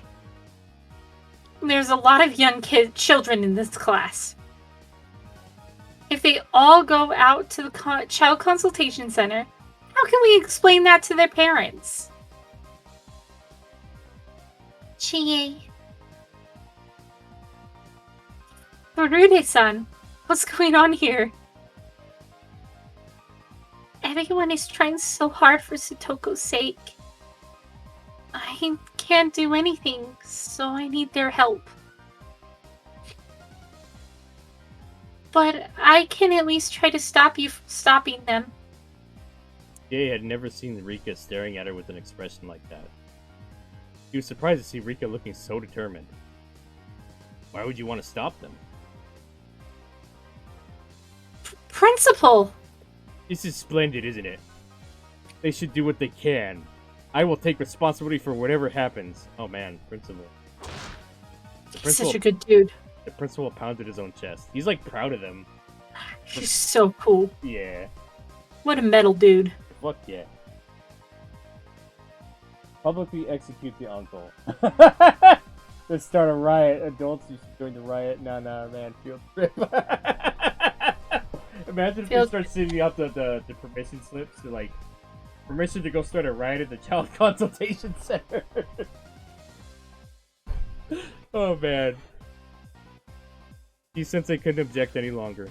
There's a lot of young children in this class. If they all go out to the child consultation center, how can we explain that to their parents? Chie. Furude-san, what's going on here? Everyone is trying so hard for Sutoko's sake. I can't do anything, so I need their help. But I can at least try to stop you from stopping them. Jay had never seen Rika staring at her with an expression like that. He was surprised to see Rika looking so determined. Why would you want to stop them? Principal! This is splendid, isn't it? They should do what they can. I will take responsibility for whatever happens. Oh man, Principal. He's such a good dude. The principal pounded his own chest. He's like proud of them. He's so cool. Yeah. What a metal dude. Fuck yeah. Publicly execute the uncle. Let's start a riot. Adults, you should join the riot. Nah, man. Field trip. Imagine if they start sending out the permission slips to like permission to go start a riot at the child consultation center. Oh man. He sensei couldn't object any longer.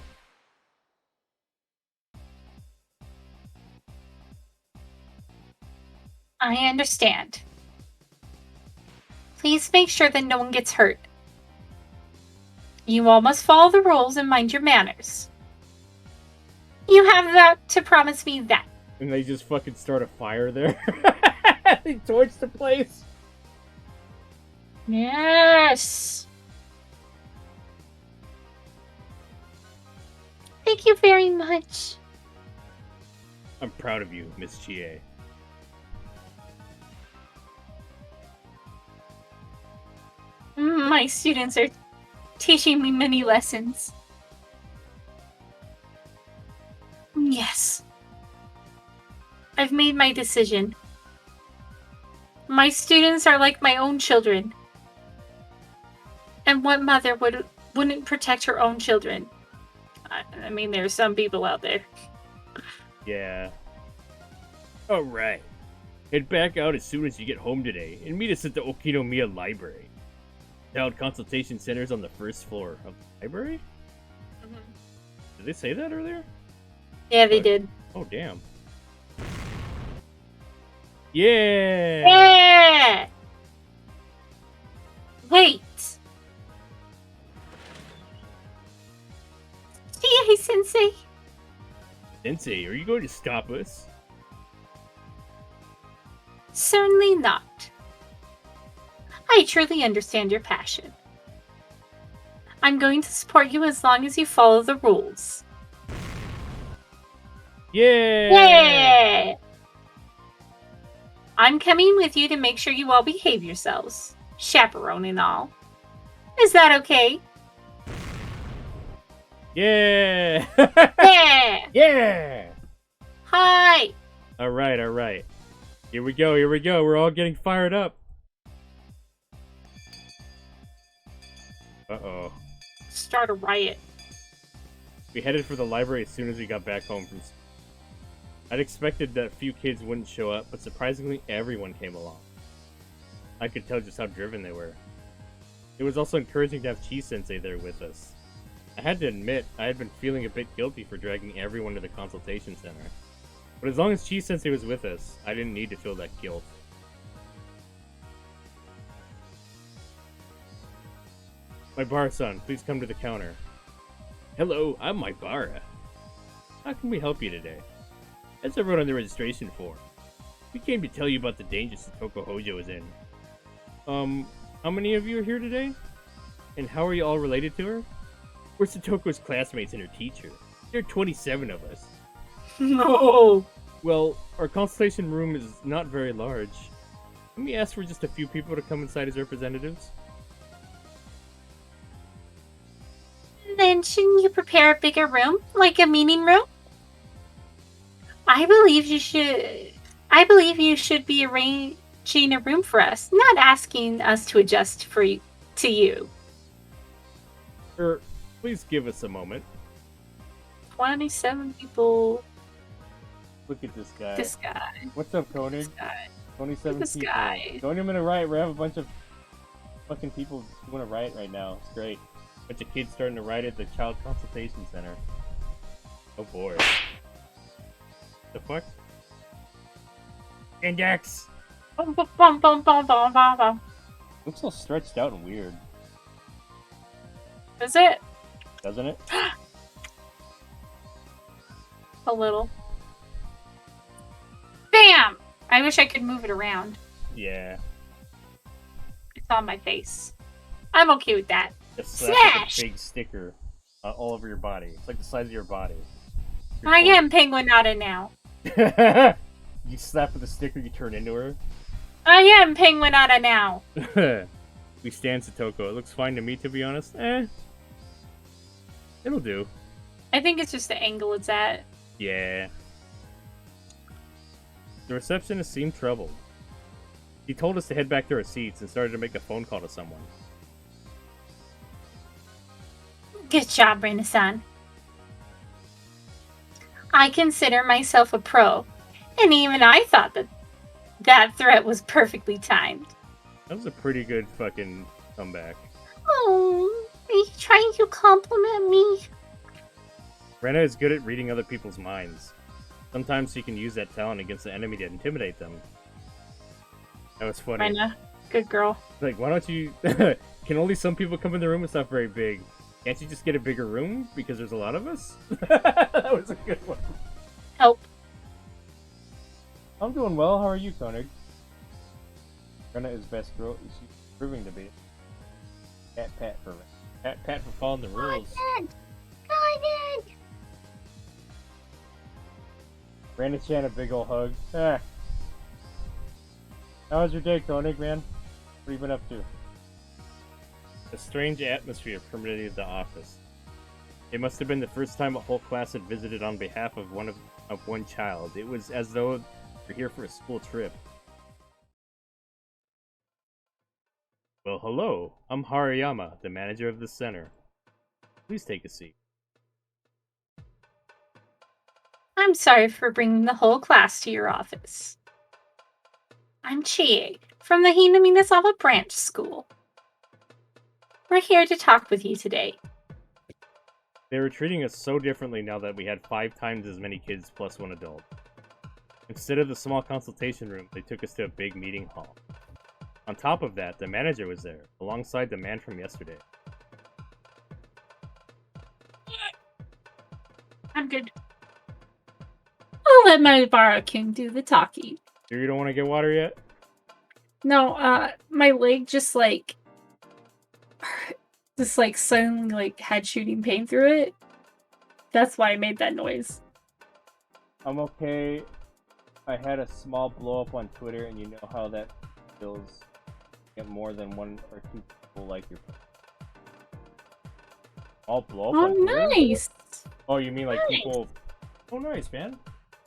I understand. Please make sure that no one gets hurt. You all must follow the rules and mind your manners. You have to promise me that. And they just fucking start a fire there. They torch the place. Yes. Thank you very much. I'm proud of you, Miss Chie. My students are teaching me many lessons. Yes. I've made my decision. My students are like my own children. And what mother wouldn't protect her own children? I mean, there are some people out there. Yeah. Alright. Head back out as soon as you get home today, and meet us at the Okinomiya Library. Child Consultation Center's on the first floor of the library? Mm-hmm. Did they say that earlier? Yeah, they did. Oh, damn. Yeah! Yeah! Wait! Sensei? Sensei, are you going to stop us? Certainly not. I truly understand your passion. I'm going to support you as long as you follow the rules. Yeah! Yeah! I'm coming with you to make sure you all behave yourselves. Chaperone and all. Is that okay? Yeah! Yeah! Yeah! Hi! Alright. Here we go. We're all getting fired up. Uh-oh. Start a riot. We headed for the library as soon as we got back home from school. I'd expected that a few kids wouldn't show up, but surprisingly everyone came along. I could tell just how driven they were. It was also encouraging to have Chi-sensei there with us. I had to admit, I had been feeling a bit guilty for dragging everyone to the consultation center. But as long as Chi-sensei was with us, I didn't need to feel that guilt. Maibara-san, please come to the counter. Hello, I'm Maibara. How can we help you today? As I wrote on the registration form, we came to tell you about the dangers Satoko Hojo is in. How many of you are here today? And how are you all related to her? We're Satoko's classmates and her teacher. There are 27 of us. No! Well, our consultation room is not very large. Can we ask for just a few people to come inside as representatives? Then shouldn't you prepare a bigger room? Like a meeting room? I believe you should be arranging a room for us, not asking us to adjust to you. Please give us a moment. 27 people. Look at this guy. This guy. What's up, Koenig? This guy. 27 This people. guy. Join him in a riot. We have a bunch of fucking people doing a riot right now. It's great. Bunch of kids starting to riot at the Child Consultation Center. Oh boy. The fuck? Index! Bum, bum, bum, bum, bum, bum, bum, bum. Looks all stretched out and weird, Is it? doesn't it? A little. Bam! I wish I could move it around. Yeah. It's on my face. I'm okay with that. It's Smash! like a big sticker all over your body. It's like the size of your body. I am Penguinata now. You slap with a sticker, you turn into her. I am Penguinata now. We stand Satoko. It looks fine to me, to be honest. It'll do. I think it's just the angle it's at. Yeah. The receptionist seemed troubled. He told us to head back to our seats and started to make a phone call to someone. Good job, Renaissance. I consider myself a pro, and even I thought that threat was perfectly timed. That was a pretty good fucking comeback. Oh, are you trying to compliment me? Rena is good at reading other people's minds. Sometimes she can use that talent against the enemy to intimidate them. That was funny. Rena, good girl. Like, why don't you... Can only some people come in the room? It's not very big. Can't you just get a bigger room? Because there's a lot of us? That was a good one. Help. I'm doing well. How are you, Koenig? Rena is best girl. She's proving to be. Pat for Rena. Pat for following the rules. Koenig! Rena-chan, a big ol' hug. Ah. How was your day, Koenig, man? What have you been up to? A strange atmosphere permeated the office. It must have been the first time a whole class had visited on behalf of one child. It was as though they're here for a school trip. Well, hello. I'm Haruyama, the manager of the center. Please take a seat. I'm sorry for bringing the whole class to your office. I'm Chie, from the Hinaminazawa Branch School. We're here to talk with you today. They were treating us so differently now that we had 5 times as many kids plus 1 adult. Instead of the small consultation room, they took us to a big meeting hall. On top of that, the manager was there, alongside the man from yesterday. I'm good. I'll let my Bara-kun do the talking. Sure you don't want to get water yet? No, my leg just suddenly had shooting pain through it. That's why I made that noise. I'm okay. I had a small blow up on Twitter, and you know how that feels. Get more than 1 or 2 people like your. All blow up on Twitter? Nice! Oh, you mean like Nice. people? Oh, nice, man.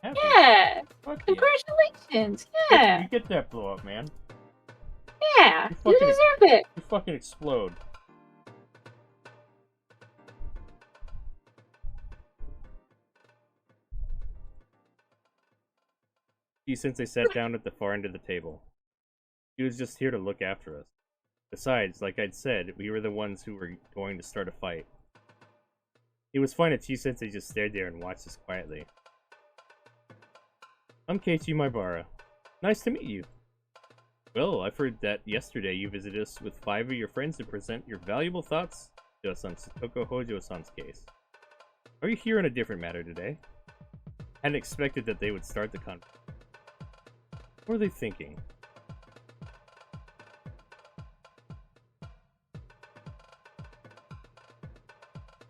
Happy. Yeah! Fuck yeah. Congratulations! Yeah! You get that blow up, man. Yeah! You You fucking- deserve it! You fucking explode. Since they sat down at the far end of the table. He was just here to look after us. Besides, like I'd said, we were the ones who were going to start a fight. It was fine that Chi-sensei just stared there and watched us quietly. I'm Keiichi Maibara. Nice to meet you. Well, I've heard that yesterday you visited us with 5 of your friends to present your valuable thoughts to us on Satoko Hojo-san's case. Are you here on a different matter today? Hadn't expected that they would start the conversation. What are they thinking?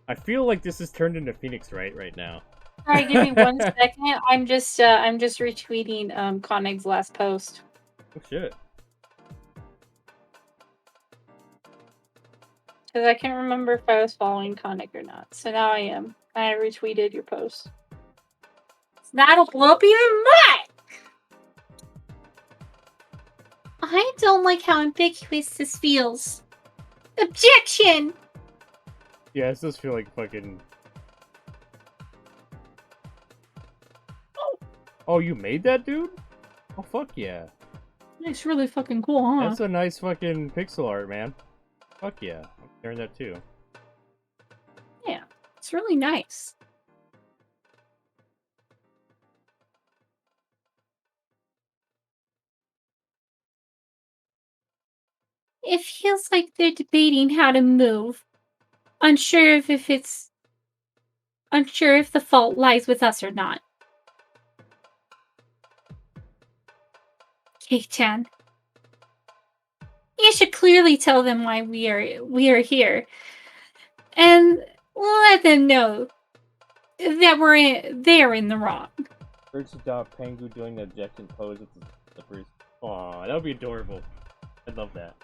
I feel like this has turned into Phoenix Wright right now. Alright, give me 1 second. I'm just retweeting Koenig's last post. Oh shit. Because I can't remember if I was following Koenig or not. So now I am. I retweeted your post. That'll blow up even more! I don't like how ambiguous this feels. Objection! Yeah, this does feel like fucking Oh, you made that, dude? Oh, fuck yeah. It's really fucking cool, huh? That's a nice fucking pixel art, man. Fuck yeah. I'm sharing that too. Yeah, it's really nice. It feels like they're debating how to move. Unsure if the fault lies with us or not. Kei-chan, you should clearly tell them why we are here, and let them know that they're in the wrong. Urge to adopt Pengu doing the objection pose with the slippers. Aw, that would be adorable. I'd love that.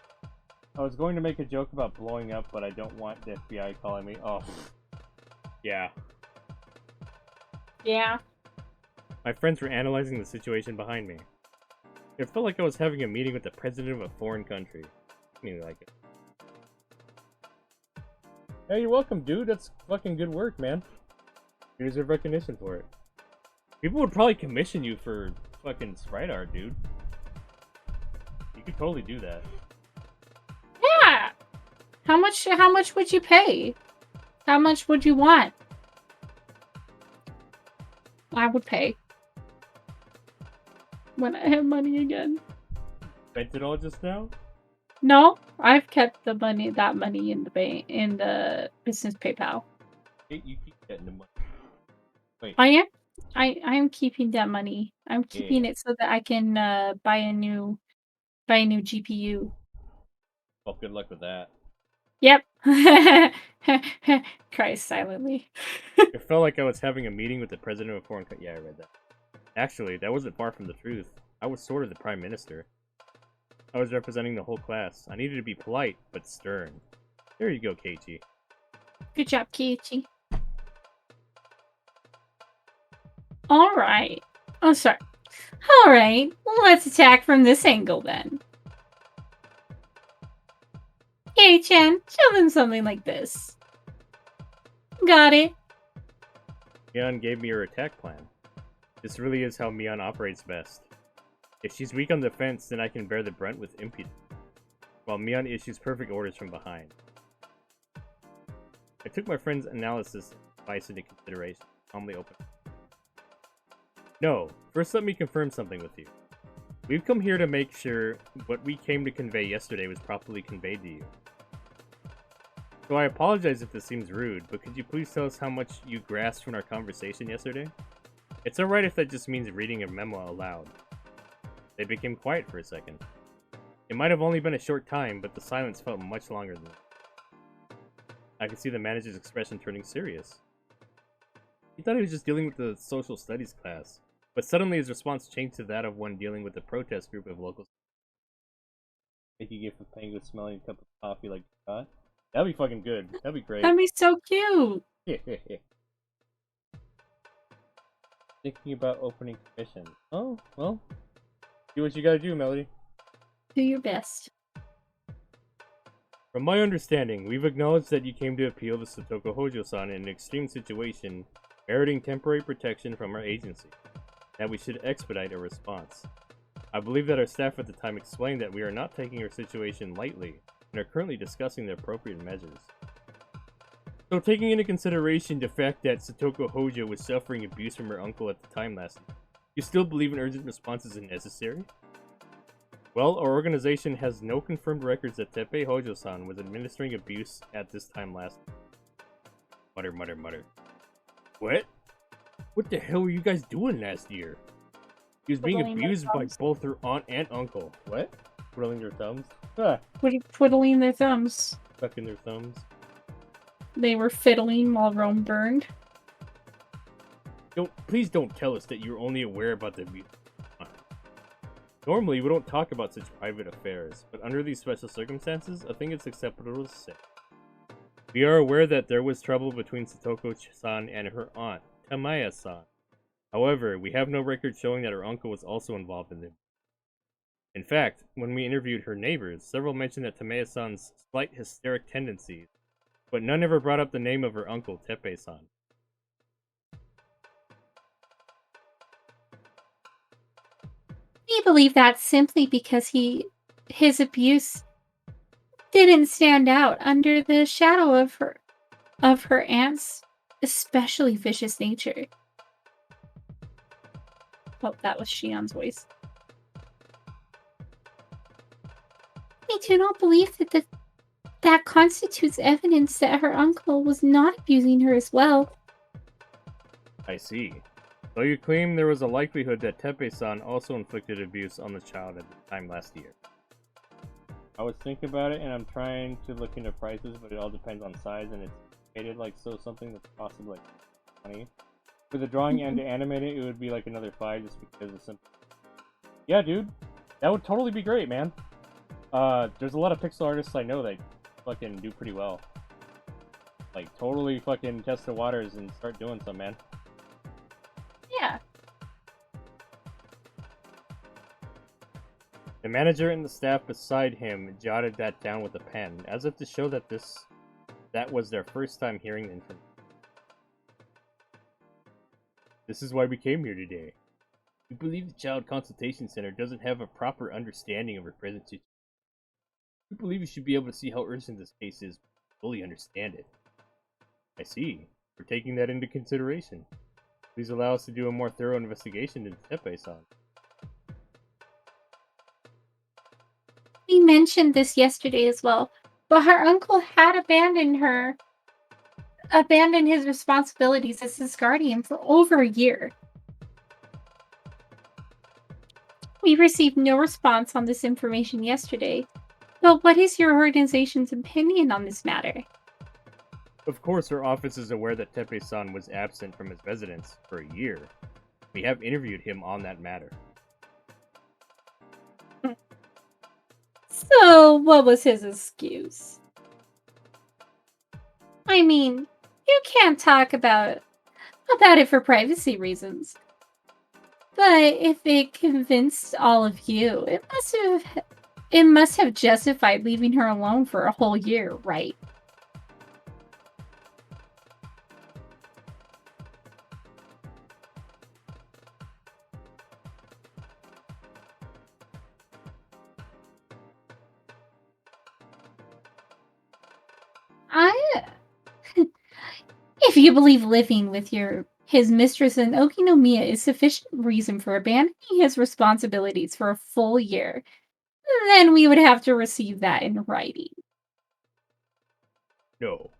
I was going to make a joke about blowing up, but I don't want the FBI calling me. Oh. Yeah. Yeah. My friends were analyzing the situation behind me. It felt like I was having a meeting with the president of a foreign country. I mean, like it. Hey, you're welcome, dude. That's fucking good work, man. You deserve recognition for it. People would probably commission you for fucking sprite art, dude. You could totally do that. Yeah. How much would you pay? How much would you want? I would pay. When I have money again. Spent it all just now? No, I've kept that money in the bank, in the business PayPal. Hey, you keep getting the money. Wait. I am keeping that money. I'm keeping it so that I can buy a new GPU. Well, good luck with that. Yep. Cries silently. It felt like I was having a meeting with the president of a foreign country. Yeah, I read that. Actually, that wasn't far from the truth. I was sort of the prime minister. I was representing the whole class. I needed to be polite, but stern. There you go, Keiichi. Good job, Keiichi. Alright. Oh, sorry. Alright, let's attack from this angle then. Kei-chan, show them something like this. Got it. Mion gave me her attack plan. This really is how Mion operates best. If she's weak on defense, then I can bear the brunt with impudence, while Mion issues perfect orders from behind. I took my friend's analysis and advice into consideration, calmly opened. No, first let me confirm something with you. We've come here to make sure what we came to convey yesterday was properly conveyed to you. So I apologize if this seems rude, but could you please tell us how much you grasped from our conversation yesterday? It's alright if that just means reading a memo aloud. They became quiet for a second. It might have only been a short time, but the silence felt much longer than that. I could see the manager's expression turning serious. He thought he was just dealing with the social studies class, but suddenly his response changed to that of one dealing with the protest group of locals. Make you gift a penguin smelling a cup of coffee like that. That'd be fucking good. That'd be great. That'd be so cute. Thinking about opening commission. Oh, well. Do what you gotta do, Melody. Do your best. From my understanding, we've acknowledged that you came to appeal to Satoko Hojo-san in an extreme situation, meriting temporary protection from our agency. That we should expedite a response. I believe that our staff at the time explained that we are not taking our situation lightly, and are currently discussing the appropriate measures. So taking into consideration the fact that Satoko Hojo was suffering abuse from her uncle at the time last year, you still believe an urgent response is necessary? Well, our organization has no confirmed records that Teppei Hojo-san was administering abuse at this time last year. Mutter, mutter, mutter. What? What the hell were you guys doing last year? She was being abused by both her aunt and uncle. What? Twiddling their thumbs? Ah. Twiddling their thumbs. Sucking their thumbs. They were fiddling while Rome burned. Please don't tell us that you're only aware about the abuse. Normally, we don't talk about such private affairs, but under these special circumstances, I think it's acceptable to say. We are aware that there was trouble between Satoko-san and her aunt, Tamaya-san. However, we have no record showing that her uncle was also involved in it. In fact, when we interviewed her neighbors, several mentioned that Tamaya-san's slight hysteric tendencies, but none ever brought up the name of her uncle, Teppei-san. He believed that simply because his abuse didn't stand out under the shadow of her aunt's especially vicious nature. Oh, that was Shion's voice. I do not believe that constitutes evidence that her uncle was not abusing her as well. I see. Though you claim there was a likelihood that Teppei-san also inflicted abuse on the child at the time last year. I was thinking about it, and I'm trying to look into prices, but it all depends on size, and it's animated like so something that's costing like 20. For the drawing and to animate it, it would be like another 5 just because of simple. Yeah, dude, that would totally be great, man. There's a lot of pixel artists I know that fucking do pretty well. Like, totally fucking test the waters and start doing some, man. Yeah. The manager and the staff beside him jotted that down with a pen, as if to show that that was their first time hearing the information. This is why we came here today. We believe the Child Consultation Center doesn't have a proper understanding of her present situation. We believe you should be able to see how urgent this case is, fully understand it. I see. We're taking that into consideration. Please allow us to do a more thorough investigation into Teppei-san. We mentioned this yesterday as well, but her uncle had abandoned his responsibilities as his guardian for over a year. We received no response on this information yesterday, but what is your organization's opinion on this matter? Of course, our office is aware that Teppei-san was absent from his residence for a year. We have interviewed him on that matter. So, what was his excuse? I mean, you can't talk about it for privacy reasons. But if it convinced all of you, it must have justified leaving her alone for a whole year, right? If you believe living with his mistress in Okinomiya is sufficient reason for abandoning his responsibilities for a full year, then we would have to receive that in writing. No.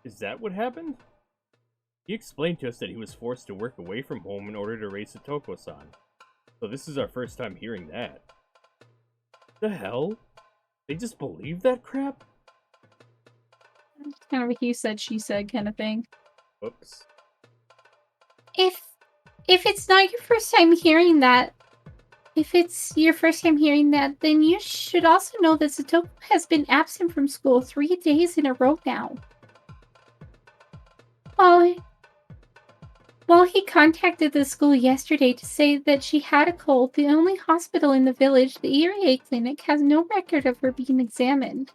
Is that what happened? He explained to us that he was forced to work away from home in order to raise Satoko-san. So this is our first time hearing that. The hell? They just believe that crap? Kind of a he said, she said kind of thing. Whoops. If it's not your first time hearing that, then you should also know that Satoko has been absent from school 3 days in a row now. While he contacted the school yesterday to say that she had a cold, the only hospital in the village, the Irie Clinic, has no record of her being examined.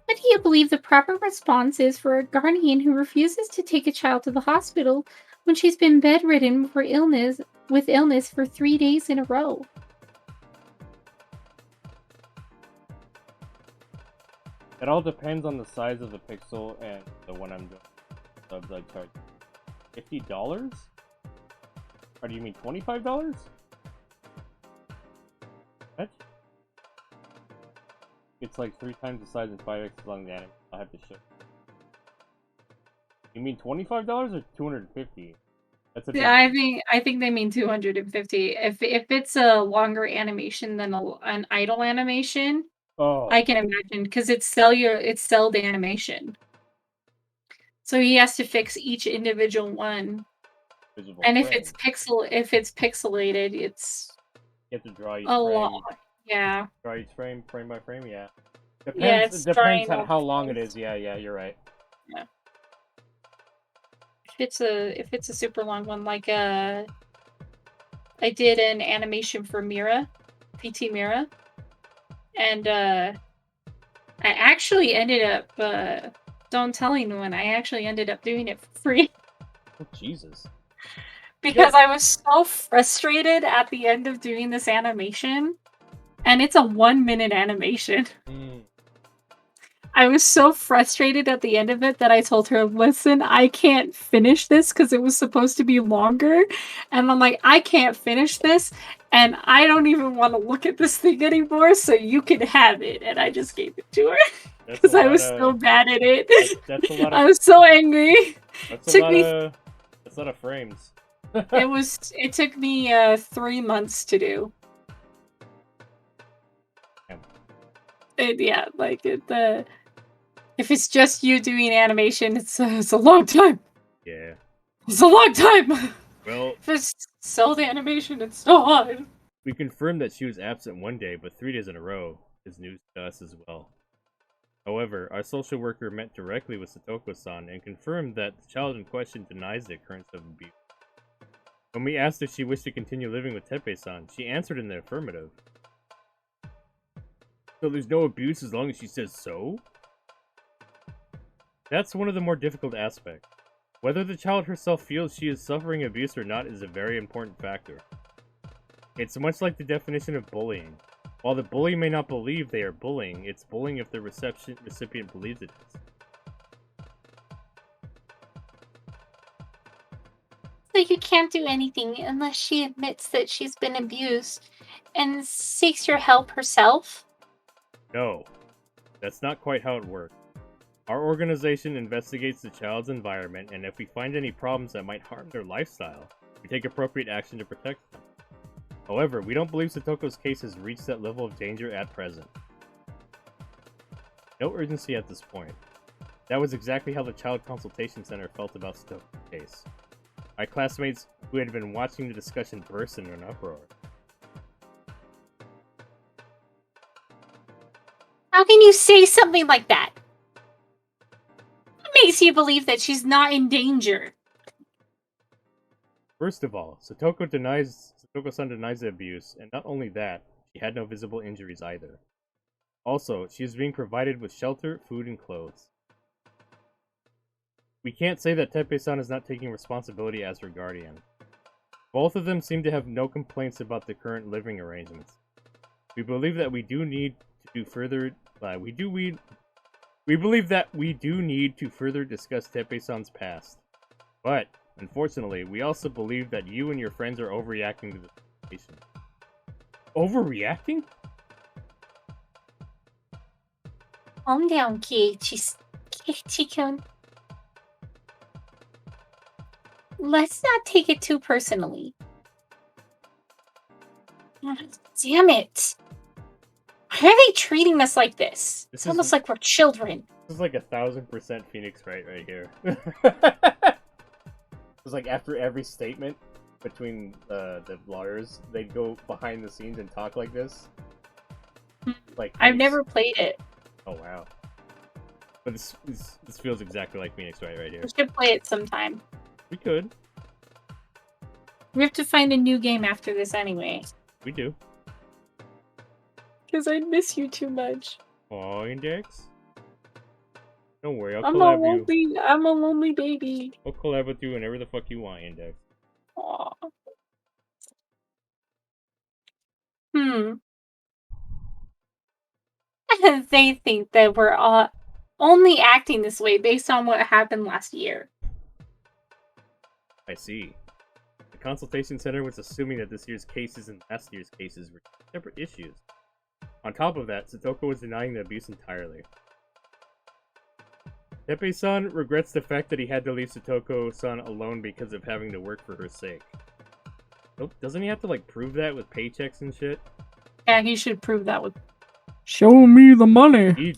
What do you believe the proper response is for a guardian who refuses to take a child to the hospital when she's been bedridden with illness for 3 days in a row? It all depends on the size of the pixel and the one I'm doing. Subs I charge $50? Or do you mean $25? What? It's like 3 times the size and 5x as long as the anime. I'll have to show. You mean $25 or $250? That's a big... Yeah, I think they mean 250. If it's a longer animation than an idle animation, I can imagine, because it's celled animation. So he has to fix each individual one. And if it's pixelated, it's you have to draw each a frame. lot. Yeah. Draw each frame by frame, yeah. Depends on how long it is. Yeah, you're right. Yeah. If it's a super long one, like I did an animation for Mira, PT Mira, and I actually ended up don't tell anyone, I actually ended up doing it for free. Oh, Jesus. because I was so frustrated at the end of doing this animation. And it's a 1-minute animation. I was so frustrated at the end of it that I told her, listen, I can't finish this because it was supposed to be longer. And I'm like, I can't finish this. And I don't even want to look at this thing anymore. So you can have it. And I just gave it to her because I was so bad at it. That's a lot of, I was so angry. That's a lot of frames. It took me 3 months to do. Yeah, like if it's just you doing animation, it's a long time. Yeah. It's a long time. Well, if it's sold animation, it's so hard. We confirmed that she was absent one day, but 3 days in a row is news to us as well. However, our social worker met directly with Satoko-san and confirmed that the child in question denies the occurrence of abuse. When we asked if she wished to continue living with Teppei-san, she answered in the affirmative. So there's no abuse as long as she says so? That's one of the more difficult aspects. Whether the child herself feels she is suffering abuse or not is a very important factor. It's much like the definition of bullying. While the bully may not believe they are bullying, it's bullying if the recipient believes it is. So you can't do anything unless she admits that she's been abused and seeks your help herself? No, that's not quite how it works. Our organization investigates the child's environment, and if we find any problems that might harm their lifestyle, we take appropriate action to protect them. However, we don't believe Satoko's case has reached that level of danger at present. No urgency at this point. That was exactly how the Child Consultation Center felt about Satoko's case. My classmates who had been watching the discussion burst into an uproar. How can you say something like that? What makes you believe that she's not in danger? First of all, Satoko-san denies the abuse, and not only that, she had no visible injuries either. Also, she is being provided with shelter, food, and clothes. We can't say that Teppei-san is not taking responsibility as her guardian. Both of them seem to have no complaints about the current living arrangements. We believe that we believe that we do need to further discuss Teppei-san's past. But, unfortunately, we also believe that you and your friends are overreacting to the situation. Overreacting? Calm down, Keiichi-kun. Let's not take it too personally. Damn it! Why are they treating us like this? It's almost like we're children. This is like 1000% Phoenix right here. It's like after every statement between the lawyers, they'd go behind the scenes and talk like this. Like I've never played it. Oh wow! But this feels exactly like Phoenix right here. We should play it sometime. We could. We have to find a new game after this anyway. We do. Because I miss you too much. Aw, Index. Don't worry, I'll collab you. I'm a lonely baby. I'll collab with you whenever the fuck you want, Index. Aww. They think that we're only acting this way based on what happened last year. I see. The Consultation Center was assuming that this year's cases and last year's cases were separate issues. On top of that, Satoko was denying the abuse entirely. Teppei-san regrets the fact that he had to leave Satoko-san alone because of having to work for her sake. Doesn't he have to, like, prove that with paychecks and shit? Yeah, he should prove that with... Show me the money!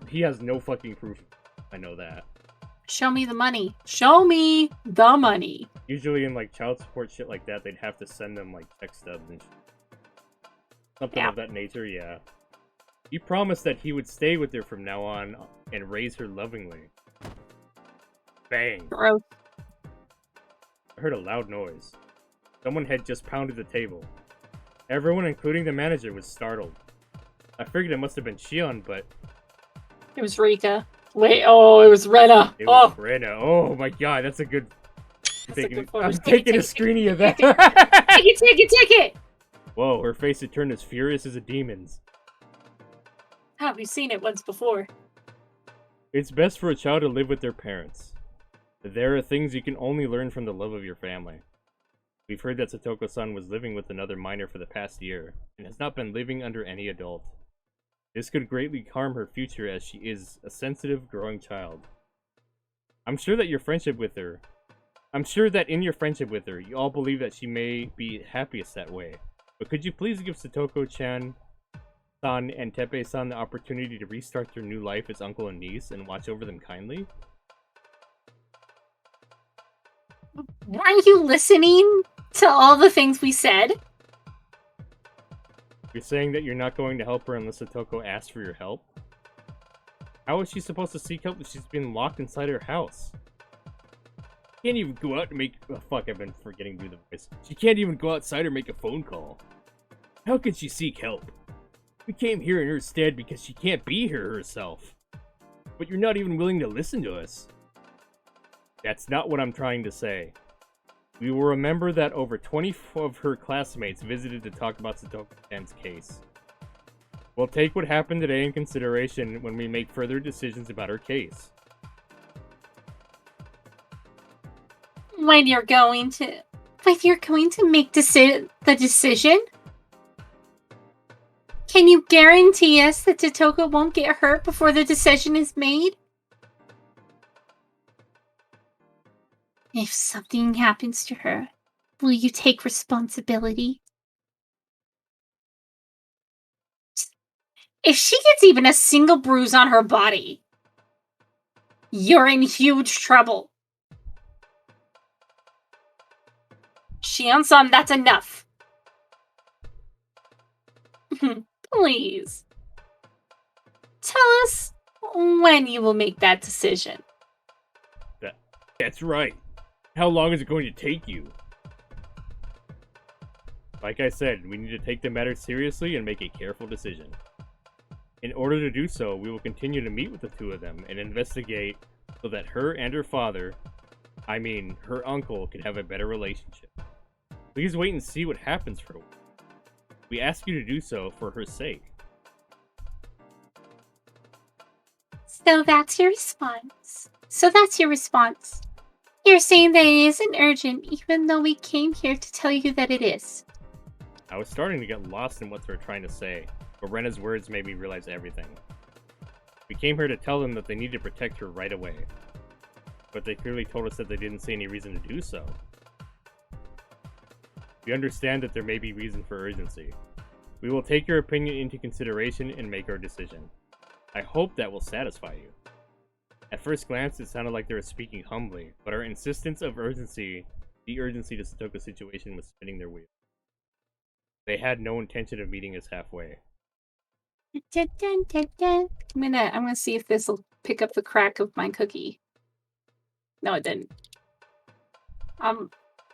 He has no fucking proof. I know that. Show me the money. Show me the money. Usually in, like, child support shit like that, they'd have to send them, like, check stubs and shit. Something of that nature, yeah. He promised that he would stay with her from now on and raise her lovingly. Bang. Gross. I heard a loud noise. Someone had just pounded the table. Everyone, including the manager, was startled. I figured it must have been Shion, but... It was Rika. Wait, oh, it was Rena. It was Rena. Oh my god, that's a good... I'm taking a screenie of that. Take it! Whoa, her face had turned as furious as a demon's. Oh, we've seen it once before. It's best for a child to live with their parents. There are things you can only learn from the love of your family. We've heard that Satoko-san was living with another minor for the past year, and has not been living under any adult. This could greatly harm her future as she is a sensitive, growing child. I'm sure that in your friendship with her, you all believe that she may be happiest that way. But could you please give Satoko-chan, San, and Teppei-san the opportunity to restart their new life as uncle and niece and watch over them kindly? Aren't you listening to all the things we said? You're saying that you're not going to help her unless Satoko asks for your help? How is she supposed to seek help if she's been locked inside her house? She can't even go out and make... Oh, fuck, I've been forgetting to do the voice. She can't even go outside or make a phone call. How can she seek help? We came here in her stead because she can't be here herself. But you're not even willing to listen to us. That's not what I'm trying to say. We will remember that over 20 of her classmates visited to talk about Satoko-chan's case. We'll take what happened today in consideration when we make further decisions about her case. When you're going to make the decision? Can you guarantee us that Satoko won't get hurt before the decision is made? If something happens to her, will you take responsibility? If she gets even a single bruise on her body, you're in huge trouble. Shion-san, that's enough. Please. Tell us when you will make that decision. That's right. How long is it going to take you? Like I said, we need to take the matter seriously and make a careful decision. In order to do so, we will continue to meet with the two of them and investigate so that her and her father, I mean, her uncle, can have a better relationship. Please wait and see what happens for a while. We ask you to do so for her sake. So that's your response. You're saying that it isn't urgent, even though we came here to tell you that it is. I was starting to get lost in what they were trying to say, but Rena's words made me realize everything. We came here to tell them that they need to protect her right away. But they clearly told us that they didn't see any reason to do so. We understand that there may be reason for urgency. We will take your opinion into consideration and make our decision. I hope that will satisfy you. At first glance, it sounded like they were speaking humbly, but our insistence of urgency, the urgency to Satoko's situation, was spinning their wheels. They had no intention of meeting us halfway. I'm gonna see if this will pick up the crack of my cookie. No, it didn't. I'm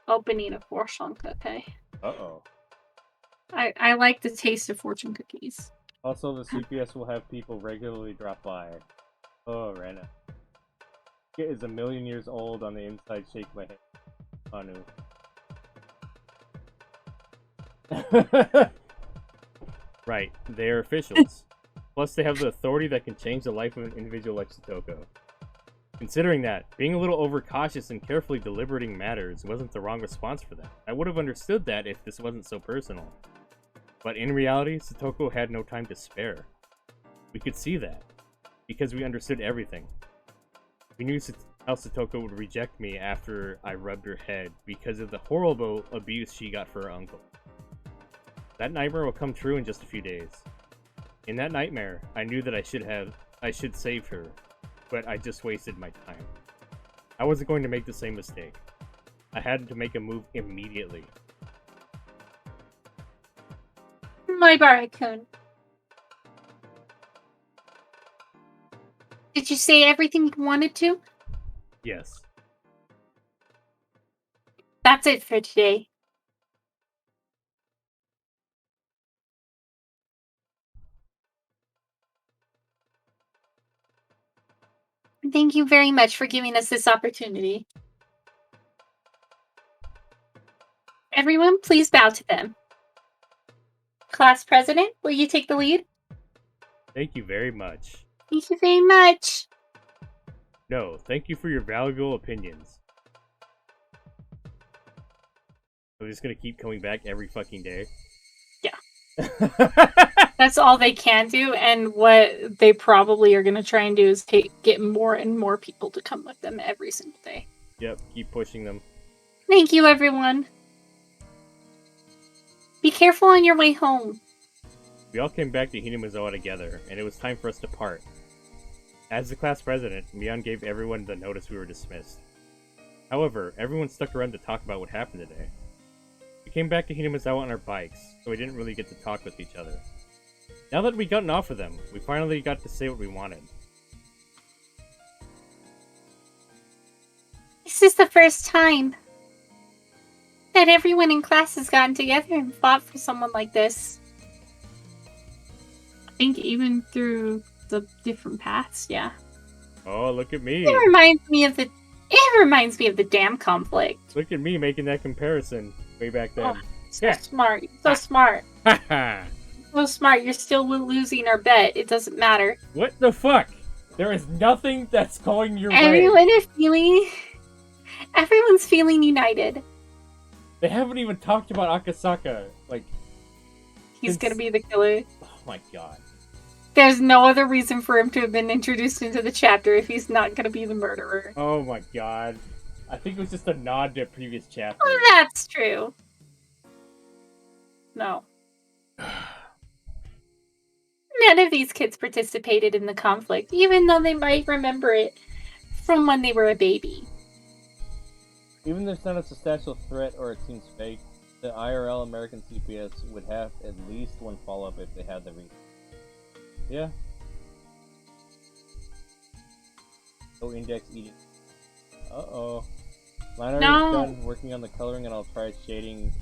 opening a fortune cookie. Uh-oh. I like the taste of fortune cookies. Also, the CPS will have people regularly drop by. Oh, Rena. It is a million years old on the inside. Shake my head. Anu. Right, they are officials. Plus, they have the authority that can change the life of an individual like Satoko. Considering that, being a little overcautious and carefully deliberating matters wasn't the wrong response for them. I would have understood that if this wasn't so personal. But in reality, Satoko had no time to spare. We could see that, because we understood everything. We knew how Satoko would reject me after I rubbed her head because of the horrible abuse she got for her uncle. That nightmare will come true in just a few days. In that nightmare, I knew that I should save her, but I just wasted my time. I wasn't going to make the same mistake. I had to make a move immediately. My Barakun. Did you say everything you wanted to? Yes. That's it for today. Thank you very much for giving us this opportunity. Everyone, please bow to them. Class president, will you take the lead? Thank you very much. Thank you very much. No, thank you for your valuable opinions. I'm just gonna keep coming back every fucking day. Yeah. That's all they can do, and what they probably are going to try and do is get more and more people to come with them every single day. Yep, keep pushing them. Thank you, everyone. Be careful on your way home. We all came back to Hinamizawa together, and it was time for us to part. As the class president, Mion gave everyone the notice we were dismissed. However, everyone stuck around to talk about what happened today. We came back to Hinamizawa on our bikes, so we didn't really get to talk with each other. Now that we'd gotten off of them, we finally got to say what we wanted. This is the first time that everyone in class has gotten together and fought for someone like this. I think even through the different paths, yeah. Oh, look at me. It reminds me of the dam conflict. Look at me making that comparison way back then. Oh, so smart. So smart. Haha. So smart. You're still losing our bet. It doesn't matter. What the fuck? There is nothing that's going your way. Everyone's feeling united. They haven't even talked about Akasaka. Like, he's gonna be the killer. Oh my god. There's no other reason for him to have been introduced into the chapter if he's not gonna be the murderer. Oh my god. I think it was just a nod to a previous chapter. Oh, that's true. No. None of these kids participated in the conflict, even though they might remember it from when they were a baby. Even if it's not a substantial threat or it seems fake, the IRL American CPS would have at least one follow-up if they had the reason. Yeah. No index eating. Uh-oh. Mine already done working on the coloring, and I'll try shading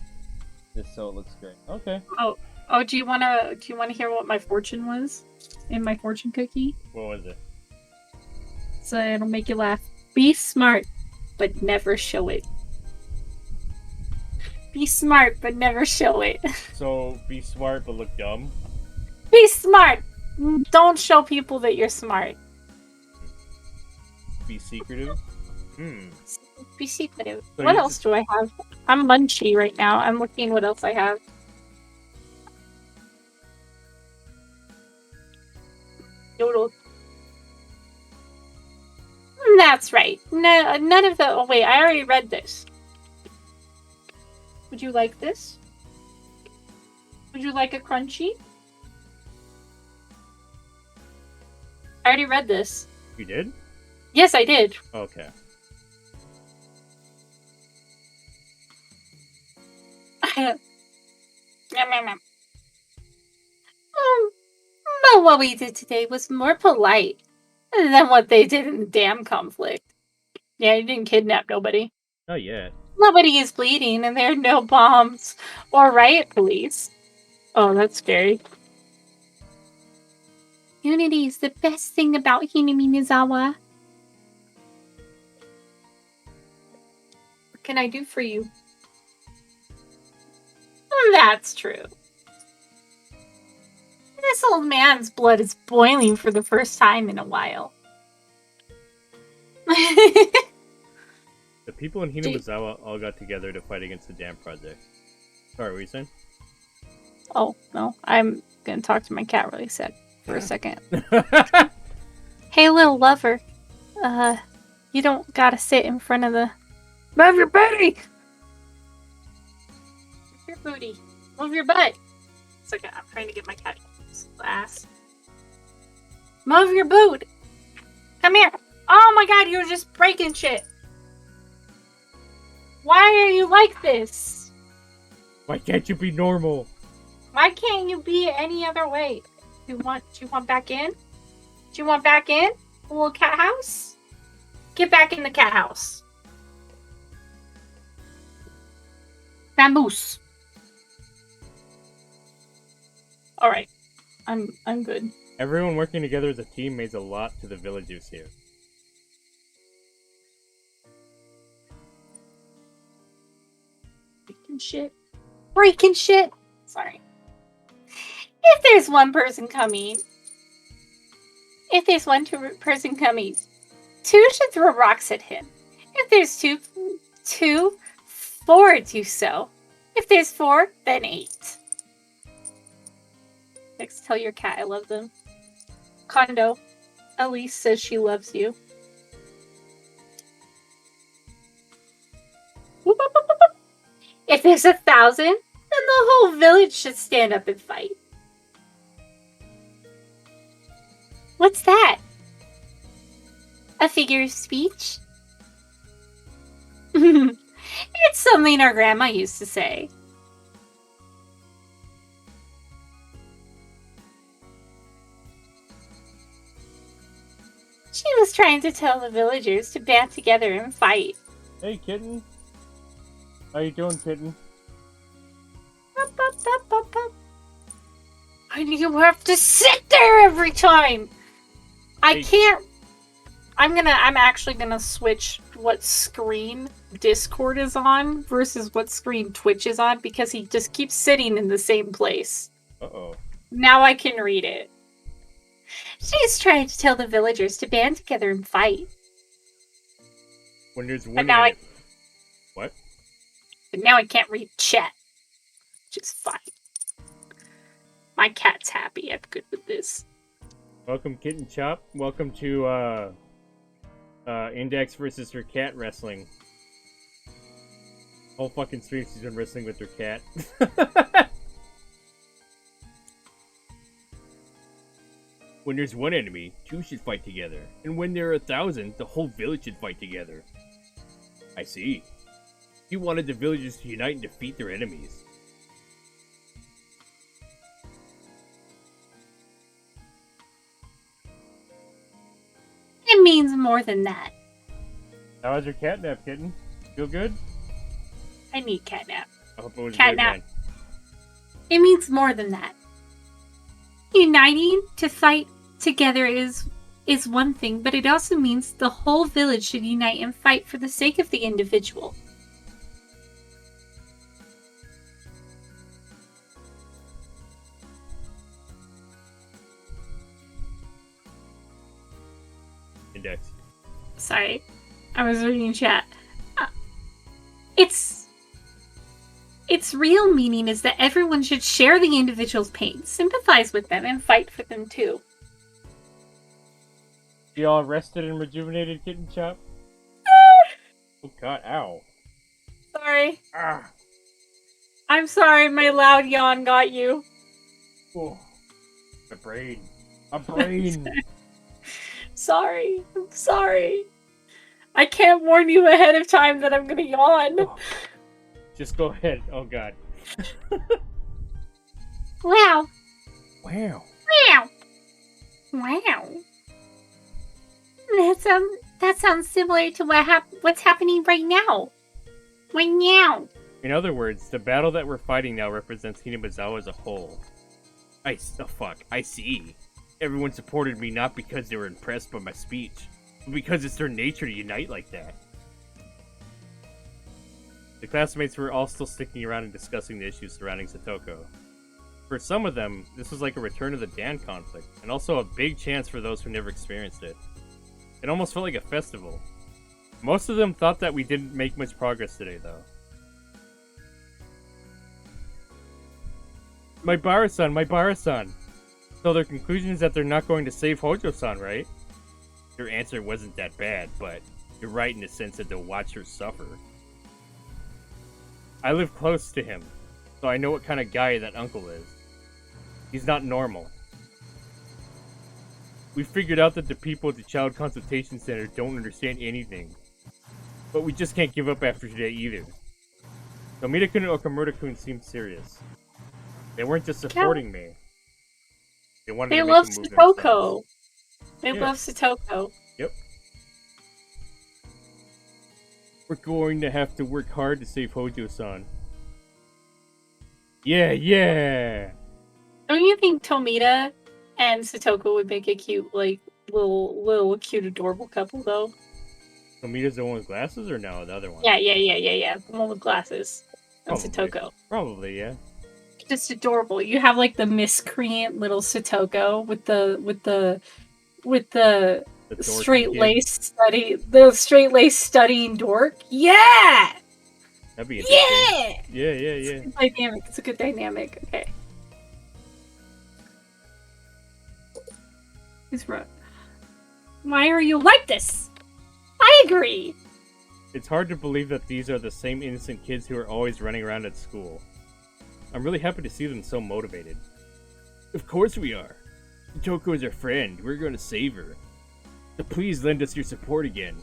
this so it looks great. Okay. Oh, do you wanna hear what my fortune was in my fortune cookie? What was it? So it'll make you laugh. Be smart, but never show it. Be smart, but never show it. So, be smart but look dumb? Be smart! Don't show people that you're smart. Be secretive? Be secretive. So what else do I have? I'm munchy right now. I'm looking what else I have. Yodel. That's right. No, none of the... Oh, wait. I already read this. Would you like this? Would you like a crunchy? I already read this. You did? Yes, I did. Okay. But what we did today was more polite than what they did in the dam conflict. Yeah, you didn't kidnap nobody. Not yet. Nobody is bleeding, and there are no bombs or riot police. Oh, that's scary. Unity is the best thing about Hinamizawa. What can I do for you? That's true. This old man's blood is boiling for the first time in a while. The people in Hinamizawa all got together to fight against the dam project. Sorry, what were you saying? Oh, no. I'm gonna talk to my cat really sad for a second. Hey, little lover. You don't gotta sit in front of the... Move your booty! Move your booty. Move your butt. It's okay, I'm trying to get my cat ass. Move your boot! Come here! Oh my god, you're just breaking shit! Why are you like this? Why can't you be normal? Why can't you be any other way? Do you want back in? Do you want back in? A little cat house? Get back in the cat house. Bamboos. Alright. I'm good. Everyone working together as a team means a lot to the villagers here. breaking shit. Breaking shit! Sorry. If there's one person coming, two should throw rocks at him. If there's two, four do so. If there's four, then 8. Next, tell your cat I love them. Kondo, Elise says she loves you. If there's 1,000, then the whole village should stand up and fight. What's that? A figure of speech? It's something our grandma used to say. She was trying to tell the villagers to band together and fight. Hey, kitten. How you doing, kitten? And you have to sit there every time. I can't. I'm actually gonna switch what screen Discord is on versus what screen Twitch is on because he just keeps sitting in the same place. Uh-oh. Now I can read it. She's trying to tell the villagers to band together and fight. When there's one. But now What? But now I can't read chat, which is fine. My cat's happy. I'm good with this. Welcome, Kitten Chop. Welcome to Index versus her cat wrestling. Whole fucking stream she's been wrestling with her cat. When there's one enemy, 2 should fight together. And when there are 1,000, the whole village should fight together. I see. You wanted the villagers to unite and defeat their enemies. It means more than that. How was your catnap, kitten? Feel good? I need catnap. I hope it was Catnap. good, man. It means more than that. Uniting to fight together is one thing, but it also means the whole village should unite and fight for the sake of the individual. Index. Sorry, I was reading chat. Its real meaning is that everyone should share the individual's pain, sympathize with them, and fight for them too. You all rested and rejuvenated, Kitten Chop? Oh god, ow. Sorry. Ah. I'm sorry, my loud yawn got you. Oh. My brain. My brain. Sorry. I'm sorry. I can't warn you ahead of time that I'm gonna yawn. Oh. Just go ahead. Oh god. Wow. Wow. Wow. Wow. That sounds similar to what's happening right now. Right now. In other words, the battle that we're fighting now represents Hinamizawa as a whole. I see. Everyone supported me not because they were impressed by my speech, but because it's their nature to unite like that. The classmates were all still sticking around and discussing the issues surrounding Satoko. For some of them, this was like a return to the Dan conflict, and also a big chance for those who never experienced it. It almost felt like a festival. Most of them thought that we didn't make much progress today, though. My Bara-san! So their conclusion is that they're not going to save Hojo-san, right? Your answer wasn't that bad, but you're right in the sense that they'll watch her suffer. I live close to him, so I know what kind of guy that uncle is. He's not normal. We figured out that the people at the Child Consultation Center don't understand anything. But we just can't give up after today either. Tomita-kun and Okamura-kun seemed serious. They weren't just supporting me. They wanted to make love a move Satoko. themselves. They Yeah. love Satoko. Yep. We're going to have to work hard to save Hojo-san. Yeah! Don't you think Tomita and Satoko would make a cute, like, little cute, adorable couple, though? Tomita's the one with glasses, or no, the other one? Yeah. The one with glasses. and Probably. Satoko. Probably, yeah. Just adorable. You have like the miscreant little Satoko with the The dorky straight kid. straight lace studying dork. Yeah! That'd be interesting. Yeah! Yeah. It's a good dynamic. It's a good dynamic. Okay. He's right. Why are you like this? I agree. It's hard to believe that these are the same innocent kids who are always running around at school. I'm really happy to see them so motivated. Of course we are. Toko is our friend. We're going to save her. So please lend us your support again.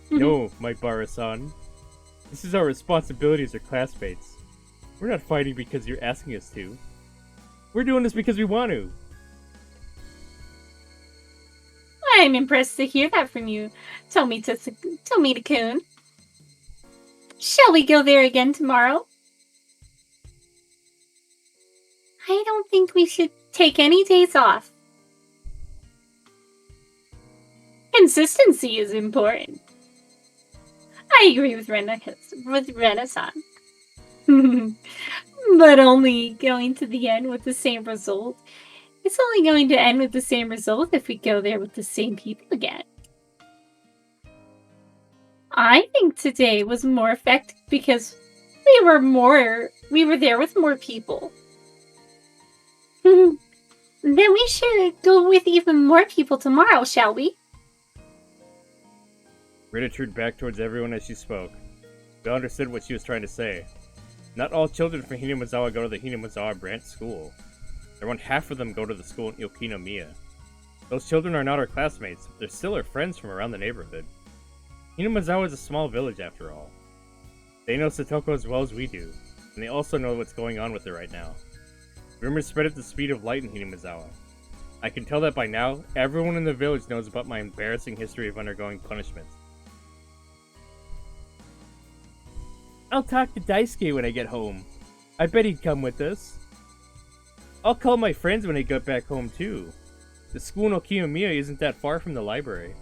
No, my Bara-san. This is our responsibility as your classmates. We're not fighting because you're asking us to. We're doing this because we want to. I'm impressed to hear that from you, Tomita-kun. Shall we go there again tomorrow? I don't think we should take any days off. Consistency is important. I agree with Renaissance. But only going to the end with the same result. It's only going to end with the same result if we go there with the same people again. I think today was more effective because we were there with more people. Then we should go with even more people tomorrow, shall we? Rita turned back towards everyone as she spoke. We all understood what she was trying to say. Not all children from Hinamazawa go to the Hinamazawa branch school. Around half of them go to the school in Yokinomiya. Those children are not our classmates, but they're still our friends from around the neighborhood. Hinamazawa is a small village after all. They know Satoko as well as we do, and they also know what's going on with her right now. Rumors spread at the speed of light in Hinamazawa. I can tell that by now, everyone in the village knows about my embarrassing history of undergoing punishments. I'll talk to Daisuke when I get home. I bet he'd come with us. I'll call my friends when I get back home too. The school in Okiyamiya isn't that far from the library.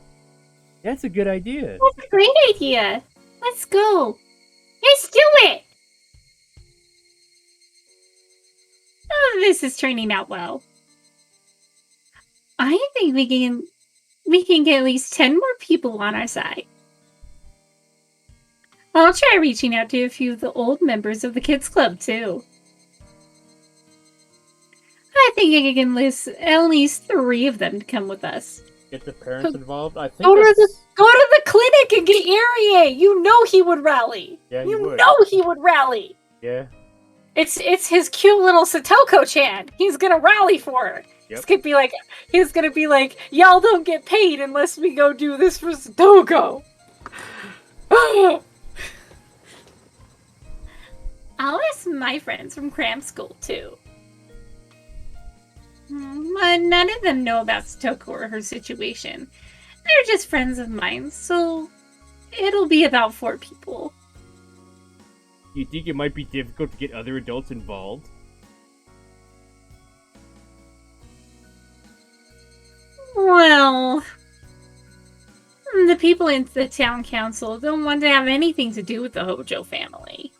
That's a good idea. That's a great idea. Let's go. Let's do it. Oh, this is turning out well. I think we can get at least 10 more people on our side. I'll try reaching out to a few of the old members of the kids club too. I think I can list at least 3 of them to come with us. Get the parents involved? I think Go to the clinic and get Irie! You know he would rally! Yeah, he would. know he would rally! Yeah. It's his cute little Satoko-chan. He's gonna rally for her. Yep. He's gonna be like, y'all don't get paid unless we go do this for Satoko. I'll ask my friends from cram school too. But none of them know about Satoko or her situation. They're just friends of mine, so it'll be about 4 people. You think it might be difficult to get other adults involved? Well, the people in the town council don't want to have anything to do with the Hojo family.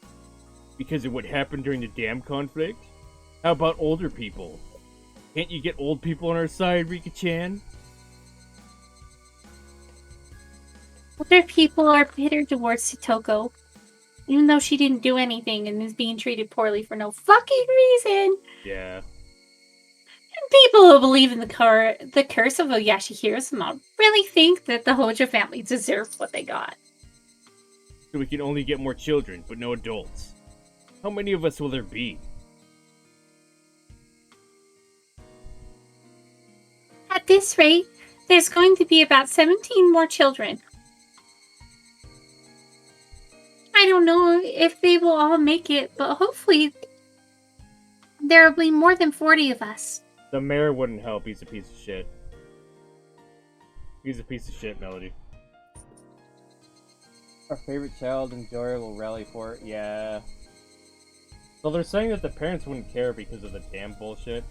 Because of what happened during the dam conflict? How about older people? Can't you get old people on our side, Rika-chan? Older people are bitter towards Satoko, even though she didn't do anything and is being treated poorly for no fucking reason. Yeah. And people who believe in the curse of Oyashihiro-sama really think that the Hojo family deserves what they got. So we can only get more children, but no adults. How many of us will there be? At this rate, there's going to be about 17 more children. I don't know if they will all make it, but hopefully there will be more than 40 of us. The mayor wouldn't help, he's a piece of shit. He's a piece of shit, Melody. Our favorite child and Jory will rally for it, yeah. So they're saying that the parents wouldn't care because of the damn bullshit.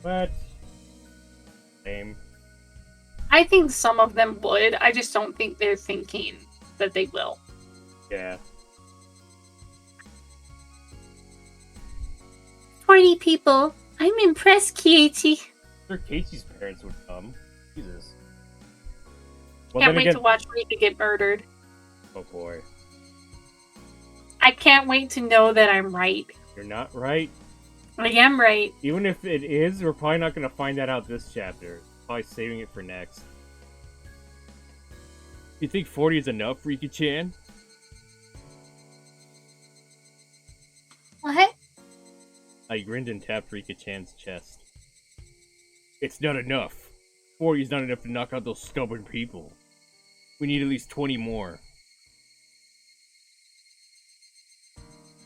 But... same. I think some of them would. I just don't think they're thinking that they will. Yeah. 40 people. I'm impressed, Keiichi. Sure, Casey's parents would come. Jesus. Well, Can't then wait again... to watch Rika get murdered. Oh boy. I can't wait to know that I'm right. You're not right. I am right. Even if it is, we're probably not going to find that out this chapter. Probably saving it for next. You think 40 is enough, Rika-chan? What? I grinned and tapped Rika-chan's chest. It's not enough. 40 is not enough to knock out those stubborn people. We need at least 20 more.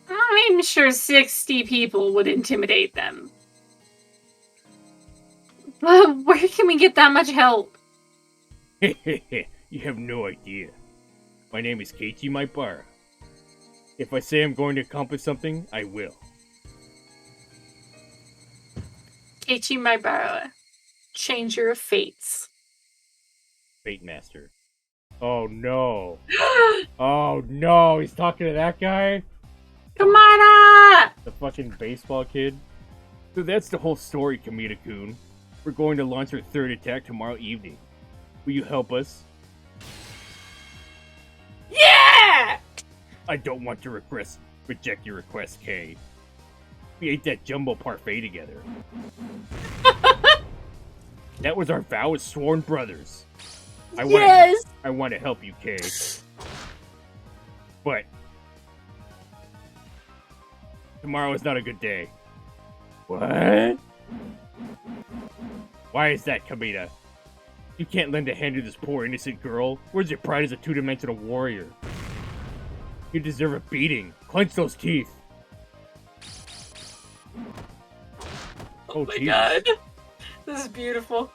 I'm sure 60 people would intimidate them. But where can we get that much help? You have no idea. My name is Keiichi Maibara. If I say I'm going to accomplish something, I will. Keiichi Maibara, changer of fates. Fate Master. Oh no. Oh no, he's talking to that guy? Kamada! The fucking baseball kid? So that's the whole story, Kamita-kun. We're going to launch our third attack tomorrow evening. Will you help us? Yeah! I don't want to reject your request, Kay. We ate that jumbo parfait together. That was our vow as sworn brothers. I want to help you, Kay. But tomorrow is not a good day. What? Why is that, Kamita? You can't lend a hand to this poor innocent girl. Where's your pride as a two-dimensional warrior? You deserve a beating. Clench those teeth. Oh my Jesus. god. This is beautiful.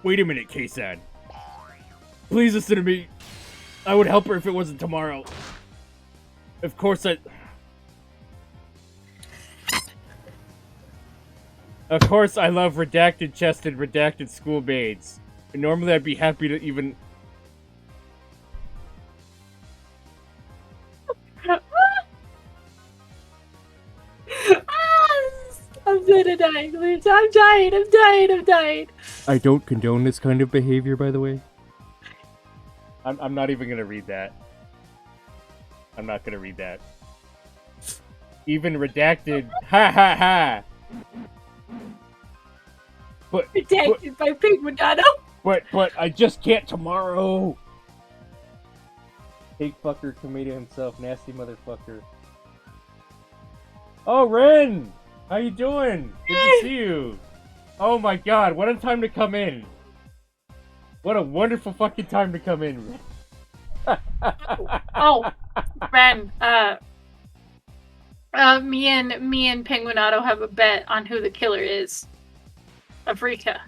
Wait a minute, Kei-san. Please listen to me. I would help her if it wasn't tomorrow. Of course I love redacted-chested, redacted schoolmates. And normally I'd be happy to even... I'm gonna die. I'm dying. I don't condone this kind of behavior, by the way. I'm not even gonna read that. I'm not gonna read that. Even redacted. Ha ha ha! Redacted by Penguinado. But I just can't tomorrow! Cake fucker, Kamita himself, nasty motherfucker. Oh, Ren! How you doing? Good to see you. Oh my god, what a time to come in. What a wonderful fucking time to come in. Oh, Ren, me and Penguinado have a bet on who the killer is. Of Rika.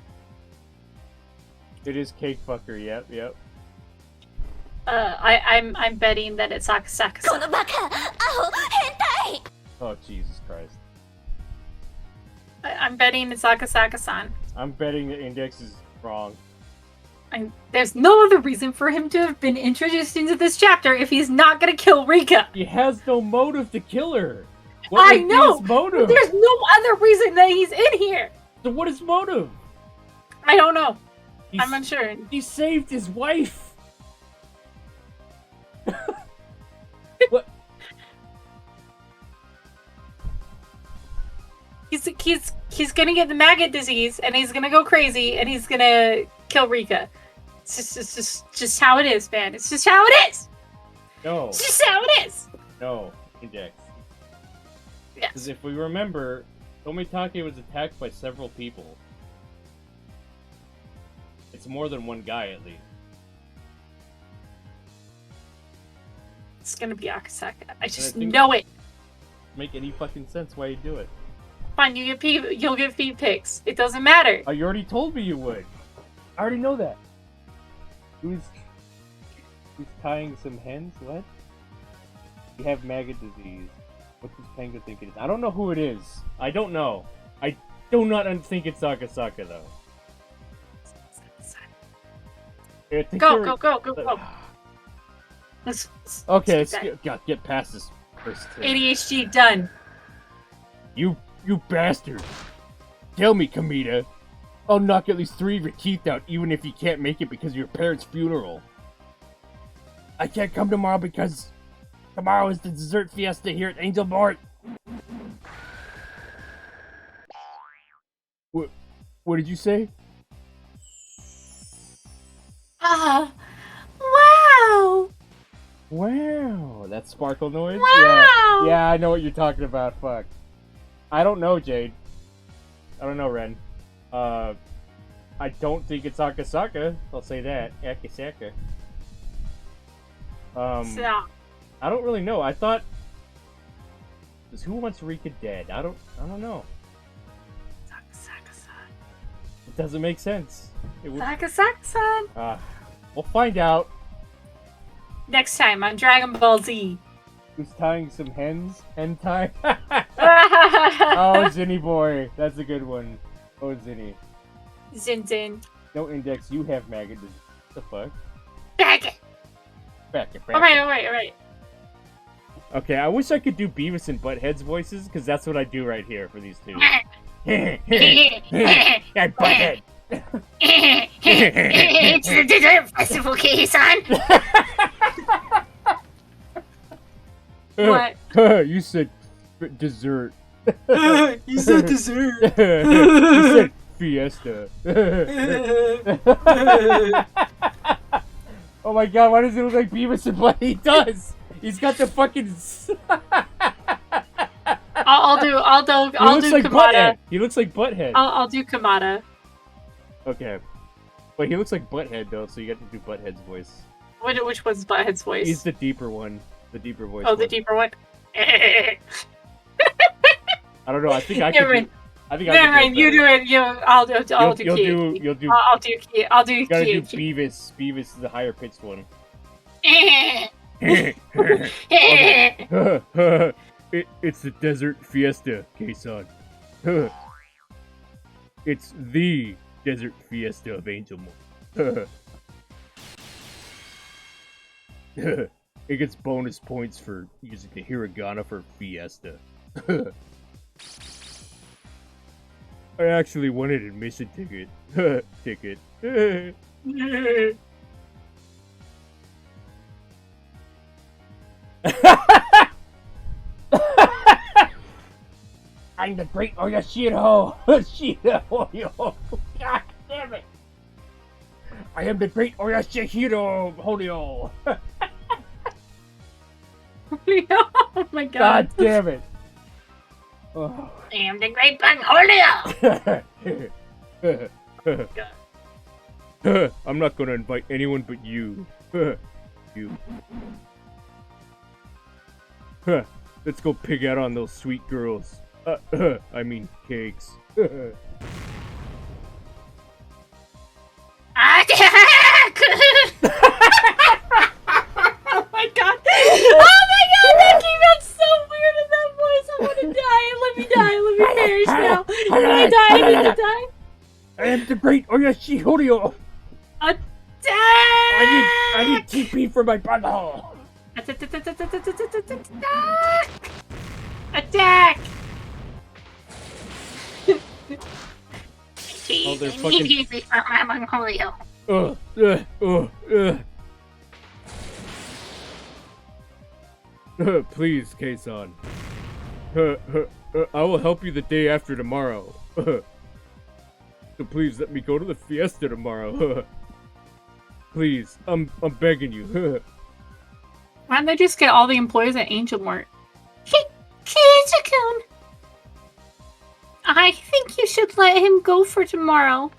It is cake fucker, yep. I'm betting that it's Akasaka-san. Oh, Jesus Christ. I'm betting it's Akasaka-san. I'm betting the index is wrong. There's no other reason for him to have been introduced into this chapter if he's not gonna kill Rika. He has no motive to kill her. I know! His motive? There's no other reason that he's in here! So what is motive? I don't know. I'm unsure. He saved his wife. What? He's gonna get the maggot disease and he's gonna go crazy and he's gonna kill Rika. It's just how it is, man. It's just how it is. No. It's just how it is. No, index. Yes. Because if we remember, Tomitake was attacked by several people. It's more than one guy, at least. It's gonna be Akasaka. I just know it. Make any fucking sense why you do it. Fine, you'll get feed pics. It doesn't matter. Oh, you already told me you would. I already know that. Who's tying some hens? What? You have maggot disease. What does Penguin think it is? I don't know who it is. I don't know. I do not think it's Akasaka, though. I think Go, you're- go, go, go, go. Let's Okay, let's let's get past this first. ADHD done. You bastard! Tell me, Kamita. I'll knock at least 3 of your teeth out, even if you can't make it because of your parents' funeral. I can't come tomorrow because tomorrow is the dessert fiesta here at Angel Mart. What did you say? Ah, wow. Wow, that sparkle noise? Wow. Yeah, I know what you're talking about. Fuck. I don't know, Jade. I don't know, Ren. I don't think it's Akasaka. I'll say that. Akasaka. Stop. I don't really know. I thought, is Who Wants Rika dead? I don't know. Saka-saka-san. It doesn't make sense. It would. Saka-saka-san. We'll find out. Next time on Dragon Ball Z. Who's tying some hens? Hen tie? Oh, Zinny boy. That's a good one. Oh, Zinny. Zin Zin. No index. You have maggot. What the fuck? Back it. Back it. Alright. Okay, I wish I could do Beavis and Butthead's voices, because that's what I do right here for these two. Hey, Butthead! It's the dessert festival, Kei-san. What? You said dessert. You said dessert. You said fiesta. Oh my god, why does it look like Beavis and Butthead? He does! He's got the fucking... I'll do like Kamada. Butthead. He looks like Butthead. I'll do Kamada. Okay. Wait, he looks like Butthead though, so you get to do Butthead's voice. Which one's Butthead's voice? He's the deeper one. The deeper voice. Oh, the one. deeper one. I don't know. I think I Never could. mind. I think I Never could mind. You do it. I'll do Kei. You'll do. I'll do Kei. I'll do You gotta do Kei. Beavis. Beavis is the higher pitched one. It's the desert fiesta, Kei-san. It's the desert fiesta of Angel Mart. It gets bonus points for using the hiragana for fiesta. I actually wanted an admission ticket. I'm the great Oyashiro! Shiro! God damn it! I am the great Oyashiro Holio! Oh my god. God damn it! Oh. I am the great Benvolio! I'm not gonna invite anyone but you. You. Let's go pig out on those sweet girls. I mean cakes. Attack! Oh my god! Oh my god! That came out so weird in that voice. I want to die. Let me die. Let me perish now. Can I die? I need to die. I am the great Oyashiro. Attack! I need TP for my butthole. Attack! Oh, they're fucking... Please, Kei-san. I will help you the day after tomorrow. So please let me go to the fiesta tomorrow. Please, I'm begging you. Why don't they just get all the employees at Angel Mart? Kizu-kun! I think you should let him go for tomorrow.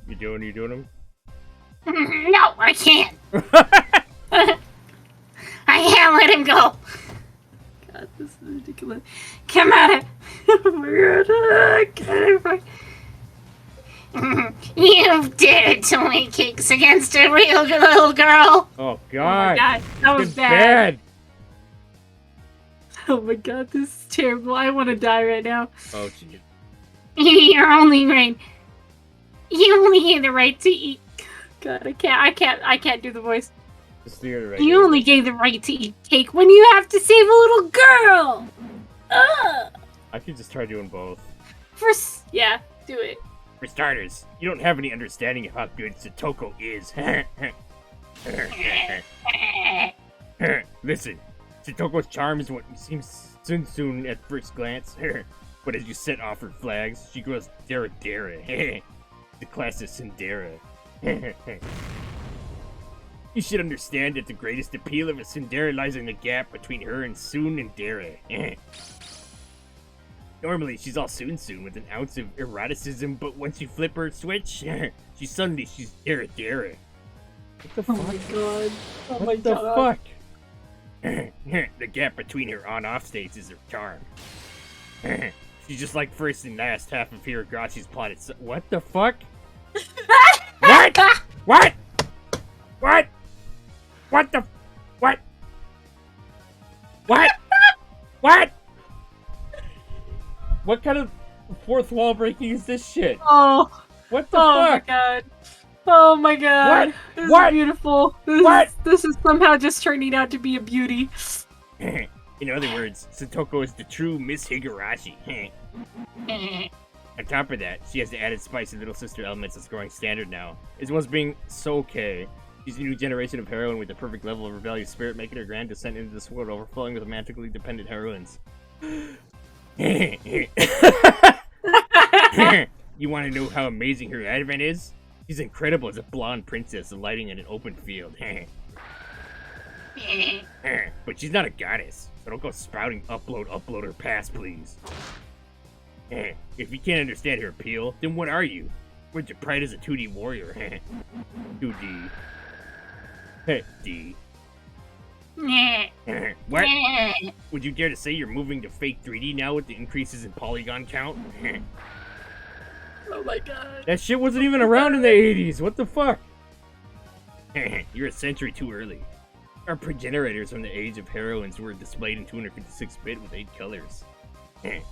You doing him? No, I can't. I can't let him go. God, this is ridiculous. Come at it. Oh my god. You dared to make cakes against a real little girl. Oh god. Oh my god, that was It's bad. Oh my god, this is terrible. I want to die right now. Oh jeez. You're only right. You only gave the right to eat. God, I can't do the voice. Just do it right. You only gave the right to eat cake when you have to save a little girl. Ugh. I could just try doing both. Yeah, do it. For starters, you don't have any understanding of how good Satoko is. Listen, Satoko's charm is what seems soon at first glance, but as you set off her flags, she grows dara. The class is Sindera. You should understand that the greatest appeal of a Sindera lies in the gap between her and Soon and Dara. Normally, she's all Soon with an ounce of eroticism, but once you flip her switch, she's Dara. What the fuck? Oh my god. Oh my What the god. fuck? The gap between her on-off states is her charm. She's just like first and last half of Higurashi's plot. What the fuck? What? What? What? What the? What? What? What? What kind of fourth wall breaking is this shit? Oh. What the Oh fuck? my god. Oh my god. What? This What? is beautiful. This is somehow just turning out to be a beauty. In other words, Satoko is the true Miss Higurashi. On top of that, she has the added spice of little sister elements that's growing standard now, as well as being so okay. She's a new generation of heroine with the perfect level of rebellious spirit, making her grand descent into this world overflowing with romantically dependent heroines. You want to know how amazing her advent is? She's incredible as a blonde princess alighting in an open field. But she's not a goddess, so don't go spouting upload her past, please. If you can't understand her appeal, then what are you? Where's your pride as a 2D warrior? 2D. D. What? Would you dare to say you're moving to fake 3D now with the increases in polygon count? Oh my god. That shit wasn't even around in the 80s. What the fuck? You're a century too early. Our progenitors from the age of heroines were displayed in 256-bit with 8 colors. They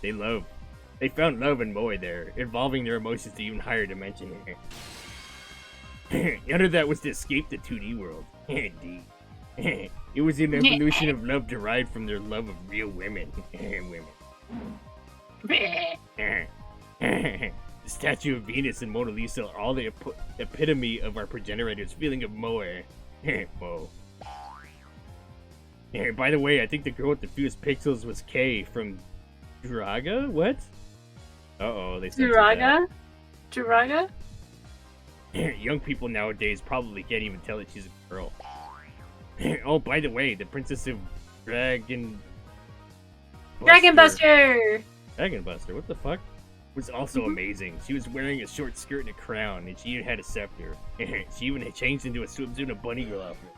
found love and moe there, evolving their emotions to even higher dimension. Under that was to escape the 2D world. D. It was an evolution of love derived from their love of real women. The statue of Venus and Mona Lisa are all the epitome of our progenitors' feeling of moe. Moe. By the way, I think the girl with the fewest pixels was Kay from Draga? What? Uh-oh, they censored that. Duraga? Young people nowadays probably can't even tell that she's a girl. Oh, by the way, the Princess of Dragon Buster! Dragon Buster, what the fuck? Was also amazing. She was wearing a short skirt and a crown, and she even had a scepter. She even changed into a swimsuit and a bunny girl outfit.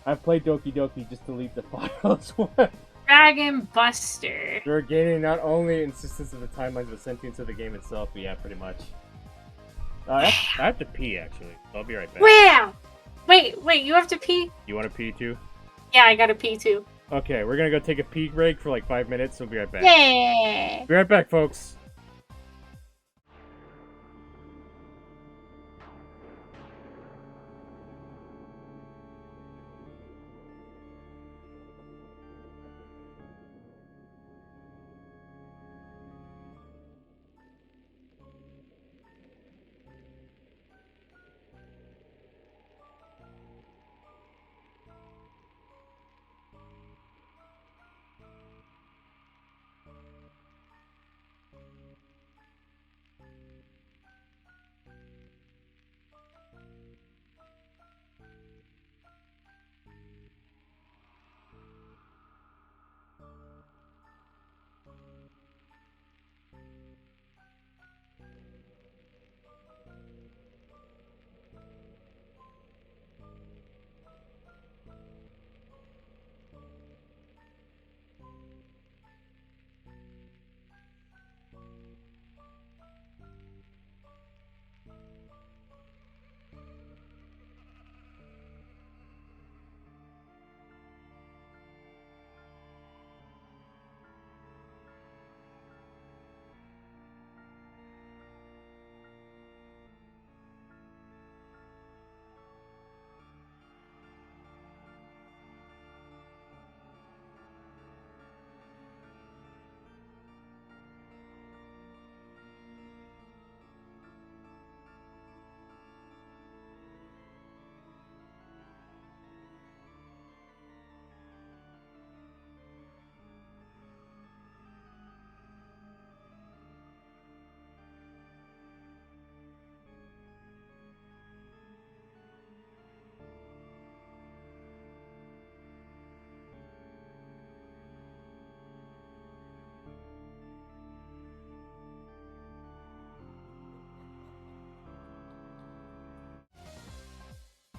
I've played Doki Doki just to leave the files. Dragon Buster. We're gaining not only insistence of the timelines, but sentience of the game itself. But yeah, pretty much. I have to pee, actually. I'll be right back. Wow! Wait, you have to pee? You want to pee, too? Yeah, I gotta pee too. Okay, we're gonna go take a pee break for like 5 minutes. We'll be right back. Yeah! Be right back, folks.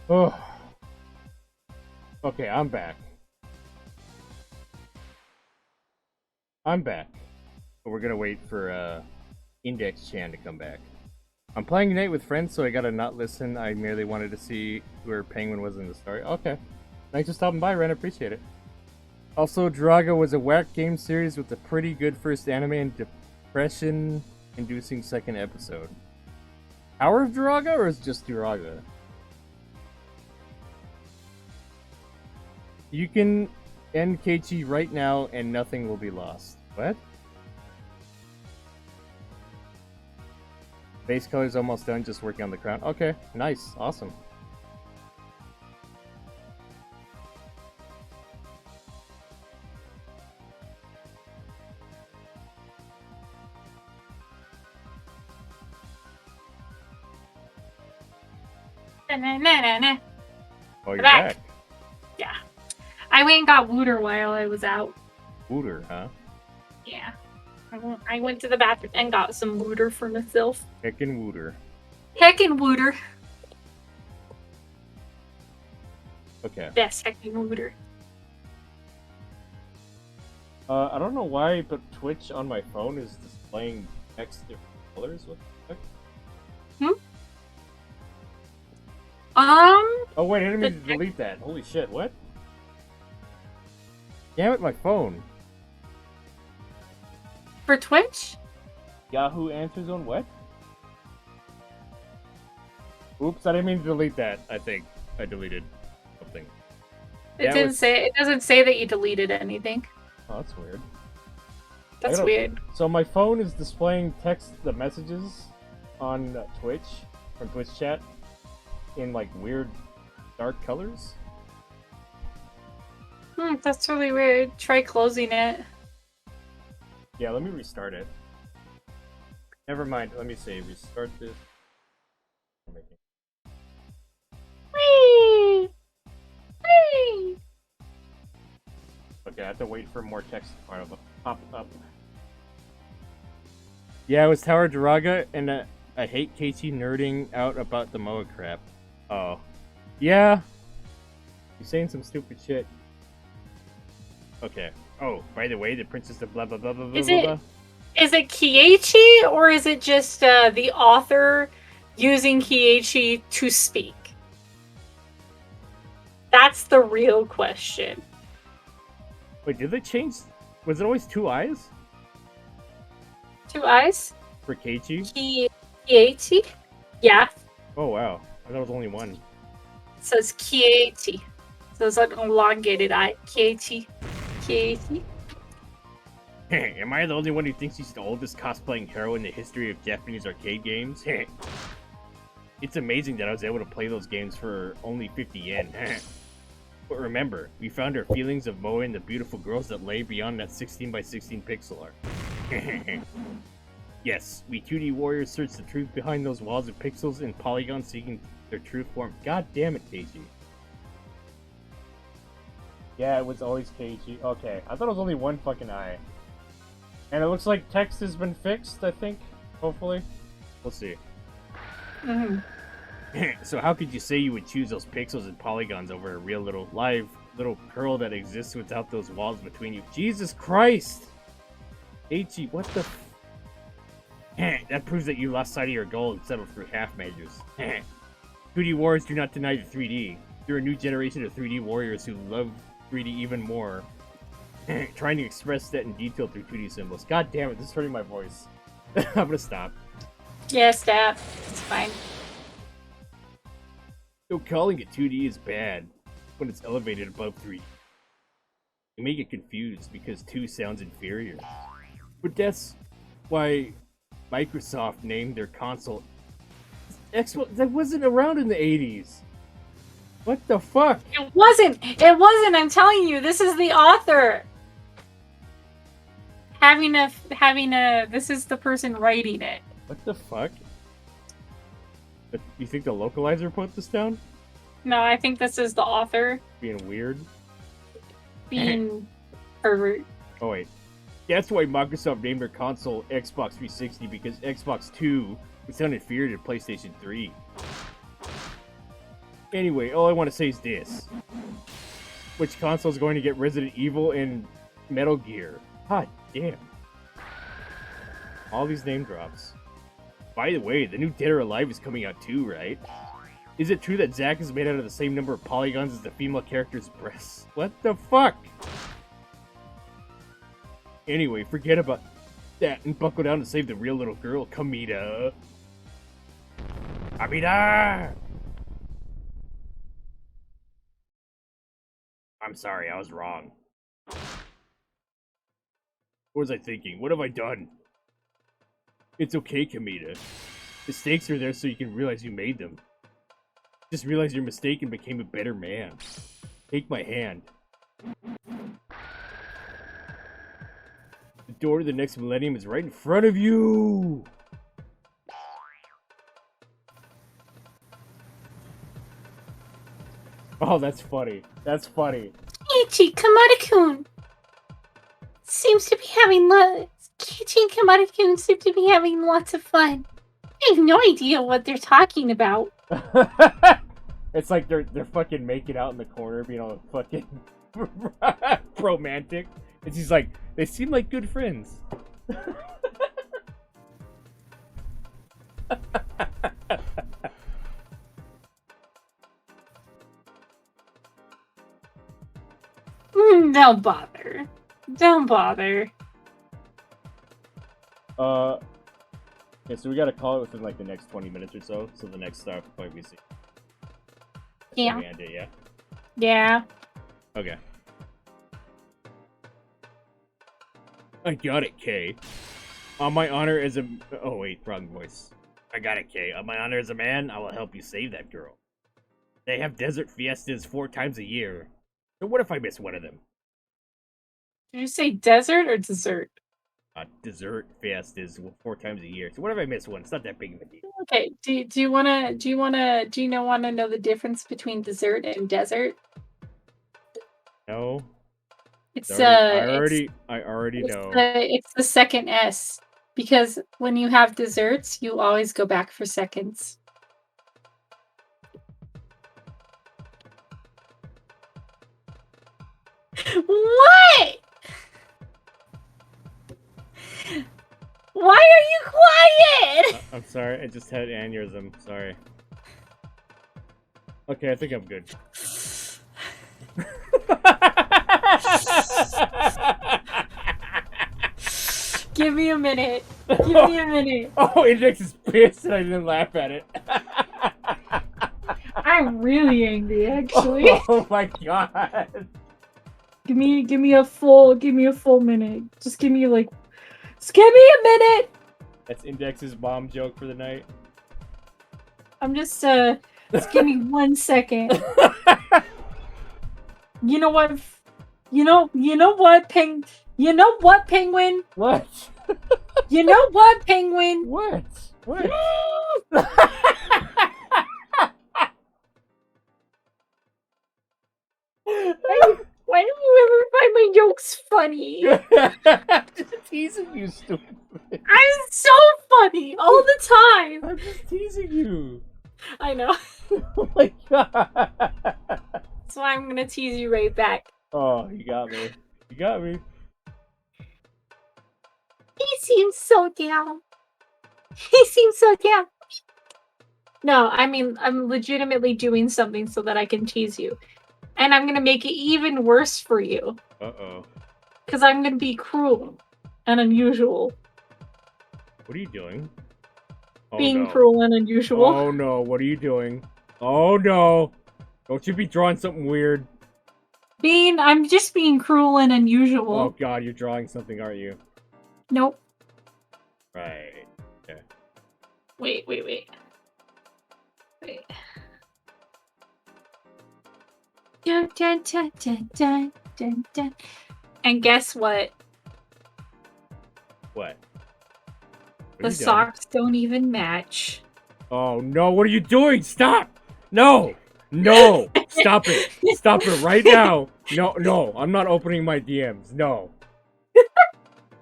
Oh. Okay, I'm back. I'm back. But we're gonna wait for Index Chan to come back. I'm playing Night with friends, so I gotta not listen. I merely wanted to see where Penguin was in the story. Okay. Thanks for stopping by, Ren. I appreciate it. Also, Draga was a whack game series with a pretty good first anime and depression-inducing second episode. Power of Draga, or is it just Draga? You can end Keiichi right now and nothing will be lost. What? Base color's almost done, just working on the crown. Okay, nice, awesome. Na-na-na-na-na. Oh, you're Back. back. Yeah. I went and got Wooter while I was out. Wooter, huh? Yeah. I went to the bathroom and got some Wooter for myself. Heckin' Wooter. Heckin' Wooter. Okay. Best heckin' Wooter. I don't know why, but Twitch on my phone is displaying text different colors. What the heck? Oh wait, I didn't mean to delete that. Holy shit, what? Damn it, my phone. For Twitch? Yahoo Answers on what? Oops, I didn't mean to delete that, I think. I deleted something. It That didn't was- say. It doesn't say that you deleted anything. Oh, that's weird. That's don't- weird. So my phone is displaying the messages on Twitch, from Twitch chat, in like weird dark colors. That's really weird. Try closing it. Yeah, let me restart it. Never mind, let me see. Restart this. Whee! Whee! Okay, I have to wait for more text to pop up. Yeah, it was Tower Duraga, and I hate Keiichi nerding out about the Moa crap. Oh. Yeah. You're saying some stupid shit. Okay. Oh, by the way, the princess of blah blah blah blah blah Is blah. it- blah. Is it Keiichi or is it just the author using Keiichi to speak? That's the real question. Wait, did they change? Was it always two eyes Two eyes? for Keiichi? Keiichi? Yeah, Oh wow, I thought it was only one. it says Keiichi. So it's like an elongated eye. Keiichi. Keiichi. Am I the only one who thinks she's the oldest cosplaying hero in the history of Japanese arcade games? It's amazing that I was able to play those games for only 50 yen. But remember, we found our feelings of Moa and the beautiful girls that lay beyond that 16 by 16 pixel art. Yes, we 2D warriors search the truth behind those walls of pixels and polygons seeking their true form. God damn it, Keiichi. Yeah, it was always Keiichi. Okay, I thought it was only one fucking eye. And it looks like text has been fixed, I think. Hopefully. We'll see. Mhm. So how could you say you would choose those pixels and polygons over a real little live little curl that exists without those walls between you? Jesus Christ! Keiichi, what the that proves that you lost sight of your goal and settled for half measures. 2D warriors do not deny the 3D. You're a new generation of 3D warriors who love 3D even more. Trying to express that in detail through 2D symbols. God damn it, this is hurting my voice. I'm gonna stop. Yeah, stab. It's fine. So calling it 2D is bad when it's elevated above 3D. You may get confused because 2 sounds inferior. But that's why Microsoft named their console Xbox. That wasn't around in the 80s. What the fuck? It wasn't. It wasn't. I'm telling you, this is the author. Having a. This is the person writing it. What the fuck? But you think the localizer put this down? No, I think this is the author Being weird? being pervert. Oh wait. That's why Microsoft named their console Xbox 360 because Xbox 2 would sound inferior to PlayStation 3. Anyway, all I want to say is this. Which console is going to get Resident Evil and Metal Gear? God damn. All these name drops. By the way, the new Dead or Alive is coming out too, right? Is it true that Zack is made out of the same number of polygons as the female character's breasts? What the fuck? Anyway, forget about that and buckle down to save the real little girl, Kamita. Kamita! I'm sorry, I was wrong. What was I thinking? What have I done? It's okay, Kamita. Mistakes are there so you can realize you made them. Just realize your mistake and became a better man. Take my hand. The door to the next millennium is right in front of you! Oh, that's funny. That's funny. Kiichi Kamada-kun seems to be having Kiichi and Kamada-kun seem to be having lots of fun. I have no idea what they're talking about. It's like they're fucking making out in the corner, being all fucking romantic. And she's like, they seem like good friends. Don't bother. Don't bother. Okay, so we gotta call it within like the next 20 minutes or so. So the next stop will probably be see. Yeah. We end it, yeah. Yeah. Okay. I got it, Kay. On my honor as a... Oh, wait, wrong voice. I got it, Kay. On my honor as a man, I will help you save that girl. They have desert fiestas 4 times a year. So what if I miss one of them? Did you say desert or dessert? Dessert fiestas 4 times a year. So what if I miss one? It's not that big of a deal. Okay. Do you wanna know the difference between dessert and desert? No. It's I already know. It's the second S, because when you have desserts, you always go back for seconds. What? Why are you quiet? I'm sorry, I just had an aneurysm. Sorry. Okay, I think I'm good. Give me a minute. Give me a minute. Oh, Index is pissed and I didn't laugh at it. I'm really angry, actually. Oh my god. Give me a full minute. Just give me a minute. That's Index's mom joke for the night. I'm just just give me 1 second. You know what? You know what, Penguin? You know what, Penguin? What? You know what, Penguin? What? What? Why don't you ever find my jokes funny? I'm just teasing you, stupid. I'm so funny all the time. I'm just teasing you. I know. Oh my god. That's why I'm gonna tease you right back. Oh, you got me. You got me. He seems so down. He seems so down. No, I mean, I'm legitimately doing something so that I can tease you. And I'm gonna make it even worse for you. Uh-oh. Because I'm gonna be cruel and unusual. What are you doing? Oh, Being no. cruel and unusual. Oh no, what are you doing? Oh no! Don't you be drawing something weird. I'm just being cruel and unusual. Oh god, you're drawing something, aren't you? Nope. Right. Okay. Wait. Dun, dun, dun, dun, dun, dun, dun. And guess what? What? The socks don't even match. Oh no, what are you doing? Stop! No! No! Stop it! Stop it right now! No, I'm not opening my DMs. No.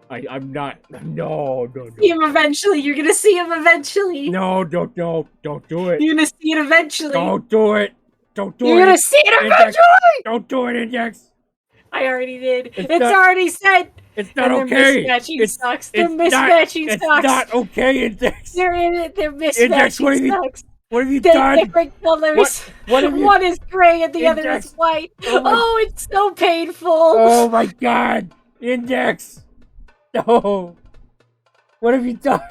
I'm not. No. See him eventually. You're gonna see him eventually. No, don't do it. You're gonna see it eventually. Don't do it. Don't do You're it. gonna see it Index. eventually! Don't do it, Index. I already did. It's It's not- already said. It's not And okay. they're mismatching socks. They're it's mismatching not, socks. It's not okay, Index. They're in it. They're mismatching Index, what have you- socks. What have you They're done? different colors. What have you? One is gray and the other Index. is white. Oh my- Oh, it's so painful. Oh my God, Index. No. What have you done?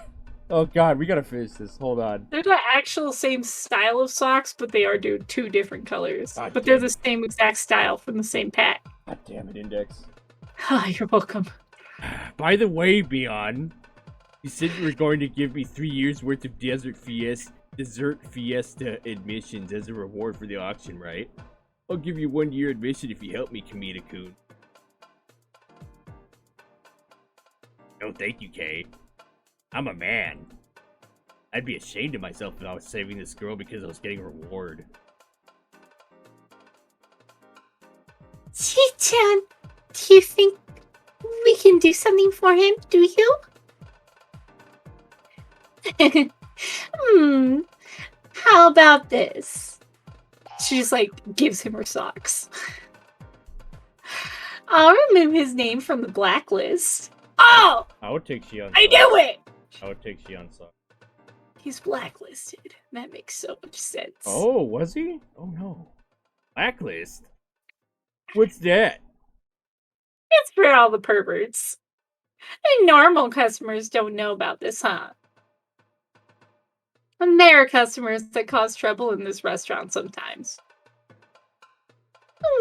Oh God, we gotta finish this. Hold on. They're the actual same style of socks, but they are doing two different colors. God But they're damn the same exact style from the same pack. God damn it, Index. Ah, you're welcome. By the way, Beyond, you said you were going to give me 3 years worth of Dessert Fiesta admissions as a reward for the auction, right? I'll give you 1 year admission if you help me, Kamita-kun. No, thank you, Kay. I'm a man. I'd be ashamed of myself if I was saving this girl because I was getting a reward. Chi-chan, do you think we can do something for him? Do you? How about this? She just like gives him her socks. I'll remove his name from the blacklist. Oh! I would take Shion. I knew it! I would take Shion Song. He's blacklisted. That makes so much sense. Oh, was he? Oh no. Blacklist? What's that? It's for all the perverts. And normal customers don't know about this, huh? And there are customers that cause trouble in this restaurant sometimes.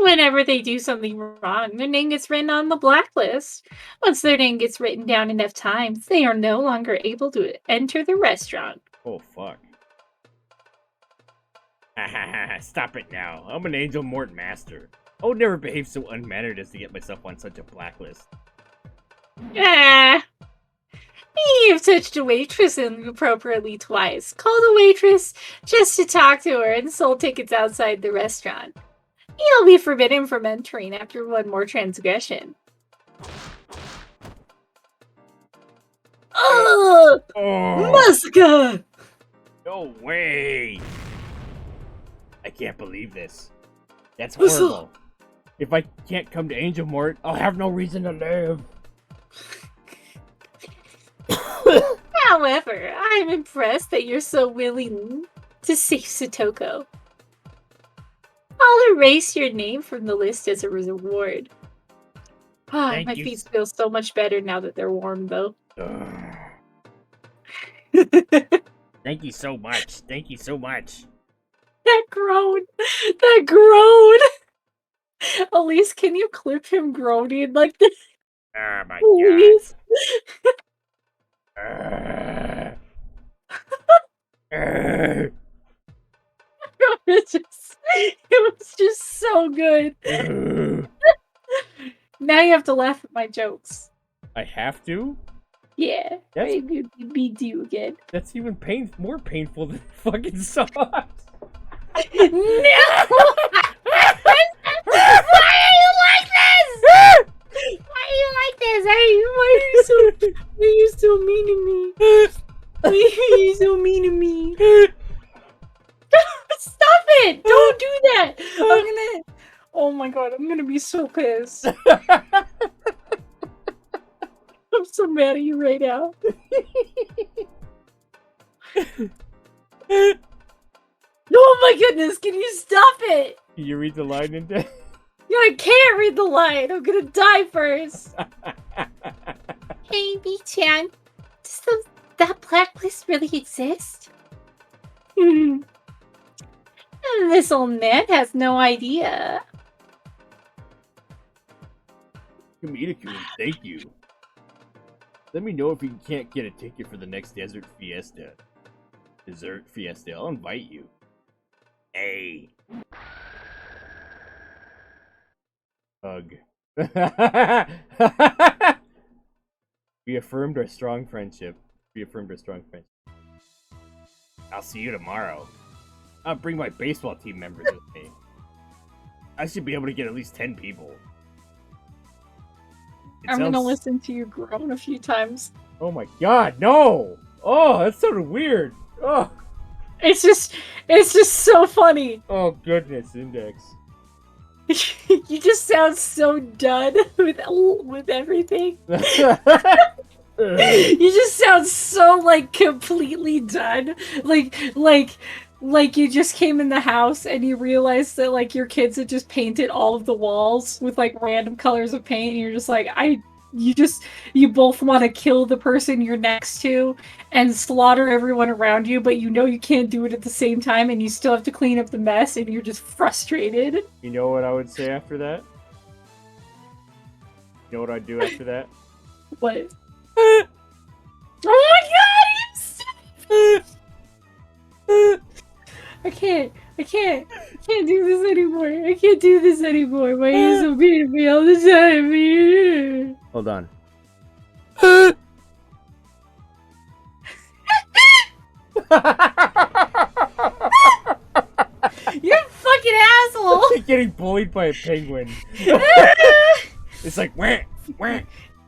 Whenever they do something wrong, their name gets written on the blacklist. Once their name gets written down enough times, they are no longer able to enter the restaurant. Oh, fuck. Stop it now. I'm an Angel Mort master. I would never behave so unmannered as to get myself on such a blacklist. Ah! You've touched a waitress inappropriately twice. Called a waitress just to talk to her and sold tickets outside the restaurant. You'll be forbidden from entering after one more transgression. Ugh! Oh, Massacre! no way! I can't believe this. That's Whistle. horrible. If I can't come to Angel Mort, I'll have no reason to live. However, I'm impressed that you're so willing to save Satoko. I'll erase your name from the list as a reward. Ah, Thank my you. feet feel so much better now that they're warm, though. Ugh. Thank you so much. Thank you so much. That groan! That groan! Elise, can you clip him groaning like this, Oh my please? god. It was just so good. Now you have to laugh at my jokes. I have to? Yeah, That's- be do again. That's even more painful than fucking socks. No! Why are you like this? Why are you like this? Why are you so mean to me? Why are you so mean to me? Stop it! Don't do that! Oh my god, I'm gonna be so pissed. I'm so mad at you right now. Oh my goodness, can you stop it? Can you read the line in there? Yeah, I can't read the line. I'm gonna die first. Hey, B-chan. Does that blacklist really exist? This old man has no idea. Kamita-kun, thank you. Let me know if you can't get a ticket for the next Dessert Fiesta. Dessert Fiesta, I'll invite you. Hey. Hug. We affirmed our strong friendship. I'll see you tomorrow. I'll bring my baseball team members with me. I should be able to get at least 10 people. I'm gonna listen to you groan a few times. Oh my god, no! Oh, that sounded weird. Oh. It's just so funny. Oh goodness, Index. You just sound so done with everything. You just sound so like completely done. Like you just came in the house and you realized that like your kids had just painted all of the walls with like random colors of paint, and you're just like, you both want to kill the person you're next to and slaughter everyone around you, but you know you can't do it at the same time, and you still have to clean up the mess, and you're just frustrated. You know what I would say after that? You know what I'd do after that? What? Oh my god! I can't do this anymore. I can't do this anymore. My ears are beating me all the time. Hold on. You're a fucking asshole! Getting bullied by a penguin. It's like wah, wah,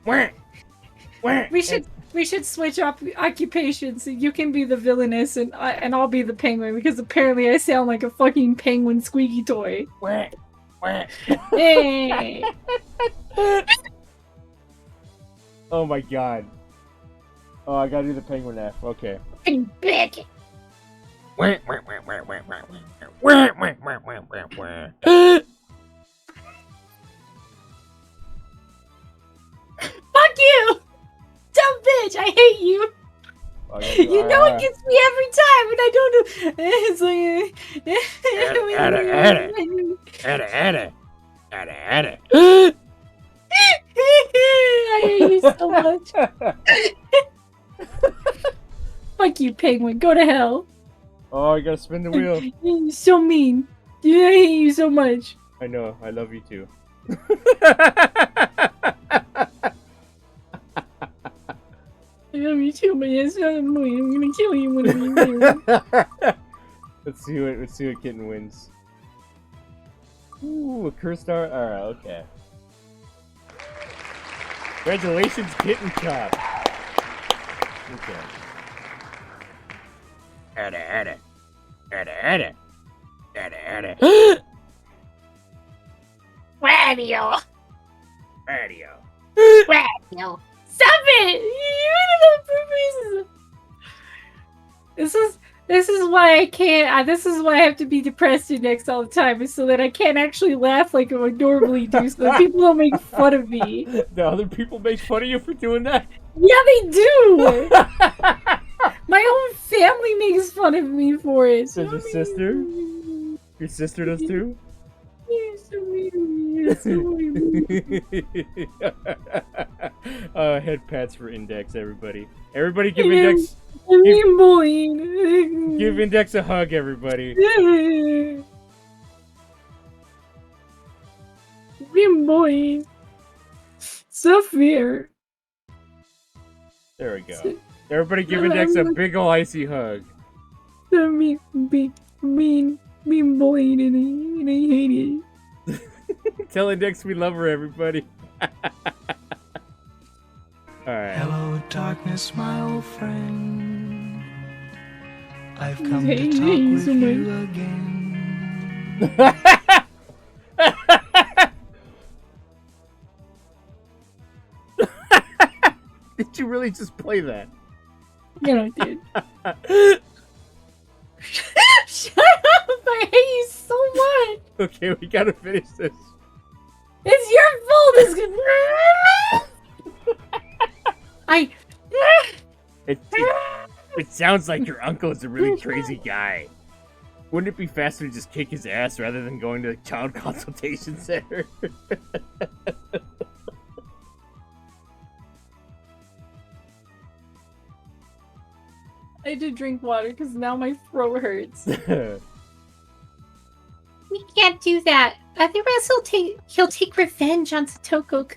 wah, wah. We should switch up occupations. You can be the villainess and I'll be the penguin, because apparently I sound like a fucking penguin squeaky toy. Wah, wah. Hey. Oh my god. Oh, I gotta do the penguin F. Okay. Fucking bitch. Wah, wah, wah, wah, wah, wah, wah, wah, wah, wah, wah, wah. Fuck you! Dumb bitch! I hate you! You know it gets me every time, and I don't know. It's like. I hate you so much. Fuck you, penguin. Go to hell. Oh, I gotta spin the wheel. You're so mean. I hate you so much. I know. I love you too. I love you too, but yes, I'm gonna kill you when I'm here. Let's see what kitten wins. Ooh, a curse star. Alright, okay. Congratulations, Kitten Cop. Okay. Radio. Radio. Radio. Stop it! You made it on purpose. This is why I can't. This is why I have to be depressed next all the time, is so that I can't actually laugh like I would normally do, so that people don't make fun of me. The other people make fun of you for doing that? Yeah, they do. My own family makes fun of me for it. Does your sister? Your sister does too? You're so mean. You're so mean. Head pats for Index, everybody. Everybody give Index. Give Index a hug, everybody. Boy. So fair. There we go. Everybody give Index a big ol' icy hug. Mean boy, and I hate it. Tell Index we love her, everybody. Alright. Hello, darkness, my old friend. I've come to talk with you again. Did you really just play that? Yeah, I did. Shut up! I hate you so much! Okay, we gotta finish this. It's your fault! It sounds like your uncle is a really crazy guy. Wouldn't it be faster to just kick his ass rather than going to the child consultation center? I had to drink water because now my throat hurts. We can't do that. Otherwise he'll take revenge on Satoko.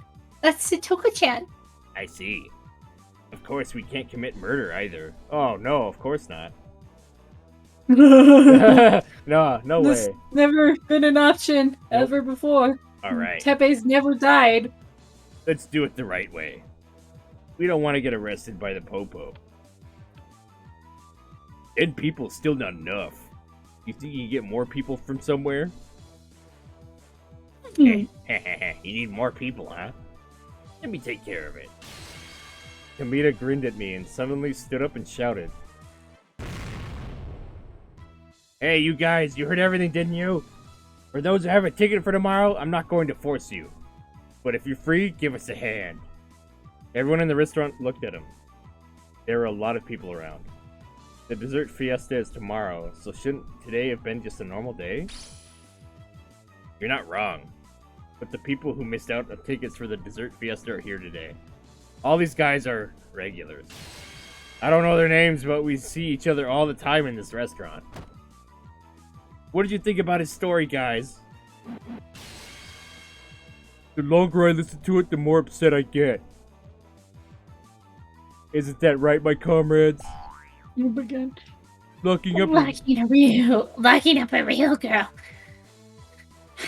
That's Satoko-chan. I see. Of course, we can't commit murder either. Oh, no, of course not. No This way. never been an option ever before. Alright, Tepe's never died. let's do it the right way. We don't want to get arrested by the Popo. 10 people still not enough. You think you can get more people from somewhere? You need more people, huh? Let me take care of it. Kamita grinned at me and suddenly stood up and shouted. Hey, you guys, you heard everything, didn't you? For those who have a ticket for tomorrow, I'm not going to force you. But if you're free, give us a hand. Everyone in the restaurant looked at him. There were a lot of people around. The dessert fiesta is tomorrow, so shouldn't today have been just a normal day? You're not wrong. But the people who missed out on tickets for the dessert fiesta are here today. All these guys are regulars. I don't know their names, but we see each other all the time in this restaurant. What did you think about his story, guys? The longer I listen to it, the more upset I get. Isn't that right, my comrades? Oh my god. Locking up a real girl.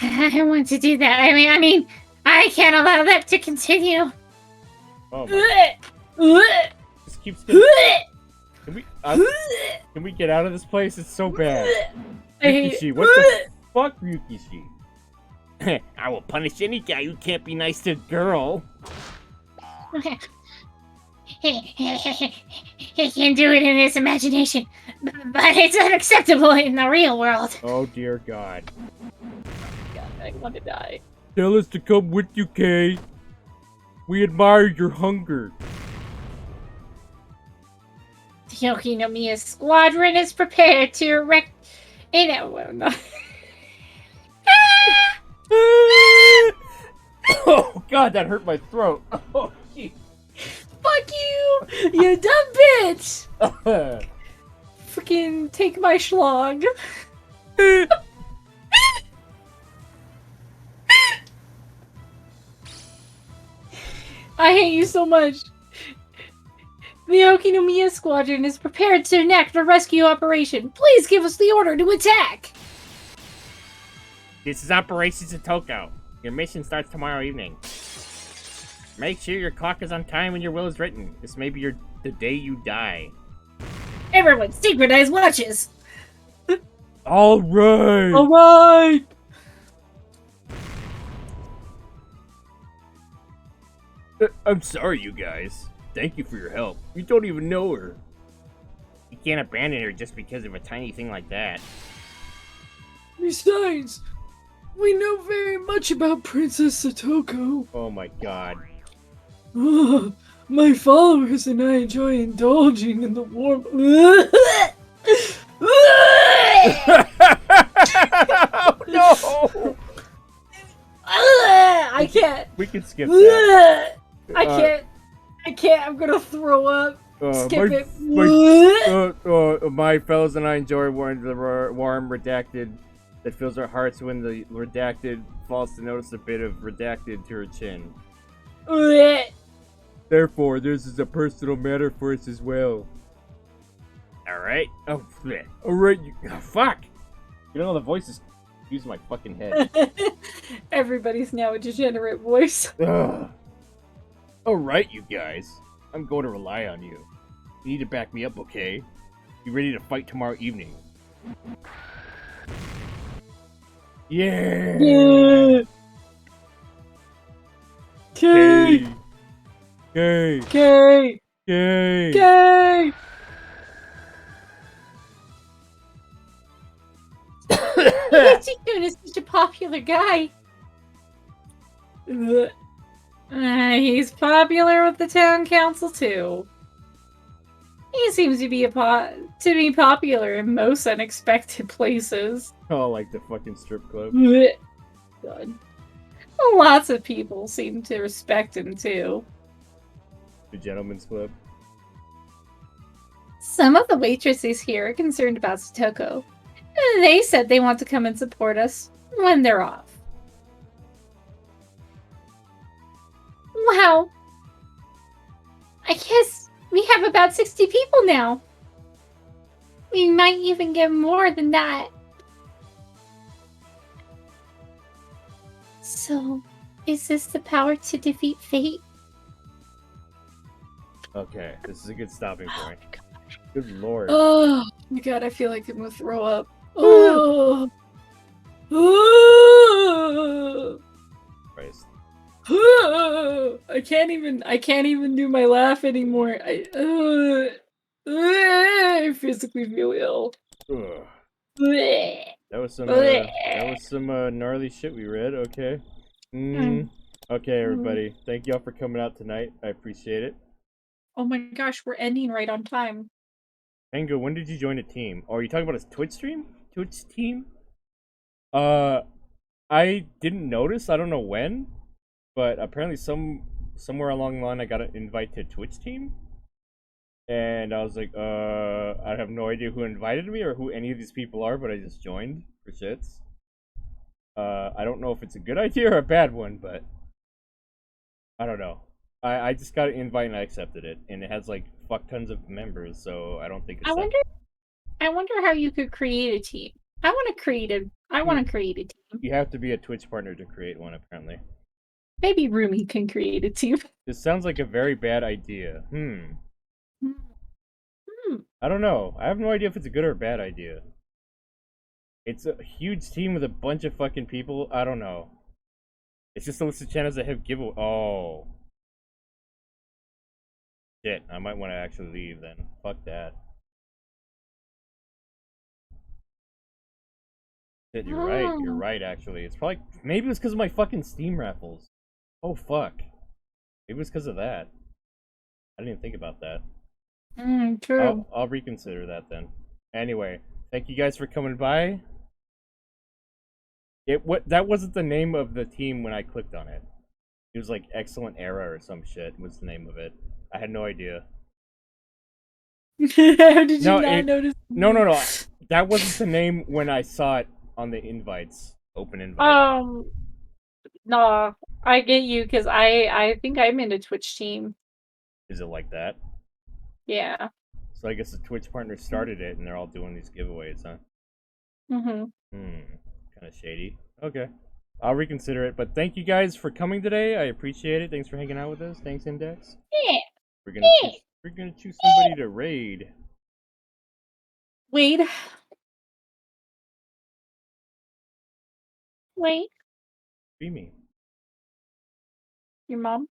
I don't want to do that. I mean, I can't allow that to continue. Oh my. This keeps getting... Can we get out of this place? It's so bad. Yukishi, what the fuck, Yukishi? I will punish any guy who can't be nice to a girl. He can do it in his imagination, but it's unacceptable in the real world. Oh dear God. God, I want to die. Tell us to come with you, Kay. We admire your hunger. The Yokinomiya squadron is prepared to erect... Oh God, that hurt my throat. Oh, geez. Fuck you! You dumb bitch! Freaking take my schlong. I hate you so much. The Okinomiya squadron is prepared to enact a rescue operation. Please give us the order to attack! This is Operation Satoko. Your mission starts tomorrow evening. Make sure your clock is on time when your will is written. This may be the day you die. Everyone, synchronize watches! Alright! Alright! I'm sorry, you guys. Thank you for your help. You don't even know her. You can't abandon her just because of a tiny thing like that. Besides, we know very much about Princess Satoko. Oh my God. My followers and I enjoy indulging in the warm... Oh, no! I can't. We can skip that. I can't. I'm gonna throw up. Skip it. My fellows and I enjoy the warm redacted that fills our hearts when the redacted falls to notice a bit of redacted to her chin. Therefore, this is a personal matter for us as well. Alright. Oh, alright. Fuck! You know, the voice is using my fucking head. Everybody's now a degenerate voice. Alright, you guys. I'm going to rely on you. You need to back me up, okay? Be ready to fight tomorrow evening. Yeah! Yeah! Kay! Kay! Kay! Kay! Kay! Ichikun is such a popular guy. He's popular with the town council too. He seems to be popular in most unexpected places. Oh, like the fucking strip club. God. Lots of people seem to respect him too. The gentleman's club. Some of the waitresses here are concerned about Satoko. They said they want to come and support us when they're off. Wow. I guess we have about 60 people now. We might even get more than that. So, is this the power to defeat fate? Okay, this is a good stopping point. Good lord. Oh my god, I feel like I'm gonna throw up. Oh. Oh. Christ. I can't even do my laugh anymore. I physically feel ill. Ugh. Bleh. That was Bleh. some gnarly shit we read. Okay. Mm. Okay, everybody. Thank y'all for coming out tonight. I appreciate it. Oh my gosh, we're ending right on time. Pango, when did you join a team? Oh, are you talking about a Twitch stream? Twitch team? I didn't notice. I don't know when, but apparently somewhere along the line I got an invite to a Twitch team, and I was like, I have no idea who invited me or who any of these people are, but I just joined for shits. I don't know if it's a good idea or a bad one, but I don't know. I just got an invite and I accepted it, and it has like fuck tons of members, so I don't think it's. I wonder how you could create a team. I want to create a team. You have to be a Twitch partner to create one, apparently. Maybe Rumi can create a team. This sounds like a very bad idea. I don't know. I have no idea if it's a good or a bad idea. It's a huge team with a bunch of fucking people. I don't know. It's just a list of channels that have giveaway. Oh. Shit, I might want to actually leave then. Fuck that. Shit, you're right. You're right, actually. It's probably... Maybe it's because of my fucking Steam raffles. Oh, fuck. Maybe it's because of that. I didn't even think about that. True. I'll reconsider that then. Anyway, thank you guys for coming by. That wasn't the name of the team when I clicked on it. It was like Excellent Era or some shit was the name of it. I had no idea. How did you not notice? No. That wasn't the name when I saw it on the invites. Open invite. No, I get you because I think I'm in a Twitch team. Is it like that? Yeah. So I guess the Twitch partners started it and they're all doing these giveaways, huh? Mhm. Kind of shady. Okay. I'll reconsider it, but thank you guys for coming today. I appreciate it. Thanks for hanging out with us. Thanks, Index. Yeah. We're gonna choose somebody to raid. Wait. Be me. Your mom?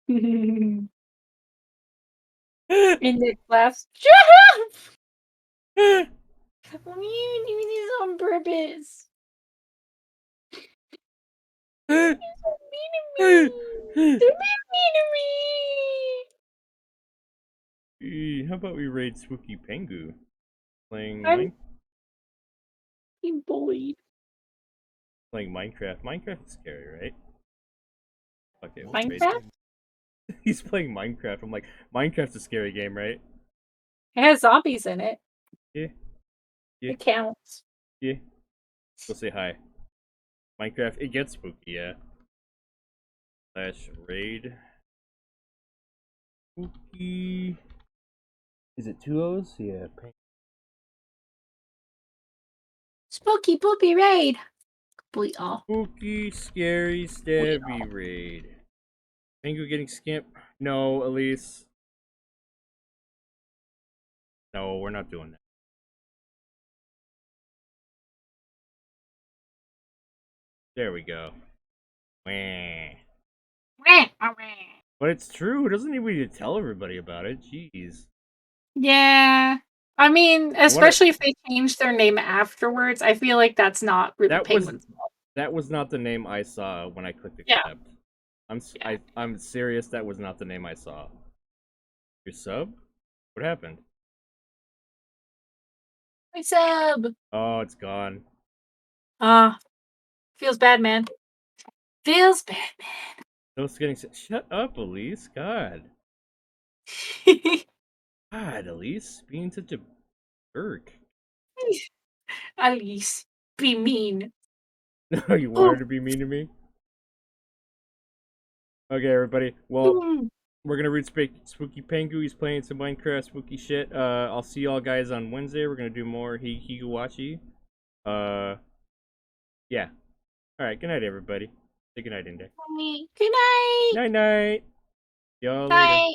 In the class. Shut up! Why are you doing this on purpose? You're so mean to me. Don't be mean to me. How about we raid Spooky Pengu? Playing I'm being bullied. Playing Minecraft. Minecraft is scary, right? Okay. Minecraft? He's playing Minecraft. I'm like, Minecraft's a scary game, right? It has zombies in it. Yeah. It counts. Yeah. Go say hi. Minecraft, it gets spooky, yeah. / raid. Spooky. Is it 2 O's? Yeah. Spooky poopy raid. Complete all. Spooky, scary, stabby raid. Pengu getting skimp? No, Elise. No, we're not doing that. There we go. Wah. But it's true. It doesn't need me to tell everybody about it. Jeez. Yeah. I mean, especially if they change their name afterwards, I feel like that's not really Penguin's fault. That was not the name I saw when I clicked accept. Yeah. I'm serious. That was not the name I saw. Your sub? What happened? My sub. Oh, it's gone. Feels bad, man. Feels bad, man. Those getting shut up, Elise. God. God, Elise, being such a jerk. Elise, be mean. No, you want her to be mean to me? Okay, everybody. Well, we're gonna read Spooky Pengu. He's playing some Minecraft spooky shit. I'll see y'all guys on Wednesday. We're gonna do more Higurashi. Yeah. Alright, good night, everybody. Say good night, Index. Good night. Night night. Y'all later. Night.